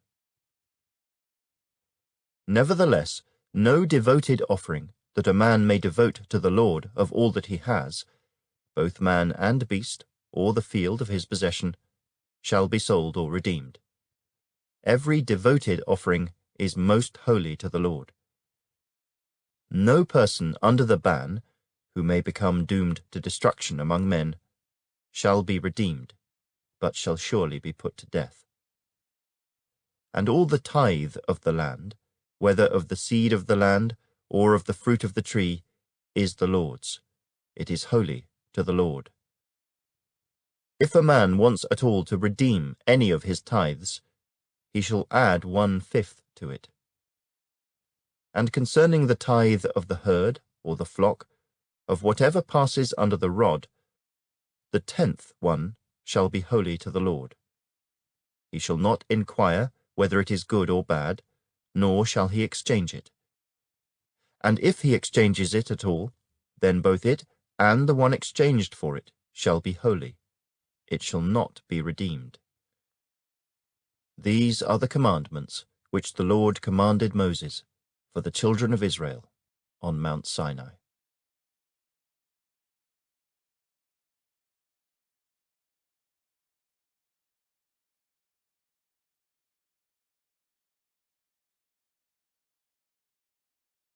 Nevertheless, no devoted offering that a man may devote to the Lord of all that he has, both man and beast, or the field of his possession, shall be sold or redeemed. Every devoted offering is most holy to the Lord. No person under the ban, who may become doomed to destruction among men, shall be redeemed, but shall surely be put to death. And all the tithe of the land, whether of the seed of the land or of the fruit of the tree, is the Lord's. It is holy to the Lord. If a man wants at all to redeem any of his tithes, he shall add 1/5 to it. And concerning the tithe of the herd or the flock, of whatever passes under the rod, the 10th one shall be holy to the Lord. He shall not inquire whether it is good or bad, nor shall he exchange it. And if he exchanges it at all, then both it and the one exchanged for it shall be holy. It shall not be redeemed. These are the commandments which the Lord commanded Moses for the children of Israel on Mount Sinai.